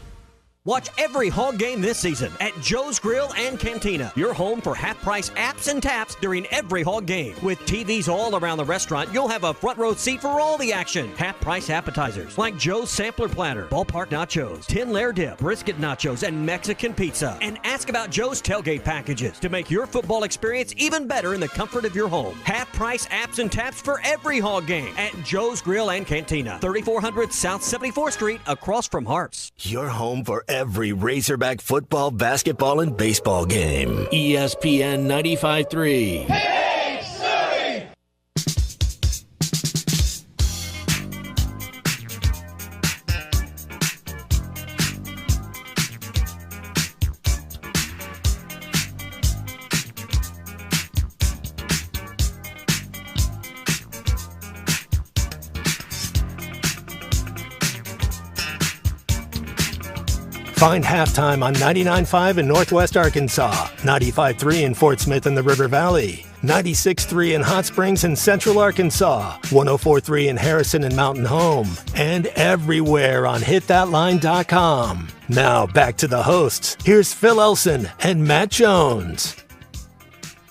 Watch every Hog game this season at Joe's Grill and Cantina, your home for half-price apps and taps during every Hog game. With TVs all around the restaurant, you'll have a front row seat for all the action. Half-price appetizers like Joe's Sampler Platter, Ballpark Nachos, 10-layer dip, brisket nachos, and Mexican pizza. And ask about Joe's tailgate packages to make your football experience even better in the comfort of your home. Half-price apps and taps for every Hog game at Joe's Grill and Cantina, 3400 South 74th Street, across from Harps. Your home for every Razorback football, basketball, and baseball game. ESPN 95.3. Hey, Surrey! Find Halftime on 99.5 in Northwest Arkansas, 95.3 in Fort Smith and the River Valley, 96.3 in Hot Springs and Central Arkansas, 104.3 in Harrison and Mountain Home, and everywhere on hitthatline.com. Now back to the hosts. Here's Phil Elson and Matt Jones.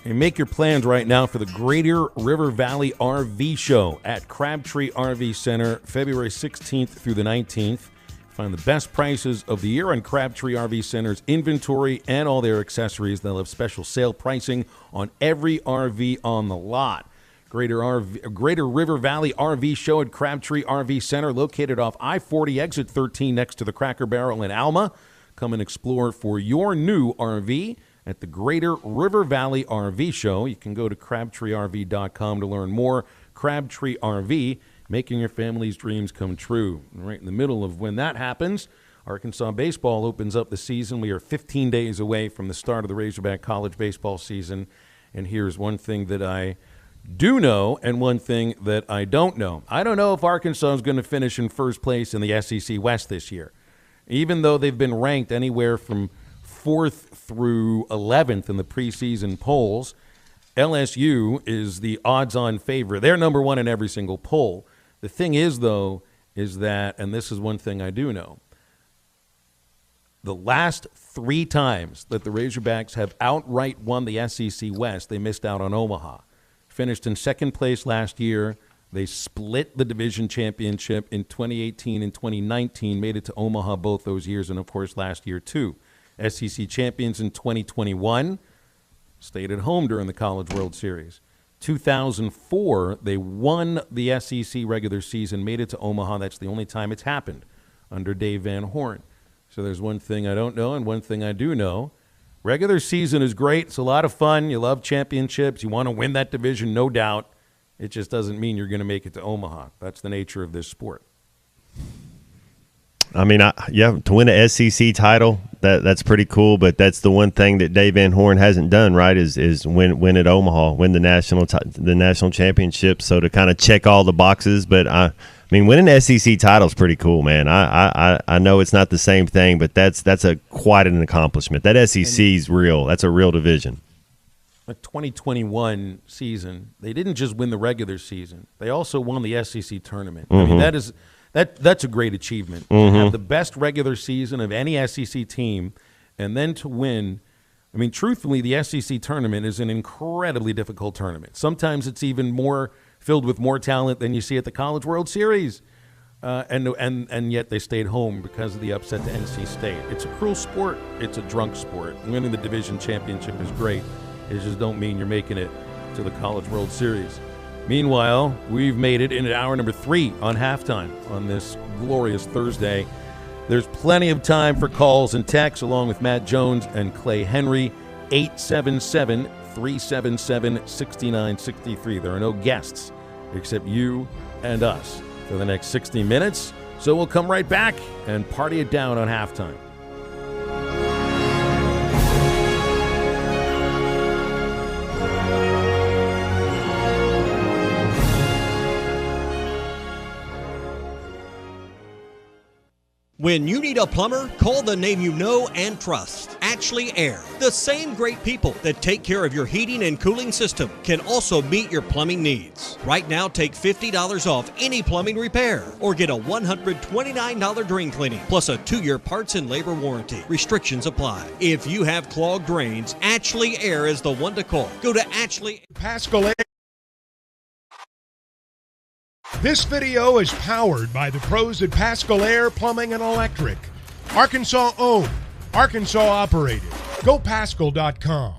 And make your plans right now for the Greater River Valley RV Show at Crabtree RV Center, February 16th through the 19th. Find the best prices of the year on Crabtree RV Center's inventory and all their accessories. They'll have special sale pricing on every RV on the lot. Greater River Valley RV Show at Crabtree RV Center, located off I-40 exit 13 next to the Cracker Barrel in Alma. Come and explore for your new RV at the Greater River Valley RV Show. You can go to crabtreerv.com to learn more. Crabtree RV, making your family's dreams come true. Right in the middle of when that happens, Arkansas baseball opens up the season. We are 15 days away from the start of the Razorback college baseball season. And here's one thing that I do know and one thing that I don't know. I don't know if Arkansas is going to finish in first place in the SEC West this year. Even though they've been ranked anywhere from 4th through 11th in the preseason polls, LSU is the odds-on favorite. They're number one in every single poll. The thing is, though, is that, and this is one thing I do know, the last 3 times that the Razorbacks have outright won the SEC West, they missed out on Omaha. Finished in second place last year. They split the division championship in 2018 and 2019, made it to Omaha both those years, and, of course, last year, too. SEC champions in 2021, stayed at home during the College World Series. 2004, they won the SEC regular season, made it to Omaha. That's the only time it's happened under Dave Van Horn. So there's one thing I don't know and one thing I do know. Regular season is great. It's a lot of fun. You love championships. You want to win that division, no doubt. It just doesn't mean you're going to make it to Omaha. That's the nature of this sport. I mean, to win an SEC title, that's pretty cool. But that's the one thing that Dave Van Horn hasn't done, right? Is win at Omaha, win the national championship. So to kind of check all the boxes, but I mean, winning an SEC title is pretty cool, man. I know it's not the same thing, but that's quite an accomplishment. That SEC is real. That's a real division. The 2021 season, they didn't just win the regular season; they also won the SEC tournament. Mm-hmm. I mean, that's a great achievement. Mm-hmm. To have the best regular season of any SEC team, and then to win. I mean, truthfully, the SEC tournament is an incredibly difficult tournament. Sometimes it's even more filled with more talent than you see at the College World Series, and yet they stayed home because of the upset to NC State. It's a cruel sport. It's a drunk sport. Winning the division championship is great. It just don't mean you're making it to the College World Series. Meanwhile, we've made it into hour number 3 on halftime on this glorious Thursday. There's plenty of time for calls and texts along with Matt Jones and Clay Henry, 877-377-6963. There are no guests except you and us for the next 60 minutes. So we'll come right back and party it down on halftime. When you need a plumber, call the name you know and trust. Ashley Air. The same great people that take care of your heating and cooling system can also meet your plumbing needs. Right now, take $50 off any plumbing repair or get a $129 drain cleaning plus a 2-year parts and labor warranty. Restrictions apply. If you have clogged drains, Ashley Air is the one to call. Go to Ashley. Paschal Air. This video is powered by the pros at Paschal Air Plumbing and Electric. Arkansas owned, Arkansas operated. GoPaschal.com.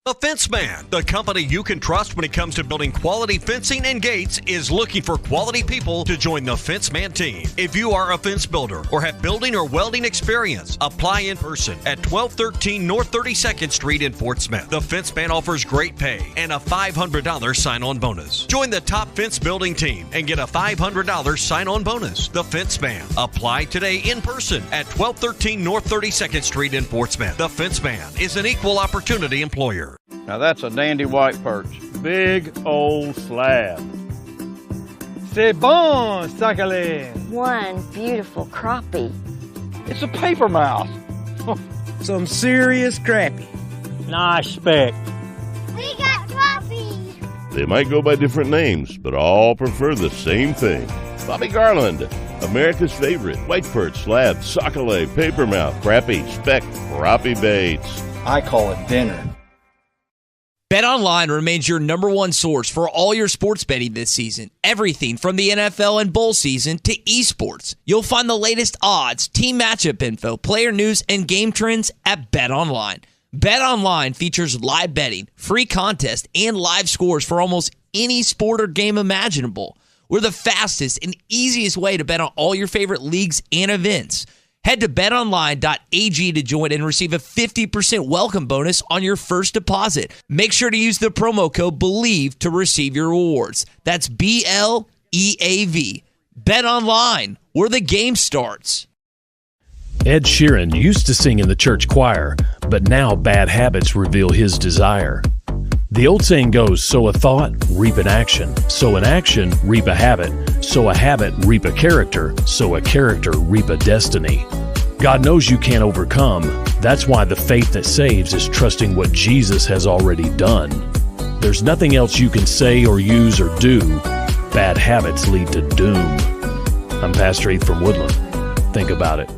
The Fence Man, the company you can trust when it comes to building quality fencing and gates, is looking for quality people to join the Fence Man team. If you are a fence builder or have building or welding experience, apply in person at 1213 North 32nd Street in Fort Smith. The Fence Man offers great pay and a $500 sign-on bonus. Join the top fence building team and get a $500 sign-on bonus. The Fence Man. Apply today in person at 1213 North 32nd Street in Fort Smith. The Fence Man is an equal opportunity employer. Now that's a dandy white perch. Big old slab. C'est bon, sacalé. One beautiful crappie. It's a paper mouse. Some serious crappie. Nice speck. We got crappies. They might go by different names, but all prefer the same thing. Bobby Garland, America's favorite. White perch, slab, sockeye, papermouth, crappie, speck, crappie baits. I call it dinner. BetOnline remains your number one source for all your sports betting this season. Everything from the NFL and bowl season to esports. You'll find the latest odds, team matchup info, player news, and game trends at BetOnline. BetOnline features live betting, free contests, and live scores for almost any sport or game imaginable. We're the fastest and easiest way to bet on all your favorite leagues and events. Head to betonline.ag to join and receive a 50% welcome bonus on your first deposit. Make sure to use the promo code BELIEVE to receive your rewards. That's BLEAV. BetOnline, where the game starts. Ed Sheeran used to sing in the church choir, but now bad habits reveal his desire. The old saying goes, sow a thought, reap an action. Sow an action, reap a habit. Sow a habit, reap a character. Sow a character, reap a destiny. God knows you can't overcome. That's why the faith that saves is trusting what Jesus has already done. There's nothing else you can say or use or do. Bad habits lead to doom. I'm Pastor Heath from Woodland. Think about it.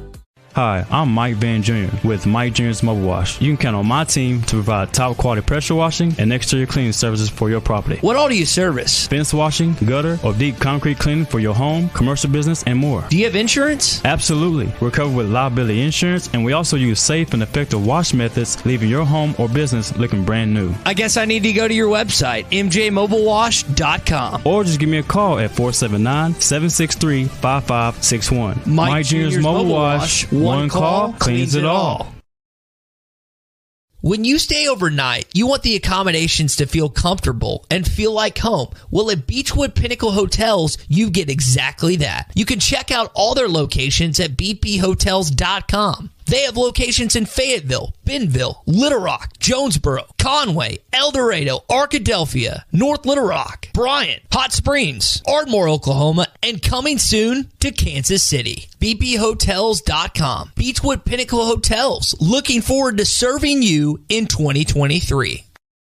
Hi, I'm Mike Van Jr. with Mike Jr.'s Mobile Wash. You can count on my team to provide top quality pressure washing and exterior cleaning services for your property. What all do you service? Fence washing, gutter, or deep concrete cleaning for your home, commercial business, and more. Do you have insurance? Absolutely. We're covered with liability insurance, and we also use safe and effective wash methods, leaving your home or business looking brand new. I guess I need to go to your website, mjmobilewash.com. Or just give me a call at 479-763-5561. Mike Jr.'s Mobile Wash. One call cleans it all. When you stay overnight, you want the accommodations to feel comfortable and feel like home. Well, at Beechwood Pinnacle Hotels, you get exactly that. You can check out all their locations at bphotels.com. They have locations in Fayetteville, Bentonville, Little Rock, Jonesboro, Conway, El Dorado, Arkadelphia, North Little Rock, Bryant, Hot Springs, Ardmore, Oklahoma, and coming soon to Kansas City. bphotels.com. Beechwood Pinnacle Hotels, looking forward to serving you in 2023.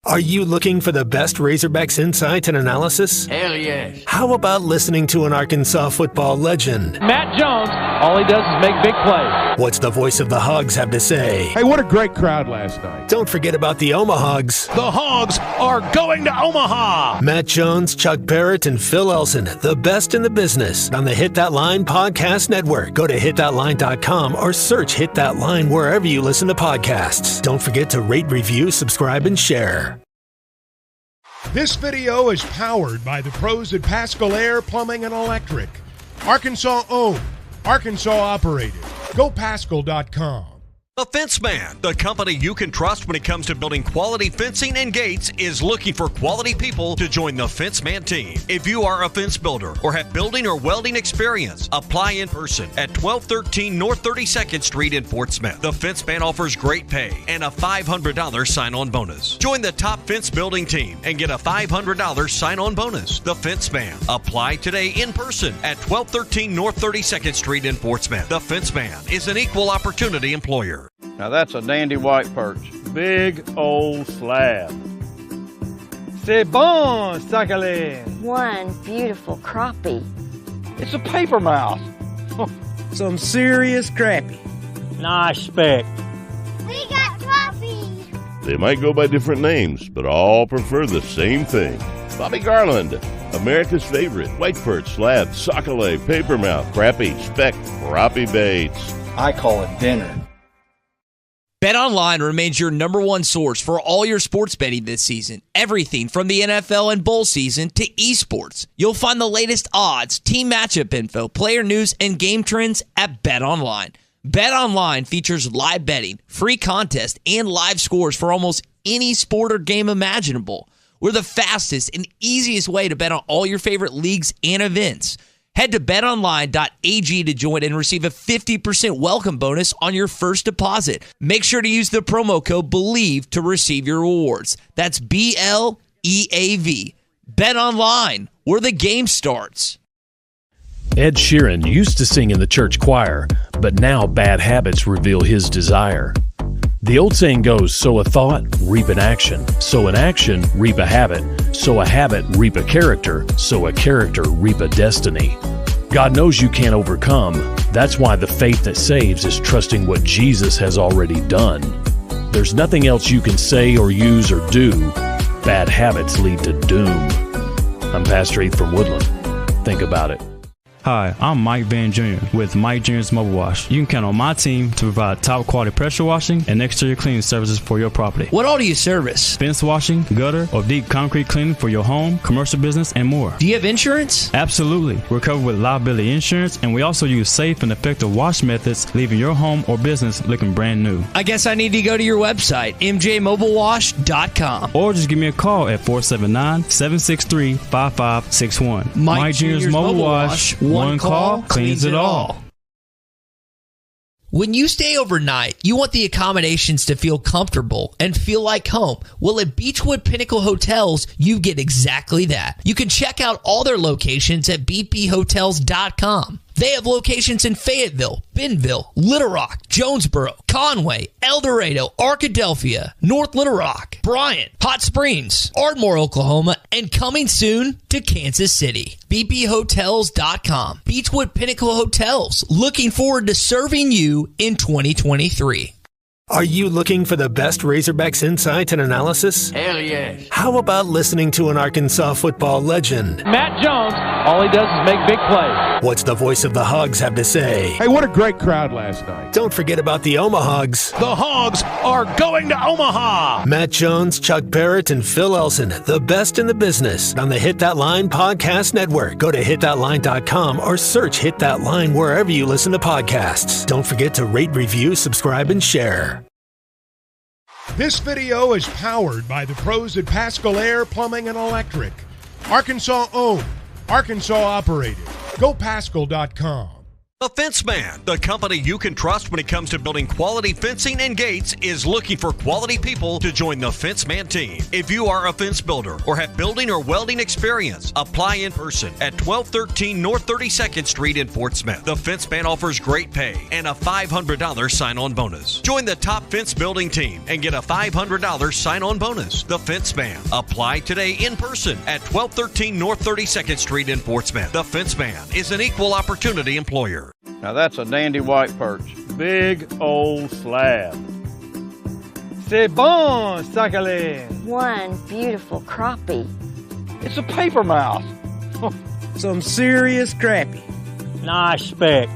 Are you looking for the best Razorbacks insight and analysis? Hell yes. How about listening to an Arkansas football legend? Matt Jones, all he does is make big plays. What's the voice of the Hogs have to say? Hey, what a great crowd last night. Don't forget about the Omahogs. The Hogs are going to Omaha. Matt Jones, Chuck Barrett, and Phil Elson, the best in the business on the Hit That Line Podcast Network. Go to hitthatline.com or search Hit That Line wherever you listen to podcasts. Don't forget to rate, review, subscribe, and share. This video is powered by the pros at Paschal Air Plumbing and Electric. Arkansas owned, Arkansas operated. GoPaschal.com. The Fence Man, the company you can trust when it comes to building quality fencing and gates, is looking for quality people to join the Fence Man team. If you are a fence builder or have building or welding experience, apply in person at 1213 North 32nd Street in Fort Smith. The Fence Man offers great pay and a $500 sign-on bonus. Join the top fence building team and get a $500 sign-on bonus. The Fence Man. Apply today in person at 1213 North 32nd Street in Fort Smith. The Fence Man is an equal opportunity employer. Now that's a dandy white perch. Big old slab. C'est bon, sacalé. One beautiful crappie. It's a paper mouth. Some serious crappie. Nice speck. We got crappie. They might go by different names, but all prefer the same thing. Bobby Garland, America's favorite white perch, slab, sockeye, papermouth, crappie, speck, crappie baits. I call it dinner. BetOnline remains your number one source for all your sports betting this season. Everything from the NFL and bowl season to esports. You'll find the latest odds, team matchup info, player news, and game trends at BetOnline. BetOnline features live betting, free contests, and live scores for almost any sport or game imaginable. We're the fastest and easiest way to bet on all your favorite leagues and events. Head to betonline.ag to join and receive a 50% welcome bonus on your first deposit. Make sure to use the promo code BELIEVE to receive your rewards. That's BLEAV. BetOnline, where the game starts. Ed Sheeran used to sing in the church choir, but now bad habits reveal his desire. The old saying goes, sow a thought, reap an action. Sow an action, reap a habit. Sow a habit, reap a character. Sow a character, reap a destiny. God knows you can't overcome. That's why the faith that saves is trusting what Jesus has already done. There's nothing else you can say or use or do. Bad habits lead to doom. I'm Pastor Heath from Woodland. Think about it. Hi, I'm Mike Van Jr. with Mike Jr.'s Mobile Wash. You can count on my team to provide top quality pressure washing and exterior cleaning services for your property. What all do you service? Fence washing, gutter, or deep concrete cleaning for your home, commercial business, and more. Do you have insurance? Absolutely. We're covered with liability insurance, and we also use safe and effective wash methods, leaving your home or business looking brand new. I guess I need to go to your website, mjmobilewash.com. Or just give me a call at 479-763-5561. Mike Jr.'s Mobile Wash. One call cleans it all. When you stay overnight, you want the accommodations to feel comfortable and feel like home. Well, at Beechwood Pinnacle Hotels, you get exactly that. You can check out all their locations at bphotels.com. They have locations in Fayetteville, Bentonville, Little Rock, Jonesboro, Conway, El Dorado, Arkadelphia, North Little Rock, Bryant, Hot Springs, Ardmore, Oklahoma, and coming soon to Kansas City. bphotels.com. Beechwood Pinnacle Hotels, looking forward to serving you in 2023. Are you looking for the best Razorbacks insight and analysis? Hell yeah. How about listening to an Arkansas football legend? Matt Jones, all he does is make big plays. What's the voice of the Hogs have to say? Hey, what a great crowd last night. Don't forget about the Omahogs. The Hogs are going to Omaha. Matt Jones, Chuck Barrett, and Phil Elson, the best in the business on the Hit That Line Podcast Network. Go to hitthatline.com or search Hit That Line wherever you listen to podcasts. Don't forget to rate, review, subscribe, and share. This video is powered by the pros at Pascal Air Plumbing and Electric. Arkansas owned, Arkansas operated. GoPascal.com. The Fence Man, the company you can trust when it comes to building quality fencing and gates, is looking for quality people to join the Fence Man team. If you are a fence builder or have building or welding experience, apply in person at 1213 North 32nd Street in Fort Smith. The Fence Man offers great pay and a $500 sign-on bonus. Join the top fence building team and get a $500 sign-on bonus. The Fence Man. Apply today in person at 1213 North 32nd Street in Fort Smith. The Fence Man is an equal opportunity employer. Now that's a dandy white perch. Big old slab. C'est bon, sacalé. One beautiful crappie. It's a paper mouth. Some serious crappie. Nice speck.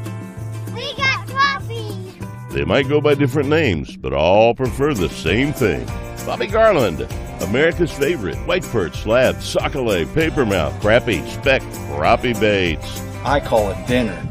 We got crappie. They might go by different names, but all prefer the same thing. Bobby Garland, America's favorite white perch, slab, sockeye, papermouth, crappie, speck, crappie baits. I call it dinner.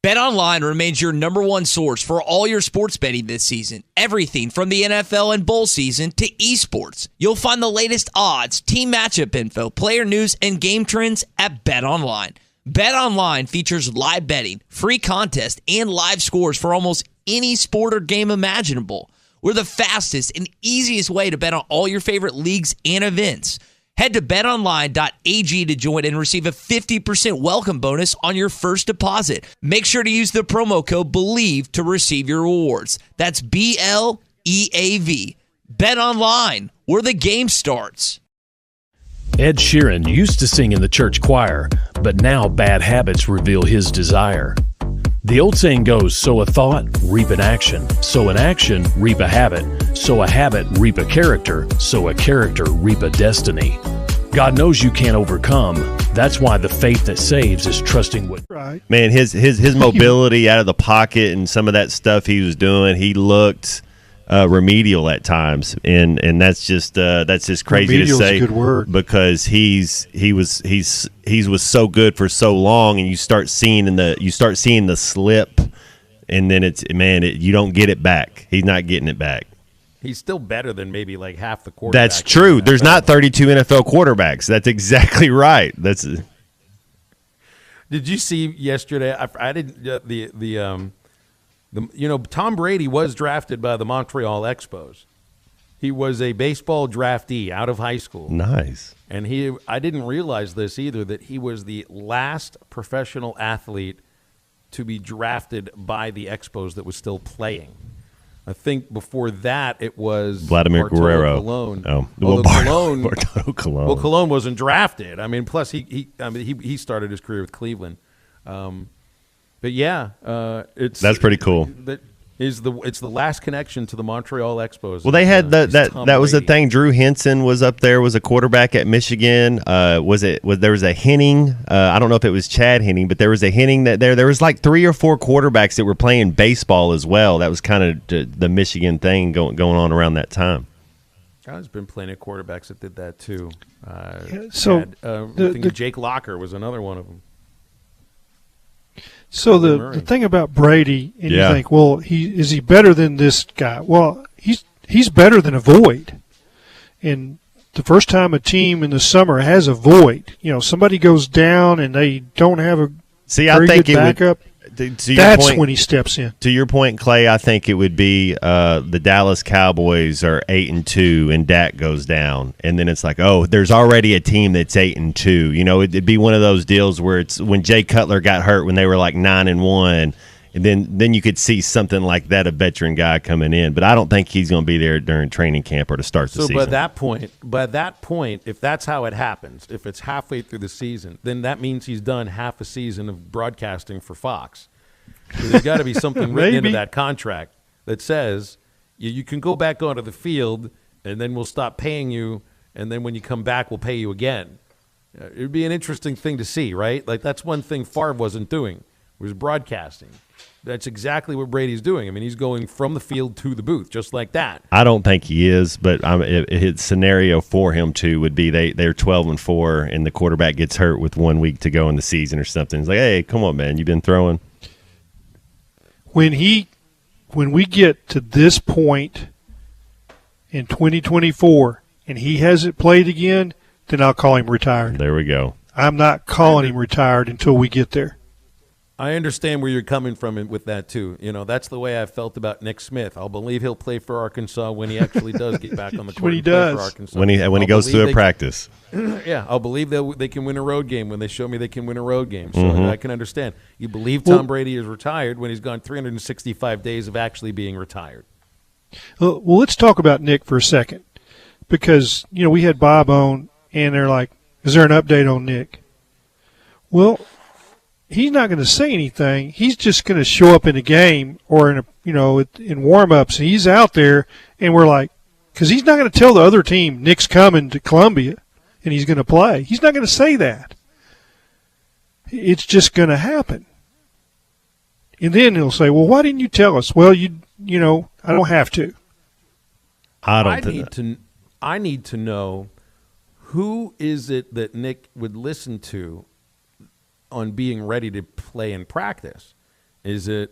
BetOnline remains your number one source for all your sports betting this season. Everything from the NFL and bowl season to esports. You'll find the latest odds, team matchup info, player news, and game trends at BetOnline. BetOnline features live betting, free contests, and live scores for almost any sport or game imaginable. We're the fastest and easiest way to bet on all your favorite leagues and events. Head to betonline.ag to join and receive a 50% welcome bonus on your first deposit. Make sure to use the promo code BELIEVE to receive your rewards. That's BLEAV. BetOnline, where the game starts. Ed Sheeran used to sing in the church choir, but now bad habits reveal his desire. The old saying goes, sow a thought, reap an action. Sow an action, reap a habit. Sow a habit, reap a character. Sow a character, reap a destiny. God knows you can't overcome. That's why the faith that saves is trusting what... Right. Man, his mobility out of the pocket and some of that stuff he was doing, he looked remedial at times, and that's just crazy Remedial's to say, a good word. because he was so good for so long, and you start seeing the slip, and then you don't get it back. He's not getting it back. He's still better than maybe like half the quarterbacks. That's true. There's not 32 NFL quarterbacks. That's exactly right. Did you see yesterday? I didn't. Tom Brady was drafted by the Montreal Expos. He was a baseball draftee out of high school. Nice. And I didn't realize this either, that he was the last professional athlete to be drafted by the Expos that was still playing. I think before that it was Vladimir Bartolo Guerrero. Colon. Oh, Bartolo Colon. Well, Colon wasn't drafted. I mean, plus he started his career with Cleveland. But yeah, that's pretty cool. It's the last connection to the Montreal Expos. Well, they had that was the thing. Drew Henson was up there, was a quarterback at Michigan. There was a Henning? I don't know if it was Chad Henning, but there was a Henning there was like 3 or 4 quarterbacks that were playing baseball as well. That was kind of the Michigan thing going on around that time. There's been plenty of quarterbacks that did that too. I think Jake Locker was another one of them. So the thing about Brady, and you think, well, is he better than this guy? Well, he's better than a void. And the first time a team in the summer has a void, somebody goes down and they don't have a very good backup. That's when he steps in. To your point, Clay, I think it would be the Dallas Cowboys are 8-2, and Dak goes down, and then it's like, oh, there's already a team that's 8-2. It'd be one of those deals where it's when Jay Cutler got hurt when they were like 9-1, and then you could see something like that, a veteran guy coming in. But I don't think he's going to be there during training camp or to start the season. So by that point, if that's how it happens, if it's halfway through the season, then that means he's done half a season of broadcasting for Fox. So there's got to be something written into that contract that says you can go back onto the field, and then we'll stop paying you, and then when you come back, we'll pay you again. It would be an interesting thing to see, right? Like that's one thing Favre wasn't doing, was broadcasting. That's exactly what Brady's doing. I mean, he's going from the field to the booth, just like that. I don't think he is, but his scenario for him too would be they're 12-4, and the quarterback gets hurt with 1 week to go in the season or something. It's like, hey, come on, man, you've been throwing. When we get to this point in 2024 and he hasn't played again, then I'll call him retired. There we go. I'm not calling him retired until we get there. I understand where you're coming from with that too. That's the way I felt about Nick Smith. I'll believe he'll play for Arkansas when he actually does get back on the court. When he does. For Arkansas. When he goes through a practice. Yeah, I'll believe that they can win a road game when they show me they can win a road game. So I can understand. You believe Tom Brady is retired when he's gone 365 days of actually being retired. Well, let's talk about Nick for a second, because we had Bob on, and they're like, "Is there an update on Nick?" Well, he's not going to say anything. He's just going to show up in a game or in warm-ups. He's out there, and we're like, because he's not going to tell the other team Nick's coming to Columbia and he's going to play. He's not going to say that. It's just going to happen. And then he'll say, "Well, why didn't you tell us?" Well, I don't have to. I need to know, who is it that Nick would listen to on being ready to play in practice? Is it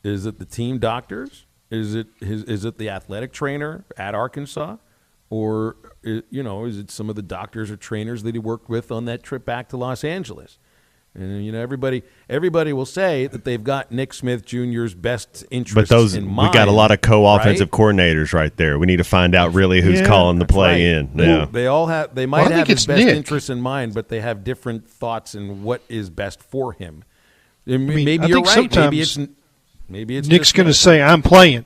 the team doctors? Is it the athletic trainer at Arkansas? Or, is it some of the doctors or trainers that he worked with on that trip back to Los Angeles? And, everybody will say that they've got Nick Smith Jr.'s best interests in mind. We got a lot of co-offensive coordinators right there. We need to find out really who's calling the play in. Yeah. They might have his best interests in mind, but they have different thoughts in what is best for him. Maybe you're right. Maybe it's Nick's going to say, "I'm playing."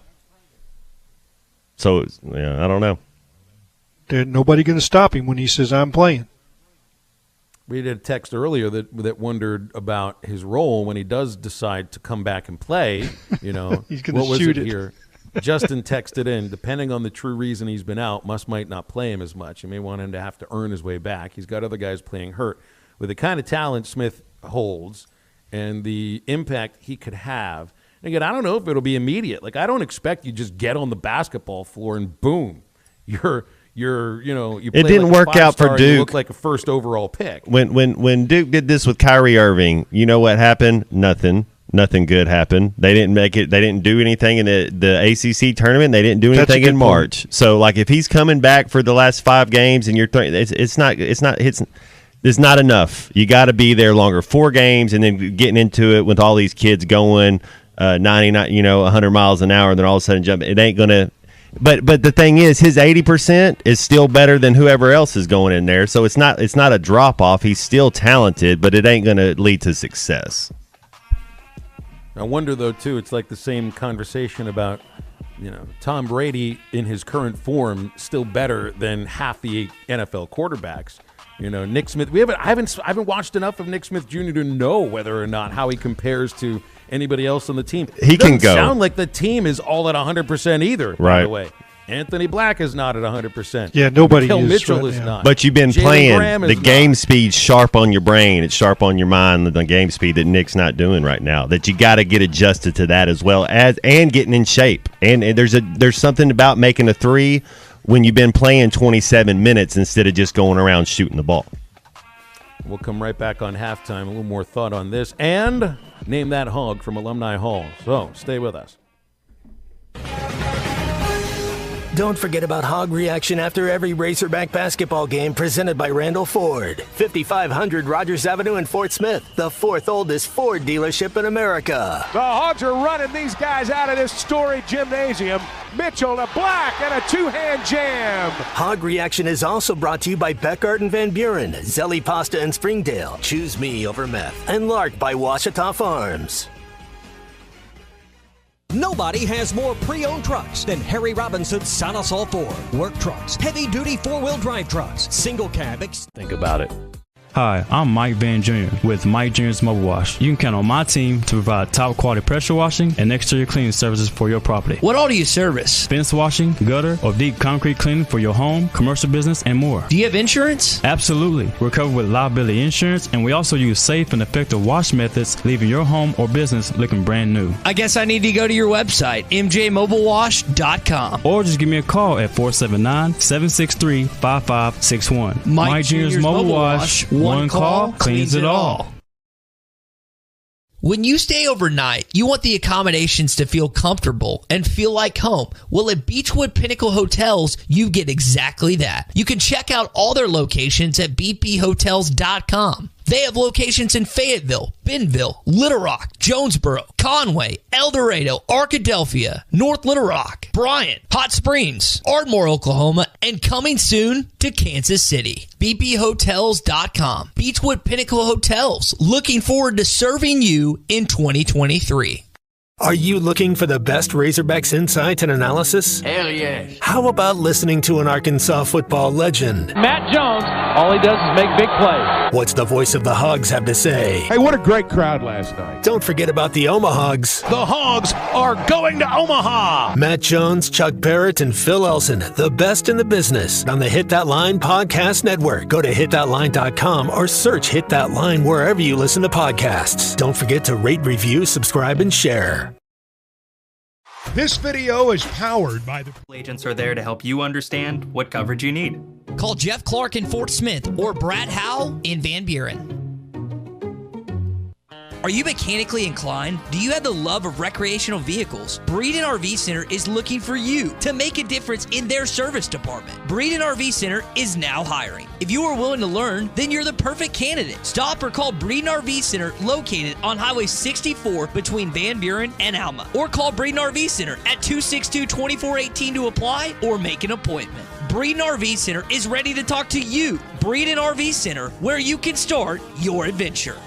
So, I don't know. There's nobody going to stop him when he says, "I'm playing." We did a text earlier that wondered about his role when he does decide to come back and play. He's going to shoot it here. Justin texted in, depending on the true reason he's been out, might not play him as much. You may want him to have to earn his way back. He's got other guys playing hurt. With the kind of talent Smith holds and the impact he could have, and again, I don't know if it'll be immediate. Like, I don't expect you just get on the basketball floor and boom, you play it didn't work out for Duke. You look like a first overall pick. When Duke did this with Kyrie Irving, you know what happened? Nothing good happened. They didn't make it. They didn't do anything in the ACC tournament. They didn't do anything in March. Point. So, like, if he's coming back for the last 5 games and you're it's not enough. You got to be there longer. 4 games and then getting into it with all these kids going 99, 100 miles an hour, and then all of a sudden jump. It ain't gonna. But the thing is, his 80% is still better than whoever else is going in there. So it's not a drop off. He's still talented, but it ain't going to lead to success. I wonder though too. It's like the same conversation about Tom Brady in his current form still better than half the NFL quarterbacks. Nick Smith. I haven't watched enough of Nick Smith Jr. to know whether or not how he compares to anybody else on the team. He can go. Sound like the team is all at 100% either. Right. By the way, Anthony Black is not at 100%. Yeah, nobody Mikael is. Mitchell right is now. not. But you've been Jaylen playing. Graham The is game not. speed's sharp on your brain. It's sharp on your mind. The game speed that Nick's not doing right now. That you got to get adjusted to that as well as and getting in shape. And there's something about making a 3 when you've been playing 27 minutes instead of just going around shooting the ball. We'll come right back on halftime. A little more thought on this. And name that hog from Alumni Hall. So stay with us. Don't forget about Hog Reaction after every Razorback basketball game presented by Randall Ford. 5500 Rogers Avenue in Fort Smith, the 4th oldest Ford dealership in America. The Hogs are running these guys out of this storied gymnasium. Mitchell to Black and a 2-hand jam. Hog Reaction is also brought to you by Beckart and Van Buren, Zelly Pasta in Springdale, Choose Me over Meth, and Lark by Washita Farms. Nobody has more pre-owned trucks than Harry Robinson's Sonasol Ford. Work trucks, heavy-duty 4-wheel drive trucks, single cab. Think about it. Hi, I'm Mike Van Jr. with Mike Jr.'s Mobile Wash. You can count on my team to provide top quality pressure washing and exterior cleaning services for your property. What all do you service? Fence washing, gutter, or deep concrete cleaning for your home, commercial business, and more. Do you have insurance? Absolutely. We're covered with liability insurance, and we also use safe and effective wash methods, leaving your home or business looking brand new. I guess I need to go to your website, mjmobilewash.com. Or just give me a call at 479-763-5561. Mike Jr.'s Mobile Wash. One call cleans it all. When you stay overnight, you want the accommodations to feel comfortable and feel like home. Well, at Beechwood Pinnacle Hotels, you get exactly that. You can check out all their locations at bphotels.com. They have locations in Fayetteville, Bentonville, Little Rock, Jonesboro, Conway, El Dorado, Arkadelphia, North Little Rock, Bryant, Hot Springs, Ardmore, Oklahoma, and coming soon to Kansas City. bphotels.com. Beechwood Pinnacle Hotels, looking forward to serving you in 2023. Are you looking for the best Razorbacks insight and analysis? Hell yeah. How about listening to an Arkansas football legend? Matt Jones, all he does is make big plays. What's the voice of the Hogs have to say? Hey, what a great crowd last night. Don't forget about the Omahogs. The Hogs are going to Omaha. Matt Jones, Chuck Barrett, and Phil Elson, the best in the business on the Hit That Line Podcast Network. Go to hitthatline.com or search Hit That Line wherever you listen to podcasts. Don't forget to rate, review, subscribe, and share. This video is powered by the agents are there to help you understand what coverage you need. Call Jeff Clark in Fort Smith or Brad Howe in Van Buren. Are you mechanically inclined? Do you have the love of recreational vehicles? Breeden RV Center is looking for you to make a difference in their service department. Breeden RV Center is now hiring. If you are willing to learn, then you're the perfect candidate. Stop or call Breeden RV Center located on Highway 64 between Van Buren and Alma. Or call Breeden RV Center at 262-2418 to apply or make an appointment. Breeden RV Center is ready to talk to you. Breeden RV Center, where you can start your adventure.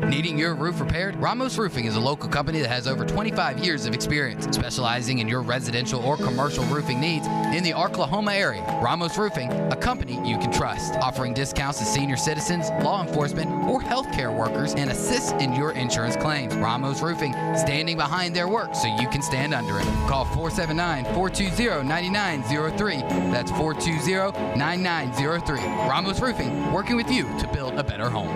Needing your roof repaired? Ramos Roofing is a local company that has over 25 years of experience, specializing in your residential or commercial roofing needs in the Oklahoma area. Ramos Roofing, a company you can trust, offering discounts to senior citizens, law enforcement, or healthcare workers, and assists in your insurance claims. Ramos Roofing, standing behind their work so you can stand under it. Call 479-420-9903. That's 420-9903. Ramos Roofing, working with you to build a better home.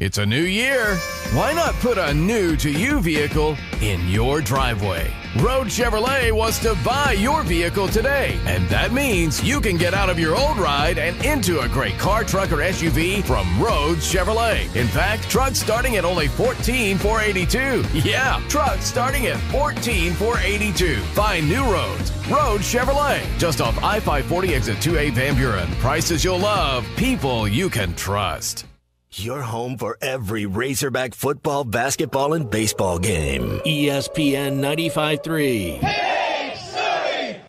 It's a new year. Why not put a new-to-you vehicle in your driveway? Road Chevrolet wants to buy your vehicle today, and that means you can get out of your old ride and into a great car, truck, or SUV from Road Chevrolet. In fact, trucks starting at only $14,482. Yeah, trucks starting at $14,482. Find new roads. Road Chevrolet, just off I-540 exit 2A Van Buren. Prices you'll love, people you can trust. Your home for every Razorback football, basketball, and baseball game. ESPN 95.3. Hey, Surrey!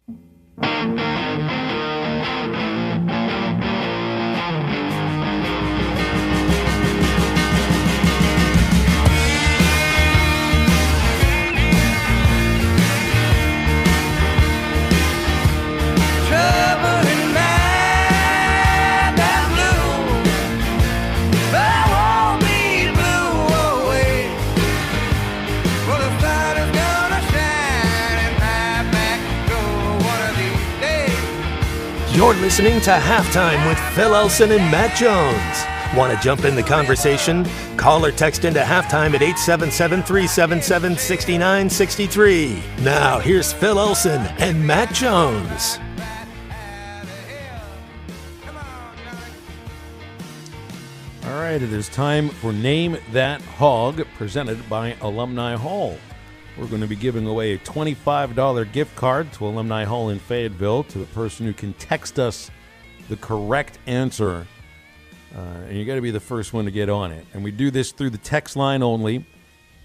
You're listening to Halftime with Phil Elson and Matt Jones. Want to jump in the conversation? Call or text into Halftime at 877-377-6963. Now, here's Phil Elson and Matt Jones. All right, it is time for Name That Hog, presented by Alumni Hall. We're going to be giving away a $25 gift card to Alumni Hall in Fayetteville to the person who can text us the correct answer. And you got to be the first one to get on it. And we do this through the text line only,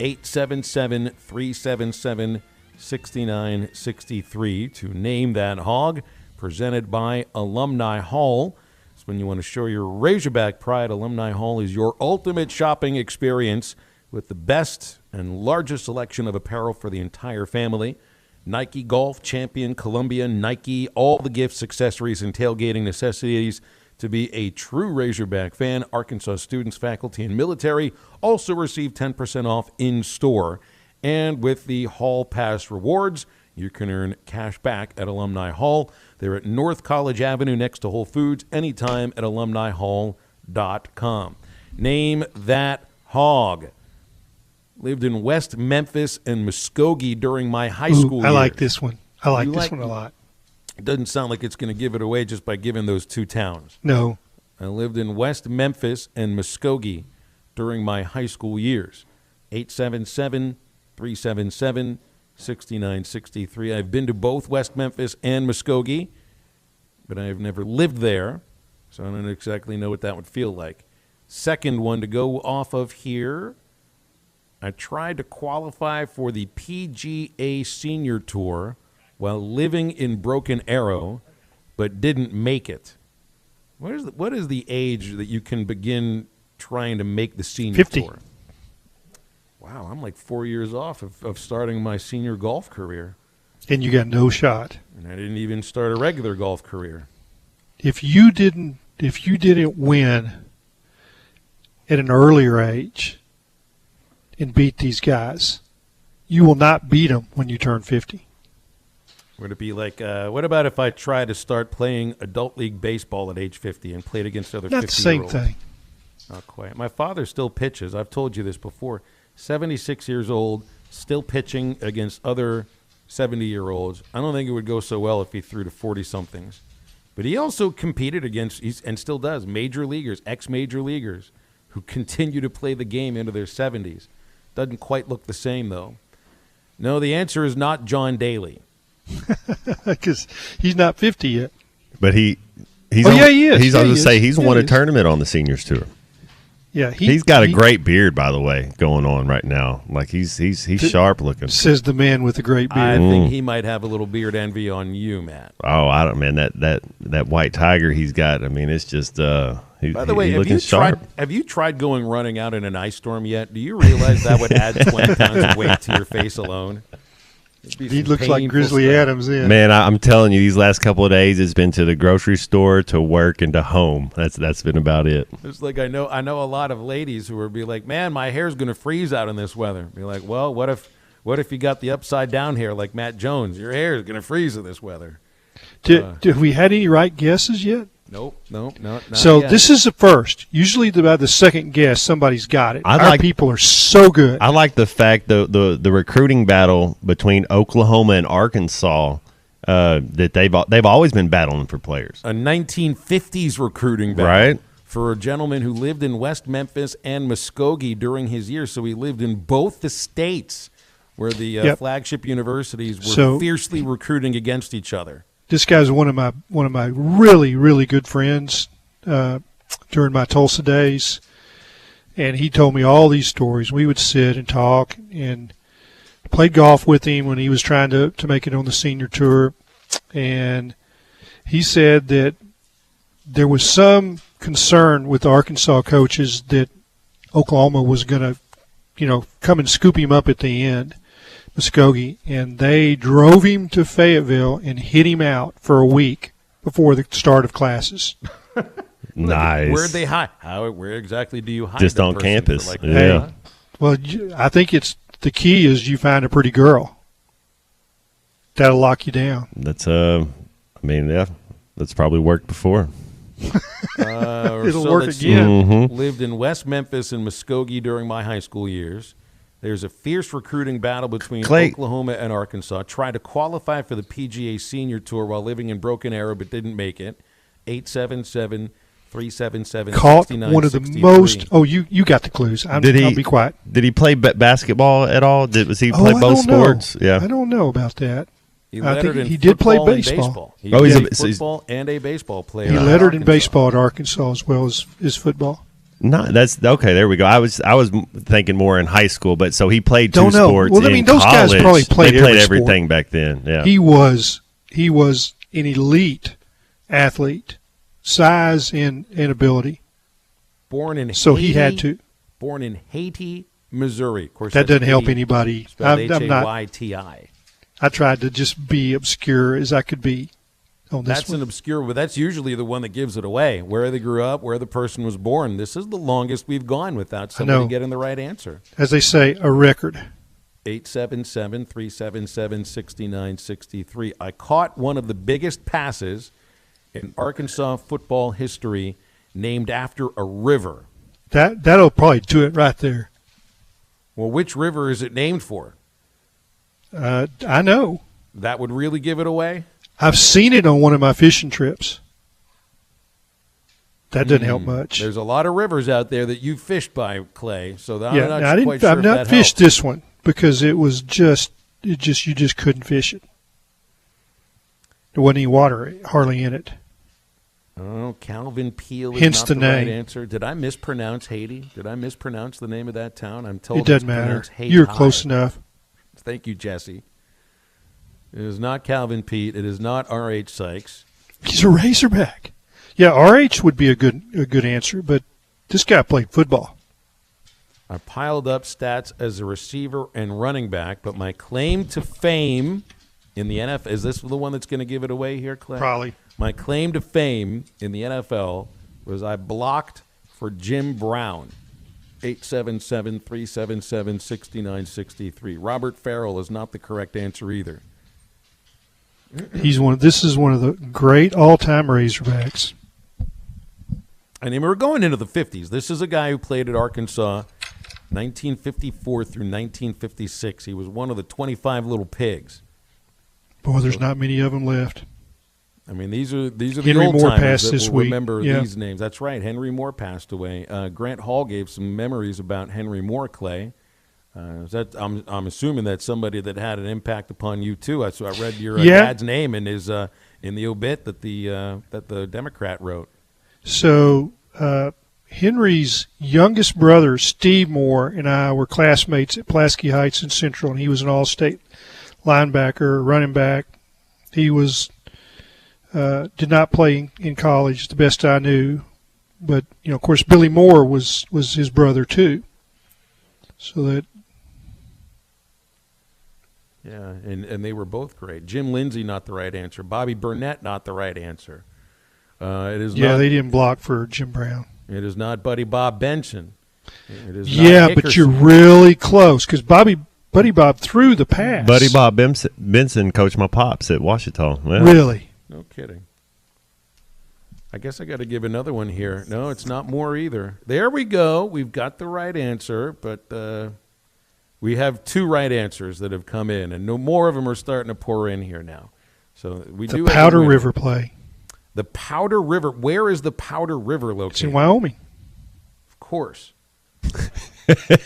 877-377-6963 to Name That Hog, presented by Alumni Hall. It's when you want to show your Razorback pride. Alumni Hall is your ultimate shopping experience with the best and largest selection of apparel for the entire family. Nike Golf, Champion, Columbia, Nike, all the gifts, accessories, and tailgating necessities to be a true Razorback fan. Arkansas students, faculty, and military also receive 10% off in store. And with the Hall Pass rewards, you can earn cash back at Alumni Hall. They're at North College Avenue next to Whole Foods, anytime at alumnihall.com. Name That Hog. Lived in West Memphis and Muskogee during my high school years. I like this one. I like this one a lot. It doesn't sound like it's going to give it away just by giving those two towns. No. I lived in West Memphis and Muskogee during my high school years. 877-377-6963. I've been to both West Memphis and Muskogee, but I've never lived there, so I don't exactly know what that would feel like. Second one to go off of here. I tried to qualify for the PGA Senior Tour while living in Broken Arrow, but didn't make it. What is the age that you can begin trying to make the Senior 50. Tour? Wow, I'm like 4 years off of starting my senior golf career. And you got no shot. And I didn't even start a regular golf career. If you didn't win at an earlier age and beat these guys, you will not beat them when you turn 50. Would it be like, what about if I try to start playing adult league baseball at age 50 and played against other 50-year-olds? Not the same thing. Not quite. My father still pitches. I've told you this before. 76 years old, still pitching against other 70-year-olds. I don't think it would go so well if he threw to 40-somethings. But he also competed against, and still does, major leaguers, ex-major leaguers, who continue to play the game into their 70s. Doesn't quite look the same, though. No, the answer is not John Daly. Because he's not 50 yet. But he is. He's going to say he's won a tournament on the seniors tour. Yeah, he's got a great beard, by the way, going on right now. Like he's sharp looking. Says the man with the great beard. I think he might have a little beard envy on you, Matt. Oh, I don't, man. That white tiger he's got. I mean, it's just. By the way, have you tried going running out in an ice storm yet? Do you realize that would add 20 pounds of weight to your face alone? He looks like Grizzly Adams. Yeah. Man, I'm telling you, these last couple of days, it's been to the grocery store, to work, and to home. That's been about it. It's like I know a lot of ladies who would be like, "Man, my hair's going to freeze out in this weather." Be like, "Well, what if you got the upside down hair like Matt Jones? Your hair is going to freeze in this weather." Have we had any right guesses yet? Nope, not so yet. This is the first. Usually by the second guess, somebody's got it. Our people are so good. I like the fact the recruiting battle between Oklahoma and Arkansas, that they've always been battling for players. A 1950s recruiting battle, right? For a gentleman who lived in West Memphis and Muskogee during his years, so he lived in both the states where the flagship universities were fiercely recruiting against each other. This guy's one of my really, really good friends during my Tulsa days, and he told me all these stories. We would sit and talk, and played golf with him when he was trying to make it on the senior tour, and he said that there was some concern with the Arkansas coaches that Oklahoma was going to, come and scoop him up at the end. Muskogee, and they drove him to Fayetteville and hit him out for a week before the start of classes. Nice. Where'd they hide? Where exactly do you hide? Just on campus. Hey, well, I think the key is you find a pretty girl. That'll lock you down. That's that's probably worked before. It'll work again. Mm-hmm. Lived in West Memphis and Muskogee during my high school years. There's a fierce recruiting battle between Oklahoma and Arkansas. Tried to qualify for the PGA Senior Tour while living in Broken Arrow, but didn't make it. 877-377-6963. Caught one of the most. Oh, you got the clues. I'll be quiet. Did he play basketball at all? Was he play both sports? Yeah, I don't know about that. I think he did play baseball. He's a football and a baseball player. He lettered in baseball at Arkansas as well as football. No, that's okay. There we go. I was thinking more in high school, but so he played two sports. Well, I mean, those guys probably played everything sport. back then. Yeah, he was an elite athlete, size and ability. Born in so Haiti, he had to. Born in Haiti, Missouri. Of course, that doesn't help anybody. I'm not. Hayti. I tried to just be obscure as I could be. That's an obscure, but that's usually the one that gives it away. Where they grew up, where the person was born. This is the longest we've gone without somebody getting the right answer. As they say, a record. 877-377-6963. I caught one of the biggest passes in Arkansas football history named after a river. That'll probably do it right there. Well, which river is it named for? I know. That would really give it away? I've seen it on one of my fishing trips. That doesn't help much. There's a lot of rivers out there that you've fished by, Clay. So I'm not quite sure I've not fished this one because it was you just couldn't fish it. There wasn't any water hardly in it. Oh, Calvin Peel is Hence not the the name. right answer. Did I mispronounce Haiti? Did I mispronounce the name of that town? I'm told it doesn't matter. You're close enough. Thank you, Jesse. It is not Calvin Pete. It is not R.H. Sykes. He's a Razorback. Yeah, R.H. would be a good answer, but this guy played football. I piled up stats as a receiver and running back, but my claim to fame in the NFL, is this the one that's going to give it away here, Clay? Probably. My claim to fame in the NFL was I blocked for Jim Brown. 877-377-6963. Robert Farrell is not the correct answer either. This is one of the great all-time Razorbacks. And we're going into the 50s. This is a guy who played at Arkansas 1954 through 1956. He was one of the 25 little pigs. Boy, there's not many of them left. I mean, these are the Henry old Moore timers passed that this will week. remember Yeah. these names. That's right. Henry Moore passed away. Grant Hall gave some memories about Henry Moore, Clay. I'm assuming that's somebody that had an impact upon you too. So I read your Yeah. dad's name in his in the obit that the Democrat wrote. So Henry's youngest brother, Steve Moore, and I were classmates at Pulaski Heights and Central, and he was an all-state linebacker, running back. He was did not play in college, the best I knew, but of course, Billy Moore was his brother too. So that. Yeah, and they were both great. Jim Lindsay, not the right answer. Bobby Burnett, not the right answer. It is. Yeah, not, they didn't block for Jim Brown. It is not Buddy Bob Benson. It is Yeah, not but you're Hickerson. really close because Buddy Bob threw the pass. Buddy Bob Benson coached my pops at Washita. Well, Really? No kidding. I guess I got to give another one here. No, it's not Moore either. There we go. We've got the right answer, but we have 2 right answers that have come in, and no more of them are starting to pour in here now. So we The do Powder have a winner. River play. The Powder River. Where is the Powder River located? It's in Wyoming. Of course.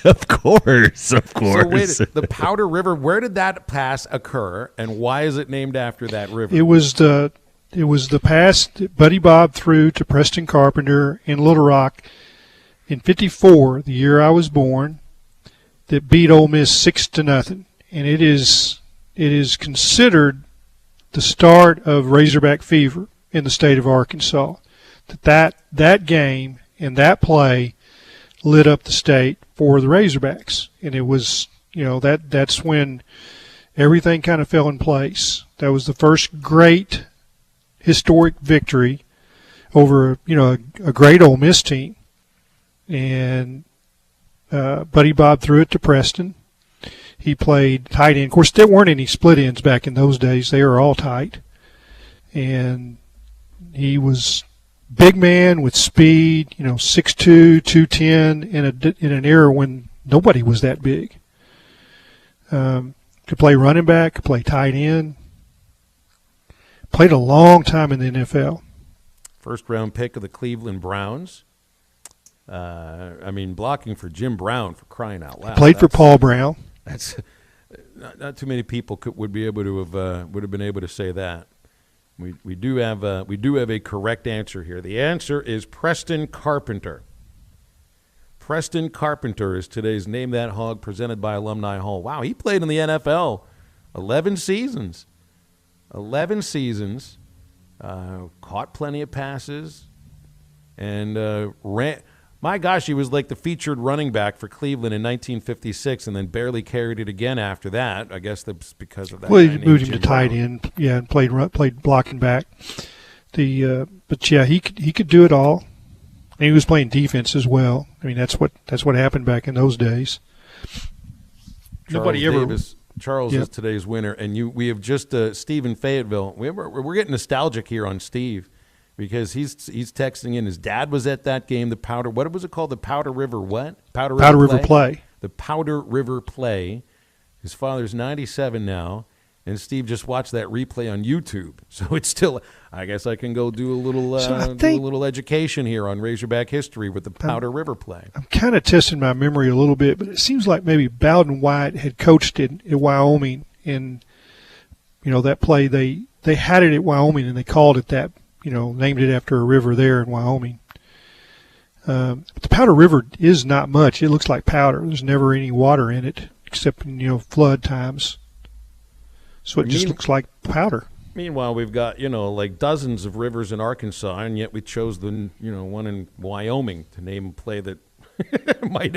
Of course. So wait, the Powder River. Where did that pass occur, and why is it named after that river? It was the pass that Buddy Bob threw to Preston Carpenter in Little Rock in '54, the year I was born, that beat Ole Miss 6-0, and it is considered the start of Razorback fever in the state of Arkansas. That game and that play lit up the state for the Razorbacks, and it was that's when everything kind of fell in place. That was the first great historic victory over a great Ole Miss team, and Buddy Bob threw it to Preston. He played tight end. Of course, there weren't any split ends back in those days. They were all tight, and he was big man with speed. 6'2", 210 in an era when nobody was that big. Could play running back, could play tight end. Played a long time in the NFL. First round pick of the Cleveland Browns. Blocking for Jim Brown, for crying out loud. Played for Paul Brown. That's not too many people would be able to would have been able to say that. We do have a correct answer here. The answer is Preston Carpenter. Preston Carpenter is today's Name That Hog, presented by Alumni Hall. Wow, he played in the NFL 11 seasons. 11 seasons, caught plenty of passes, and ran. My gosh, he was like the featured running back for Cleveland in 1956, and then barely carried it again after that. I guess that's because of that. Well, he moved him to tight end, and played blocking back. But yeah, he could do it all, and he was playing defense as well. That's what happened back in those days. Charles is today's winner, and we have just Steve in Fayetteville. We're getting nostalgic here on Steve because he's texting in. His dad was at that game. What was it called? The Powder River what? Powder River Play. The Powder River Play. His father's 97 now, and Steve just watched that replay on YouTube. So it's still. I guess I can go do a little education here on Razorback history with the Powder River Play. I'm kind of testing my memory a little bit, but it seems like maybe Bowden White had coached it at Wyoming, and that play they had it at Wyoming and they called it that, named it after a river there in Wyoming. But the Powder River is not much. It looks like powder. There's never any water in it except in flood times, so it just looks like powder. Meanwhile, we've got, like dozens of rivers in Arkansas, and yet we chose the, one in Wyoming to name a play that might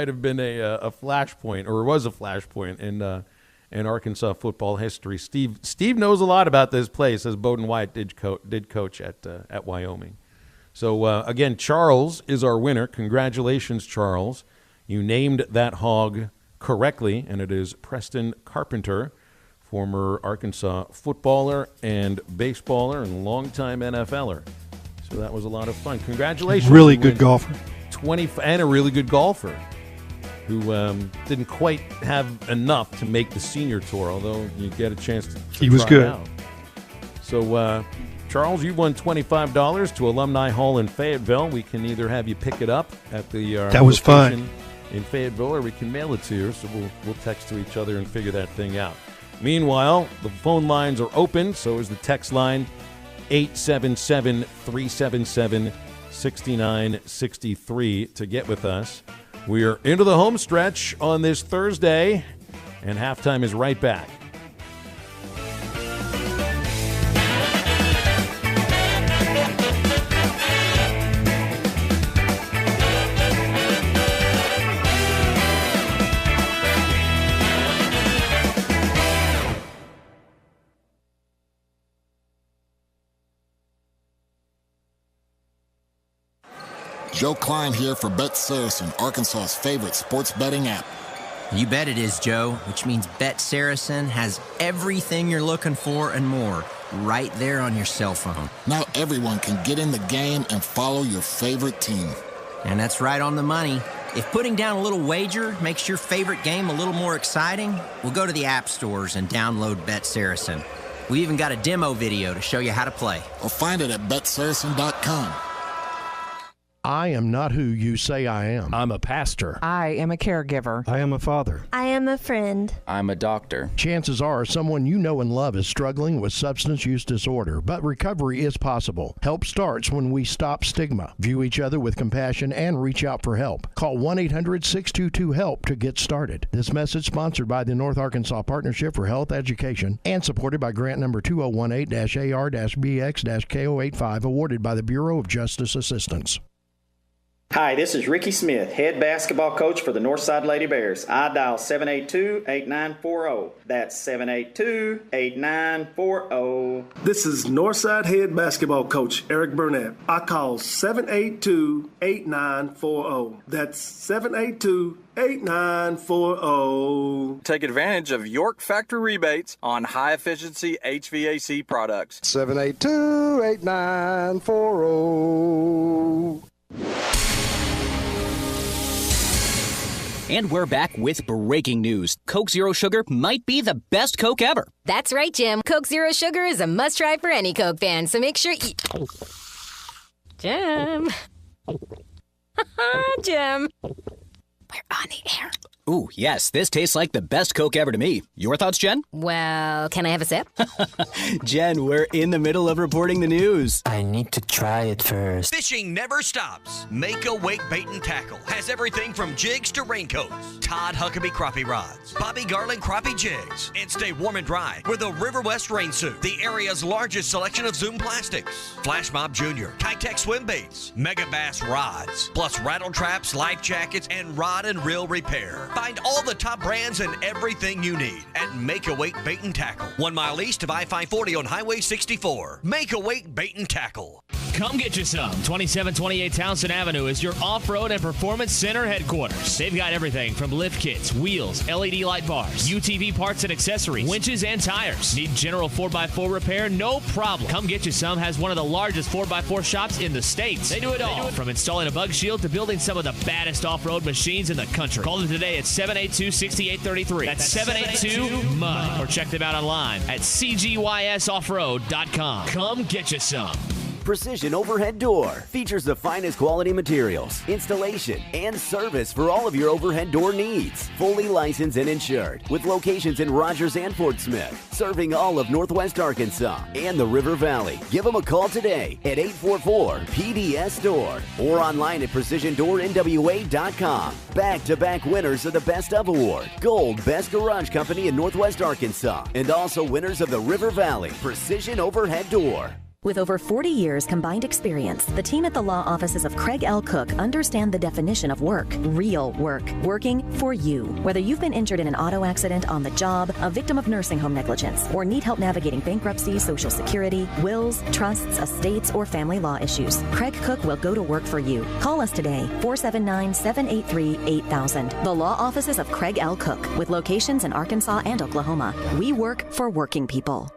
have been a flashpoint, or was a flashpoint in Arkansas football history. Steve knows a lot about this place, as Bowden White did coach at Wyoming. So again, Charles is our winner. Congratulations, Charles. You named that hog correctly, and it is Preston Carpenter, former Arkansas footballer and baseballer and longtime NFLer. So that was a lot of fun. Congratulations. Really good golfer. And a really good golfer who didn't quite have enough to make the senior tour, although you get a chance to He was try good. out. So, Charles, you won $25 to Alumni Hall in Fayetteville. We can either have you pick it up at the that was location fun in Fayetteville, or we can mail it to you, so we'll text to each other and figure that thing out. Meanwhile, the phone lines are open, so is the text line, 877-377-6963 to get with us. We are into the home stretch on this Thursday, and halftime is right back. Joe Klein here for Bet Saracen, Arkansas's favorite sports betting app. You bet it is, Joe, which means Bet Saracen has everything you're looking for and more right there on your cell phone. Now everyone can get in the game and follow your favorite team. And that's right on the money. If putting down a little wager makes your favorite game a little more exciting, we'll go to the app stores and download Bet Saracen. We even got a demo video to show you how to play. Or find it at betsaracen.com. I am not who you say I am. I'm a pastor. I am a caregiver. I am a father. I am a friend. I'm a doctor. Chances are someone you know and love is struggling with substance use disorder, but recovery is possible. Help starts when we stop stigma, view each other with compassion, and reach out for help. Call 1-800-622-HELP to get started. This message sponsored by the North Arkansas Partnership for Health Education and supported by grant number 2018-AR-BX-K085 awarded by the Bureau of Justice Assistance. Hi, this is Ricky Smith, head basketball coach for the Northside Lady Bears. I dial 782-8940. That's 782-8940. This is Northside head basketball coach Eric Burnett. I call 782-8940. That's 782-8940. Take advantage of York Factory rebates on high-efficiency HVAC products. 782-8940. And we're back with breaking news. Coke Zero Sugar might be the best Coke ever. That's right, Jim. Coke Zero Sugar is a must-try for any Coke fan, so make sure you... Jim. Jim. We're on the air. Ooh, yes, this tastes like the best Coke ever to me. Your thoughts, Jen? Well, can I have a sip? Jen, we're in the middle of reporting the news. I need to try it first. Fishing never stops. Make a Wake Bait and Tackle has everything from jigs to raincoats, Todd Huckabee crappie rods, Bobby Garland crappie jigs, and stay warm and dry with a River West rain suit, the area's largest selection of Zoom plastics, Flash Mob Jr., Kitech swim baits, Mega Bass rods, plus rattle traps, life jackets, and rod and reel repair. Find all the top brands and everything you need at Make a Wake Bait and Tackle, 1 mile east of I-540 on Highway 64. Make a Wake Bait and Tackle. Come get you some. 2728 Townsend Avenue is your off-road and performance center headquarters. They've got everything from lift kits, wheels, LED light bars, UTV parts and accessories, winches and tires. Need general 4x4 repair? No problem. Come Get You Some has one of the largest 4x4 shops in the States. They do it all, from installing a bug shield to building some of the baddest off-road machines in the country. Call them today at 782-6833. That's 782-MUD. Or check them out online at cgysoffroad.com. Come get you some. Precision Overhead Door features the finest quality materials, installation, and service for all of your overhead door needs. Fully licensed and insured, with locations in Rogers and Fort Smith, serving all of Northwest Arkansas and the River Valley. Give them a call today at 844-PDS-STORE or online at PrecisionDoorNWA.com. Back-to-back winners of the Best of Award, Gold Best Garage Company in Northwest Arkansas, and also winners of the River Valley Precision Overhead Door. With over 40 years combined experience, the team at the law offices of Craig L. Cook understand the definition of work. Real work. Working for you. Whether you've been injured in an auto accident, on the job, a victim of nursing home negligence, or need help navigating bankruptcy, Social Security, wills, trusts, estates, or family law issues, Craig Cook will go to work for you. Call us today, 479-783-8000. The law offices of Craig L. Cook, with locations in Arkansas and Oklahoma. We work for working people.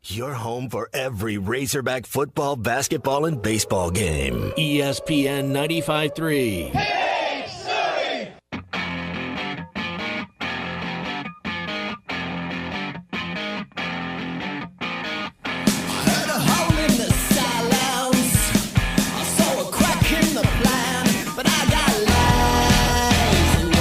Your home for every Razorback football, basketball, and baseball game. ESPN 95.3. Hey, Surrey! I saw a crack in the plan, but I got lies and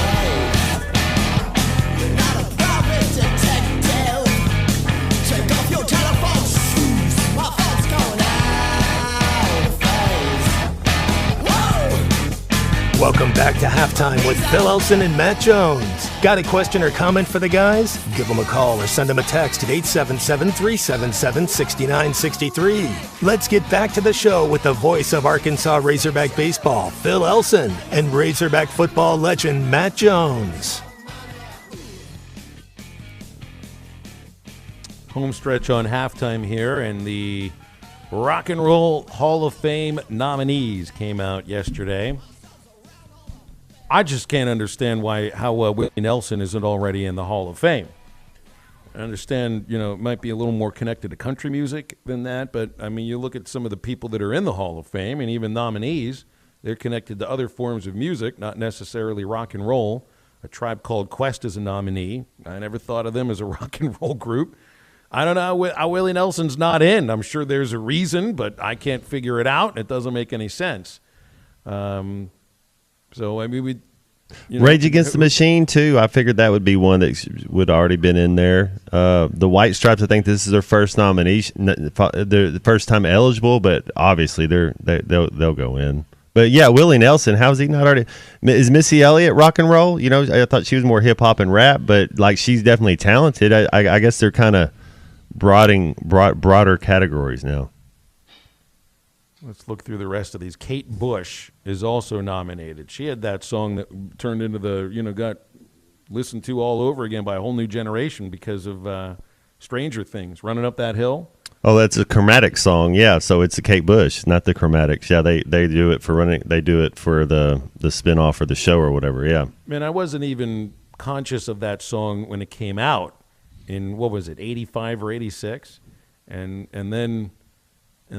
Welcome back to Halftime with Phil Elson and Matt Jones. Got a question or comment for the guys? Give them a call or send them a text at 877-377-6963. Let's get back to the show with the voice of Arkansas Razorback baseball, Phil Elson, and Razorback football legend Matt Jones. Home stretch on Halftime here, and the Rock and Roll Hall of Fame nominees came out yesterday. I just can't understand how Willie Nelson isn't already in the Hall of Fame. I understand, it might be a little more connected to country music than that, but, I mean, you look at some of the people that are in the Hall of Fame, and even nominees, they're connected to other forms of music, not necessarily rock and roll. A Tribe Called Quest is a nominee. I never thought of them as a rock and roll group. I don't know how Willie Nelson's not in. I'm sure there's a reason, but I can't figure it out. It doesn't make any sense. So, I mean, Rage Against the Machine, too. I figured that would be one that would already been in there. The White Stripes, I think this is their first nomination. They're the first time eligible, but obviously they'll go in. But, yeah, Willie Nelson, how is he not already? Is Missy Elliott rock and roll? I thought she was more hip-hop and rap, but, she's definitely talented. I guess they're kind of broader categories now. Let's look through the rest of these. Kate Bush is also nominated. She had that song that turned into got listened to all over again by a whole new generation because of Stranger Things, Running Up That Hill. Oh, that's a Chromatic song, yeah. So it's a Kate Bush, not the Chromatics. Yeah, they do it for running. They do it for the spinoff or the show or whatever. Yeah. Man, I wasn't even conscious of that song when it came out in what was it, 85 or 86, and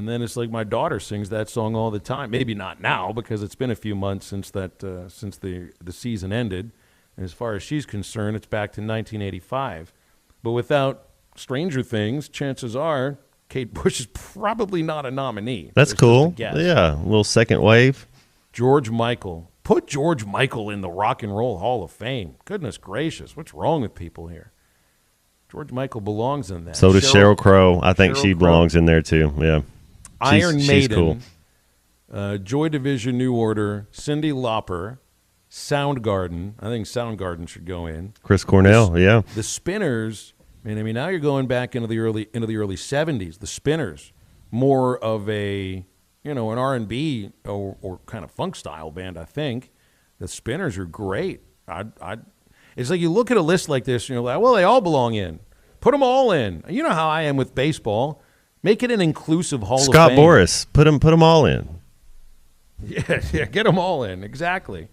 then it's like my daughter sings that song all the time. Maybe not now because it's been a few months since the season ended. And as far as she's concerned, it's back to 1985. But without Stranger Things, chances are Kate Bush is probably not a nominee. That's cool. Yeah, a little second wave. George Michael. Put George Michael in the Rock and Roll Hall of Fame. Goodness gracious, what's wrong with people here? George Michael belongs in that. So does Sheryl Crow. I think she belongs in there too. Yeah. Iron Maiden, she's cool. Joy Division, New Order, Cyndi Lauper, Soundgarden. I think Soundgarden should go in. Chris Cornell, yeah. The Spinners. I mean, now you're going back into the early 70s. The Spinners, more of a an R&B or kind of funk style band. I think the Spinners are great. It's like you look at a list like this, and you're like, well, they all belong in. Put them all in. You know how I am with baseball. Make it an inclusive Hall of Fame. Scott Boras, put them all in. Yeah, get them all in. Exactly.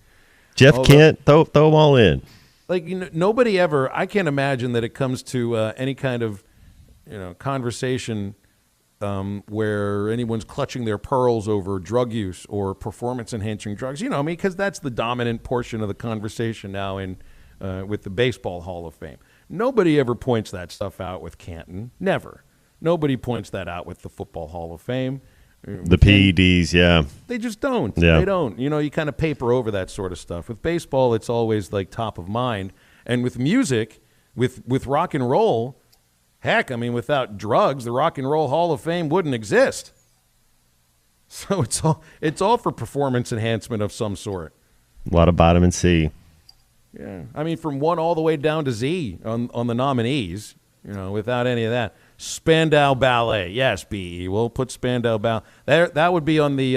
Jeff Kent, throw them all in. Like nobody ever. I can't imagine that it comes to any kind of conversation where anyone's clutching their pearls over drug use or performance-enhancing drugs. Because that's the dominant portion of the conversation now with the Baseball Hall of Fame. Nobody ever points that stuff out with Canton. Never. Nobody points that out with the Football Hall of Fame. The PEDs, yeah. They just don't. Yeah. They don't. You kind of paper over that sort of stuff. With baseball, it's always like top of mind. And with music, with rock and roll, heck, I mean, without drugs, the Rock and Roll Hall of Fame wouldn't exist. So it's all for performance enhancement of some sort. A lot of vitamin C. Yeah. I mean, from 1 all the way down to Z on the nominees, without any of that. Spandau Ballet. Yes, B.E. We'll put Spandau Ballet. That would be on the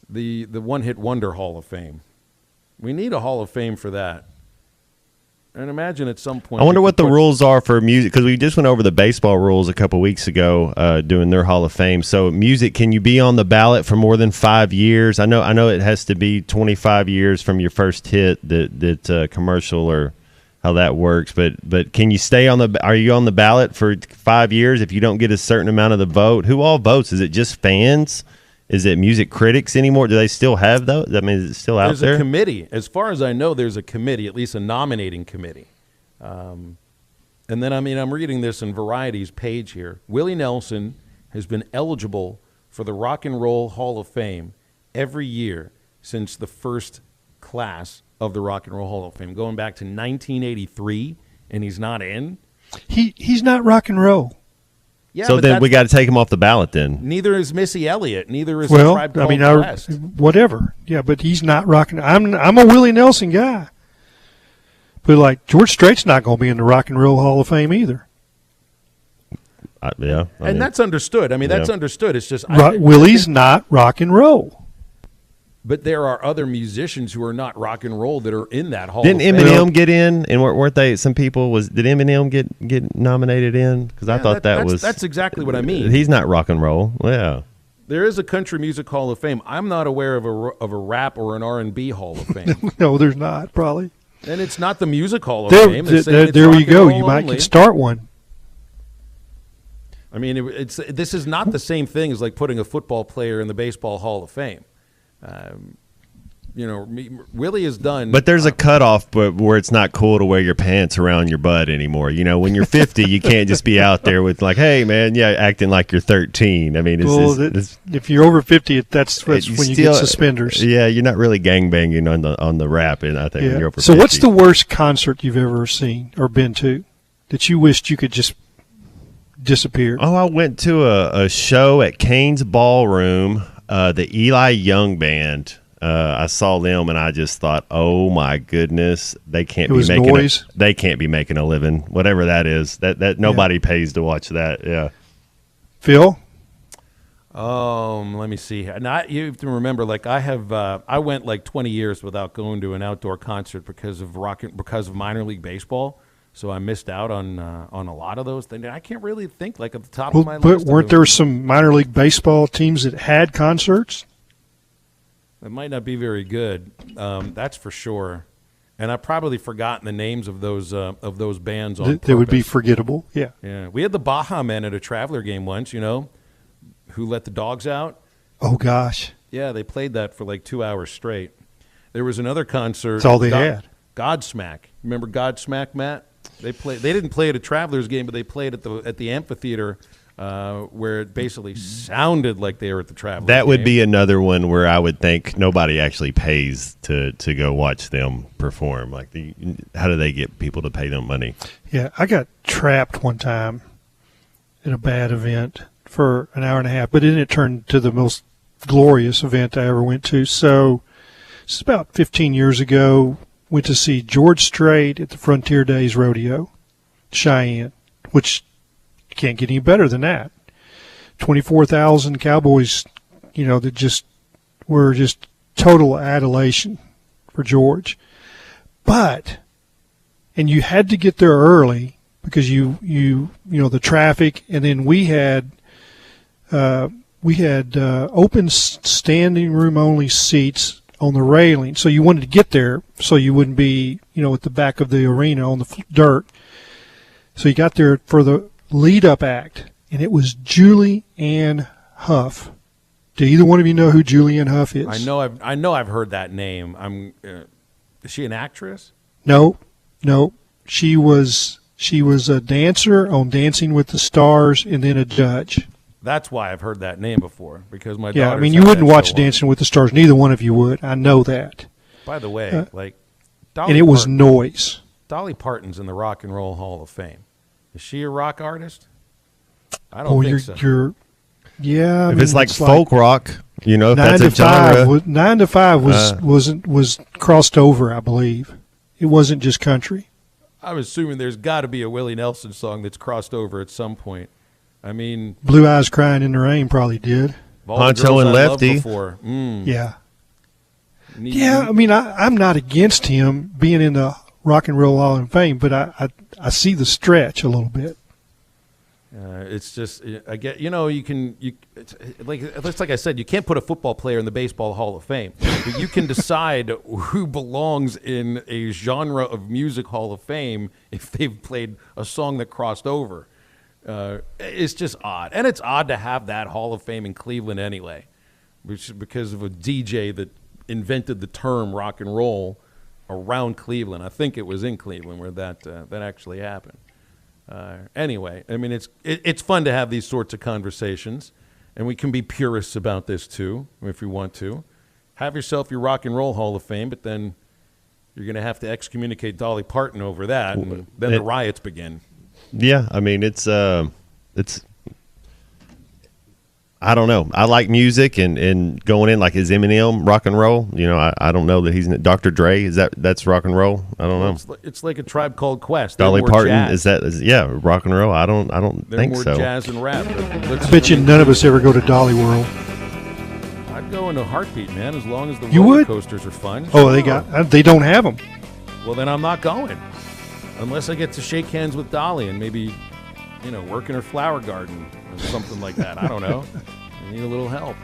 one-hit wonder Hall of Fame. We need a Hall of Fame for that. And imagine at some point. I wonder what the rules are for music, because we just went over the baseball rules a couple weeks ago doing their Hall of Fame. So music, can you be on the ballot for more than 5 years? I know it has to be 25 years from your first hit that commercial or how that works, but can you stay are you on the ballot for 5 years if you don't get a certain amount of the vote? Who all votes? Is it just fans? Is it music critics anymore? Do they still have those? I mean, is it still out there? There's a committee. As far as I know, there's a committee, at least a nominating committee. And then, I'm reading this in Variety's page here. Willie Nelson has been eligible for the Rock and Roll Hall of Fame every year since the first class of the Rock and Roll Hall of Fame, going back to 1983, and he's not in. He's not rock and roll. Yeah, so but then we got to take him off the ballot then. Neither is Missy Elliott. Neither is Well, Tribe I Called mean, Quest. whatever. Yeah, but he's not rocking. I'm a Willie Nelson guy. But, like, George Strait's not going to be in the Rock and Roll Hall of Fame either. Yeah. And that's understood. I mean, that's understood. It's just Willie's not rock and roll. But there are other musicians who are not rock and roll that are in that Hall Didn't of Fame. Eminem get in? And weren't they? Some people did Eminem get nominated in? Because I thought that's exactly what I mean. He's not rock and roll. Yeah. There is a country music Hall of Fame. I'm not aware of a rap or an R&B Hall of Fame. No, there's not probably. And it's not the music Hall of There Fame. It's you go. You might could start one. I mean, this is not the same thing as like putting a football player in the Baseball Hall of Fame. Willie is done. But there's a cutoff, where it's not cool to wear your pants around your butt anymore. You know, when you're 50, you can't just be out there with like, hey man, acting like you're 13. I mean, if you're over 50, that's when you get suspenders. Yeah, you're not really gangbanging on the rap, and I think when you're over 50. So, what's the worst concert you've ever seen or been to that you wished you could just disappear? Oh, I went to a show at Kane's Ballroom, the Eli Young Band. I saw them and I just thought, oh my goodness, they can't be making a living, whatever that is. That nobody pays to watch that. Yeah. Phil? Let me see. Now, you have to remember, like I went like 20 years without going to an outdoor concert because of minor league baseball. So I missed out on a lot of those things. I can't really think like at the top of my list. But weren't there some minor league baseball teams that had concerts? It might not be very good, that's for sure. And I've probably forgotten the names of those bands on purpose. They would be forgettable, yeah. Yeah, we had the Baja Men at a Traveler game once, Who Let the Dogs Out. Oh, gosh. Yeah, they played that for like 2 hours straight. There was another concert. That's all they had. Godsmack. Remember Godsmack, Matt? They didn't play at a Travelers game, but they played at the amphitheater. Where it basically sounded like they were at the Travelers. That would be another one where I would think nobody actually pays to go watch them perform. Like, how do they get people to pay them money? Yeah, I got trapped one time at a bad event for an hour and a half, but then it turned to the most glorious event I ever went to. So it's about 15 years ago. Went to see George Strait at the Frontier Days Rodeo, Cheyenne, which can't get any better than that. 24,000 cowboys, that just were just total adulation for George. And you had to get there early because the traffic, and then we had open standing room only seats on the railing. So you wanted to get there so you wouldn't be, at the back of the arena on the dirt. So you got there for the lead-up act, and it was Julie Ann Huff. Do either one of you know who Julie Ann Huff is? I know I've heard that name. Is she an actress? No. She was a dancer on Dancing with the Stars and then a judge. That's why I've heard that name before, because my daughter. Yeah, I mean, you wouldn't watch Dancing with the Stars. Neither one of you would. I know that. By the way, and it was noise. Dolly Parton's in the Rock and Roll Hall of Fame. Is she a rock artist? I don't think so. Yeah. If it's like folk rock, if that's a genre. 9 to 5 was crossed over, I believe. It wasn't just country. I'm assuming there's got to be a Willie Nelson song that's crossed over at some point. I mean, Blue Eyes Crying in the Rain probably did. Poncho and Lefty. Yeah. Yeah, I mean, I'm not against him being in the Rock and Roll Hall of Fame, but I see the stretch a little bit. It's just I get it's like I said, you can't put a football player in the Baseball Hall of Fame, but you can decide who belongs in a genre of music Hall of Fame if they've played a song that crossed over. It's just odd, and it's odd to have that Hall of Fame in Cleveland anyway, which is because of a DJ that invented the term rock and roll around Cleveland. I think it was in Cleveland where that actually happened. Anyway, I mean, it's fun to have these sorts of conversations, and we can be purists about this too, if we want to. Have yourself your Rock and Roll Hall of Fame, but then you're going to have to excommunicate Dolly Parton over that, and then the riots begin. Yeah, I mean, it's I don't know. I like music and going in, like, is Eminem rock and roll? You know, I don't know that he's Dr. Dre. That's rock and roll? I don't know. It's like a Tribe Called Quest. Dolly Parton, jazz. rock and roll? I don't They're think more so. jazz and rap. I bet you none of us ever go to Dolly World. I'd go in a heartbeat, man, as long as the You roller would? coasters are fun. Oh, Sure. they don't have them. Well, then I'm not going. Unless I get to shake hands with Dolly and maybe, work in her flower garden or something like that. I don't know. I need a little help.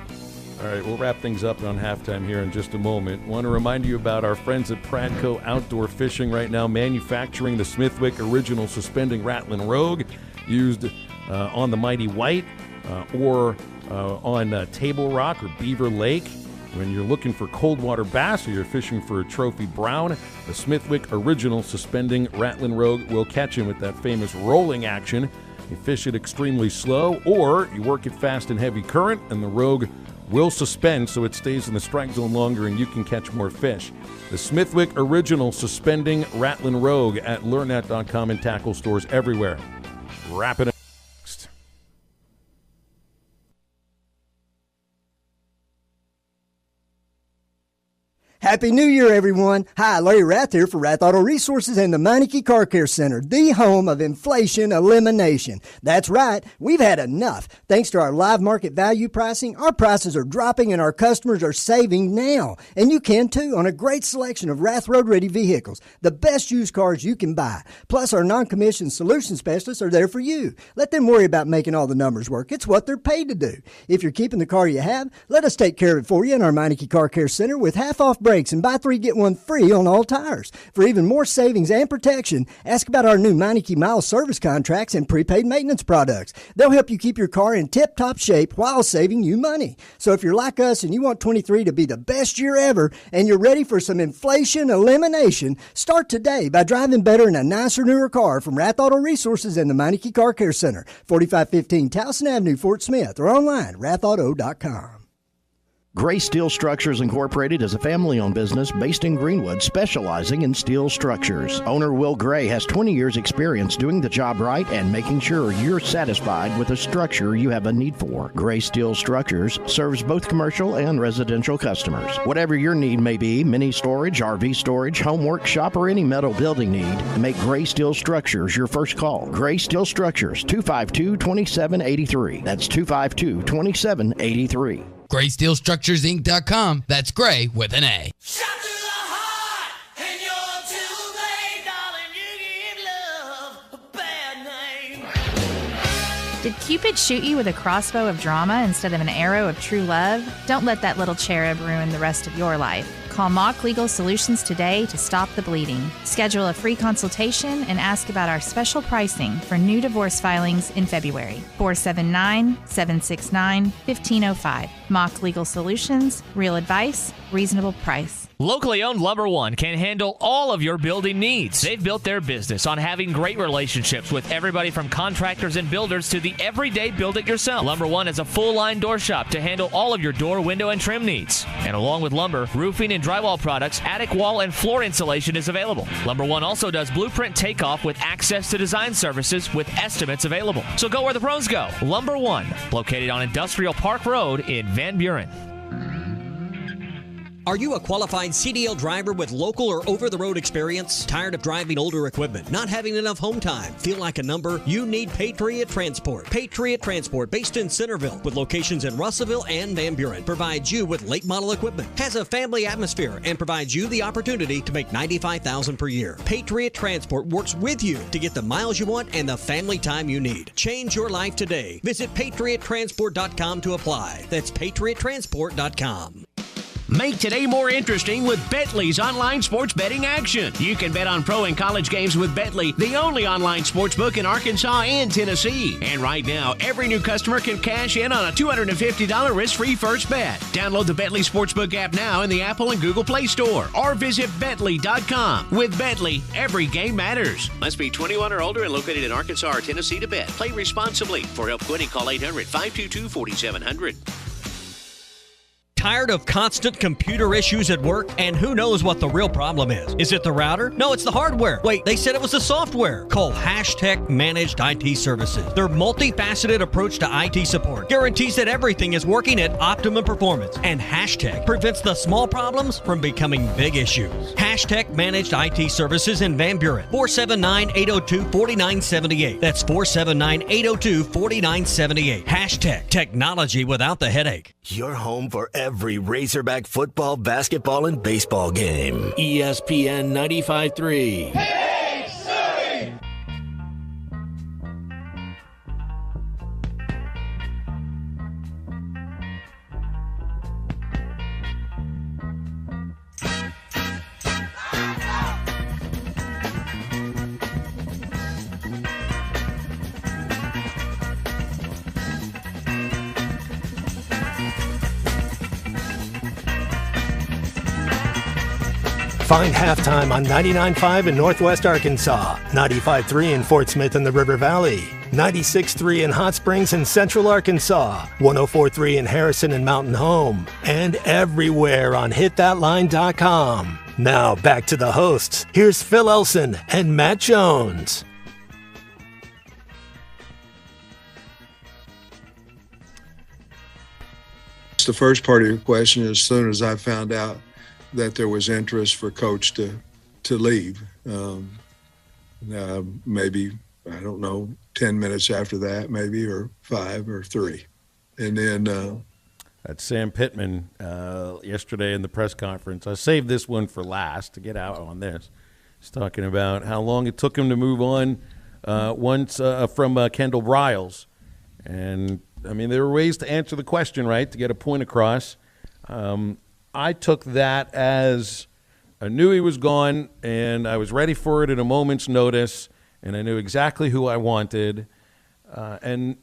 All right, we'll wrap things up on halftime here in just a moment. Want to remind you about our friends at Pradco Outdoor Fishing right now, manufacturing the Smithwick Original Suspending Rattling Rogue, used on the Mighty White or on Table Rock or Beaver Lake. When you're looking for cold water bass or you're fishing for a trophy brown, the Smithwick Original Suspending Rattling Rogue will catch him with that famous rolling action. You fish it extremely slow, or you work it fast and heavy current, and the Rogue will suspend so it stays in the strike zone longer and you can catch more fish. The Smithwick Original Suspending Rattling Rogue at LearnThat.com and tackle stores everywhere. Wrap it up. Happy New Year, everyone. Hi, Larry Rath here for Rath Auto Resources and the Meineke Car Care Center, the home of inflation elimination. That's right, we've had enough. Thanks to our live market value pricing, our prices are dropping and our customers are saving now. And you can too on a great selection of Rath road-ready vehicles, the best used cars you can buy. Plus, our non-commissioned solution specialists are there for you. Let them worry about making all the numbers work. It's what they're paid to do. If you're keeping the car you have, let us take care of it for you in our Meineke Car Care Center with half-off brakes and buy 3 get 1 free on all tires. For even more savings and protection, ask about our new Meineke Mile service contracts and prepaid maintenance products. They'll help you keep your car in tip-top shape while saving you money. So if you're like us and you want 23 to be the best year ever and you're ready for some inflation elimination, start today by driving better in a nicer, newer car from Rath Auto Resources and the Meineke Car Care Center, 4515 Towson Avenue, Fort Smith, or online at rathauto.com. Gray Steel Structures Incorporated is a family-owned business based in Greenwood specializing in steel structures. Owner Will Gray has 20 years experience doing the job right and making sure you're satisfied with the structure you have a need for. Gray Steel Structures serves both commercial and residential customers. Whatever your need may be, mini storage, RV storage, home workshop, or any metal building need, make Gray Steel Structures your first call. Gray Steel Structures, 252-2783. That's 252-2783. GraySteelStructuresInc.com. That's Gray with an A. Did Cupid shoot you with a crossbow of drama instead of an arrow of true love? Don't let that little cherub ruin the rest of your life. Call Mock Legal Solutions today to stop the bleeding. Schedule a free consultation and ask about our special pricing for new divorce filings in February. 479-769-1505. Mock Legal Solutions, real advice, reasonable price. Locally owned Lumber One can handle all of your building needs. They've built their business on having great relationships with everybody from contractors and builders to the everyday build-it-yourself. Lumber One is a full-line door shop to handle all of your door, window, and trim needs. And along with lumber, roofing and drywall products, attic wall and floor insulation is available. Lumber One also does blueprint takeoff with access to design services with estimates available. So go where the pros go. Lumber One, located on Industrial Park Road in Van Buren. Are you a qualified CDL driver with local or over-the-road experience? Tired of driving older equipment? Not having enough home time? Feel like a number? You need Patriot Transport. Patriot Transport, based in Centerville, with locations in Russellville and Van Buren, provides you with late model equipment, has a family atmosphere, and provides you the opportunity to make $95,000 per year. Patriot Transport works with you to get the miles you want and the family time you need. Change your life today. Visit PatriotTransport.com to apply. That's PatriotTransport.com. Make today more interesting with Betly's online sports betting action. You can bet on pro and college games with Betly, the only online sports book in Arkansas and Tennessee. And right now, every new customer can cash in on a $250 risk-free first bet. Download the Betly Sportsbook app now in the Apple and Google Play Store or visit Betly.com. With Betly, every game matters. Must be 21 or older and located in Arkansas or Tennessee to bet. Play responsibly. For help quitting, call 800-522-4700. Tired of constant computer issues at work? And who knows what the real problem is? Is it the router? No, it's the hardware. Wait, they said it was the software. Call Hashtag Managed IT Services. Their multifaceted approach to IT support guarantees that everything is working at optimum performance. And Hashtag prevents the small problems from becoming big issues. Hashtag Managed IT Services in Van Buren. 479-802-4978. That's 479-802-4978. Hashtag technology without the headache. Your home for every Razorback football, basketball, and baseball game. ESPN 95.3. Hey, Surrey! Find Halftime on 99.5 in Northwest Arkansas, 95.3 in Fort Smith and the River Valley, 96.3 in Hot Springs and Central Arkansas, 104.3 in Harrison and Mountain Home, and everywhere on hitthatline.com. Now back to the hosts. Here's Phil Elson and Matt Jones. The first part of your question, as soon as I found out that there was interest for Coach to leave, maybe, I don't know, 10 minutes after that, maybe, or 5 or 3. And then that's Sam Pittman yesterday in the press conference. I saved this one for last to get out on this. He's talking about how long it took him to move on from Kendall Briles. And, I mean, there were ways to answer the question, right, to get a point across. I took that as I knew he was gone, and I was ready for it at a moment's notice, and I knew exactly who I wanted. And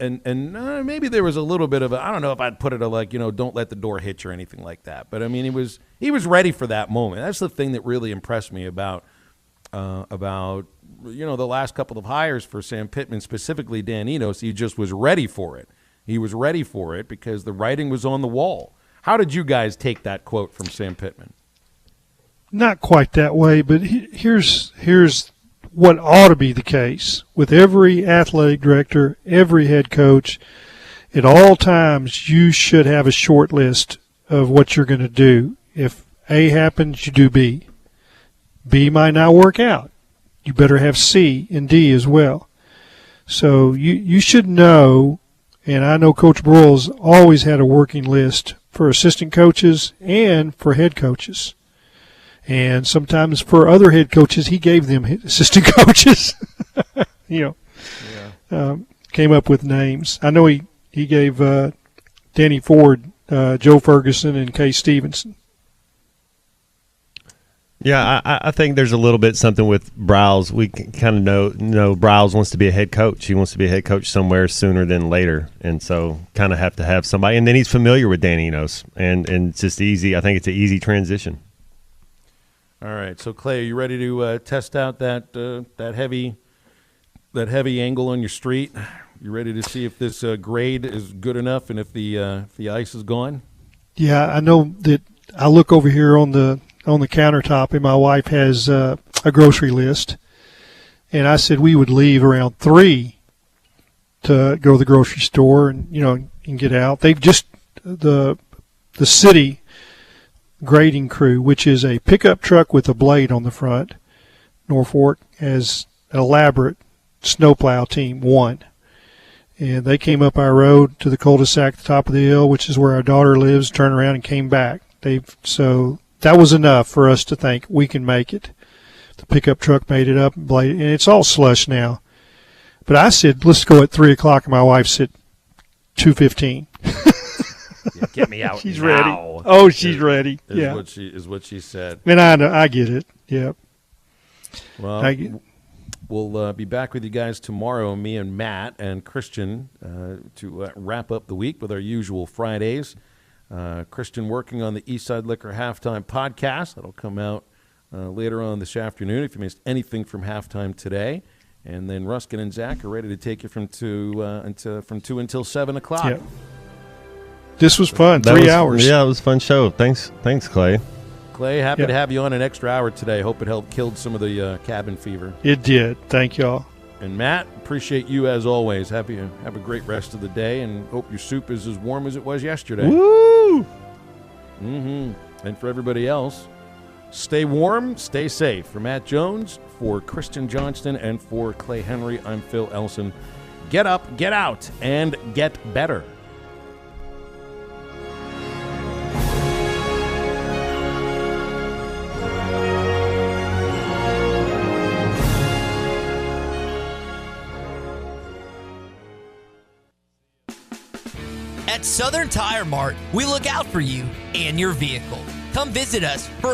maybe there was a little bit of I don't know if I'd put it like, don't let the door hit you or anything like that. But, I mean, he was ready for that moment. That's the thing that really impressed me about the last couple of hires for Sam Pittman, specifically Dan Enos. He just was ready for it. He was ready for it because the writing was on the wall. How did you guys take that quote from Sam Pittman? Not quite that way, but here's what ought to be the case with every athletic director, every head coach. At all times, you should have a short list of what you're going to do. If A happens, you do B. B might not work out. You better have C and D as well. So you should know, and I know Coach Broyles always had a working list for assistant coaches and for head coaches. And sometimes for other head coaches, he gave them assistant coaches. Came up with names. I know he gave Danny Ford, Joe Ferguson, and Kay Stevenson. Yeah, I think there's a little bit something with Briles. We kind of know Briles wants to be a head coach. He wants to be a head coach somewhere sooner than later, and so kind of have to have somebody. And then he's familiar with Dan Enos, and it's just easy. I think it's an easy transition. All right, so Clay, are you ready to test out that heavy angle on your street? You ready to see if this grade is good enough and if the ice is gone? Yeah, I know that. I look over here on the countertop, and my wife has a grocery list, and I said we would leave around 3 to go to the grocery store and and get out. They've just the city grading crew, which is a pickup truck with a blade on the front. Norfolk has an elaborate snowplow team, 1. And they came up our road to the cul-de-sac at the top of the hill, which is where our daughter lives, turned around and came back. So that was enough for us to think we can make it. The pickup truck made it up and bladed, and it's all slush now. But I said, let's go at 3 o'clock, and my wife said 2:15. Yeah, get me out. She's now. ready. Oh, she's ready. Yeah, what she said. And I get it. Yep. Well, we'll be back with you guys tomorrow, me and Matt and Christian, to wrap up the week with our usual Fridays. Christian working on the Eastside Liquor Halftime podcast. That'll come out later on this afternoon if you missed anything from halftime today. And then Ruskin and Zach are ready to take you from 2 until 7 o'clock. Yep. This was fun. 3 hours. Yeah, it was a fun show. Thanks, Clay. Clay, happy to have you on an extra hour today. Hope it helped killed some of the cabin fever. It did. Thank y'all. And Matt, appreciate you as always. Happy to have a great rest of the day, and hope your soup is as warm as it was yesterday. Woo! And for everybody else, stay warm, stay safe. For Matt Jones, for Kristen Johnston, and for Clay Henry, I'm Phil Elson. Get up, get out, and get better. At Southern Tire Mart, we look out for you and your vehicle. Come visit us for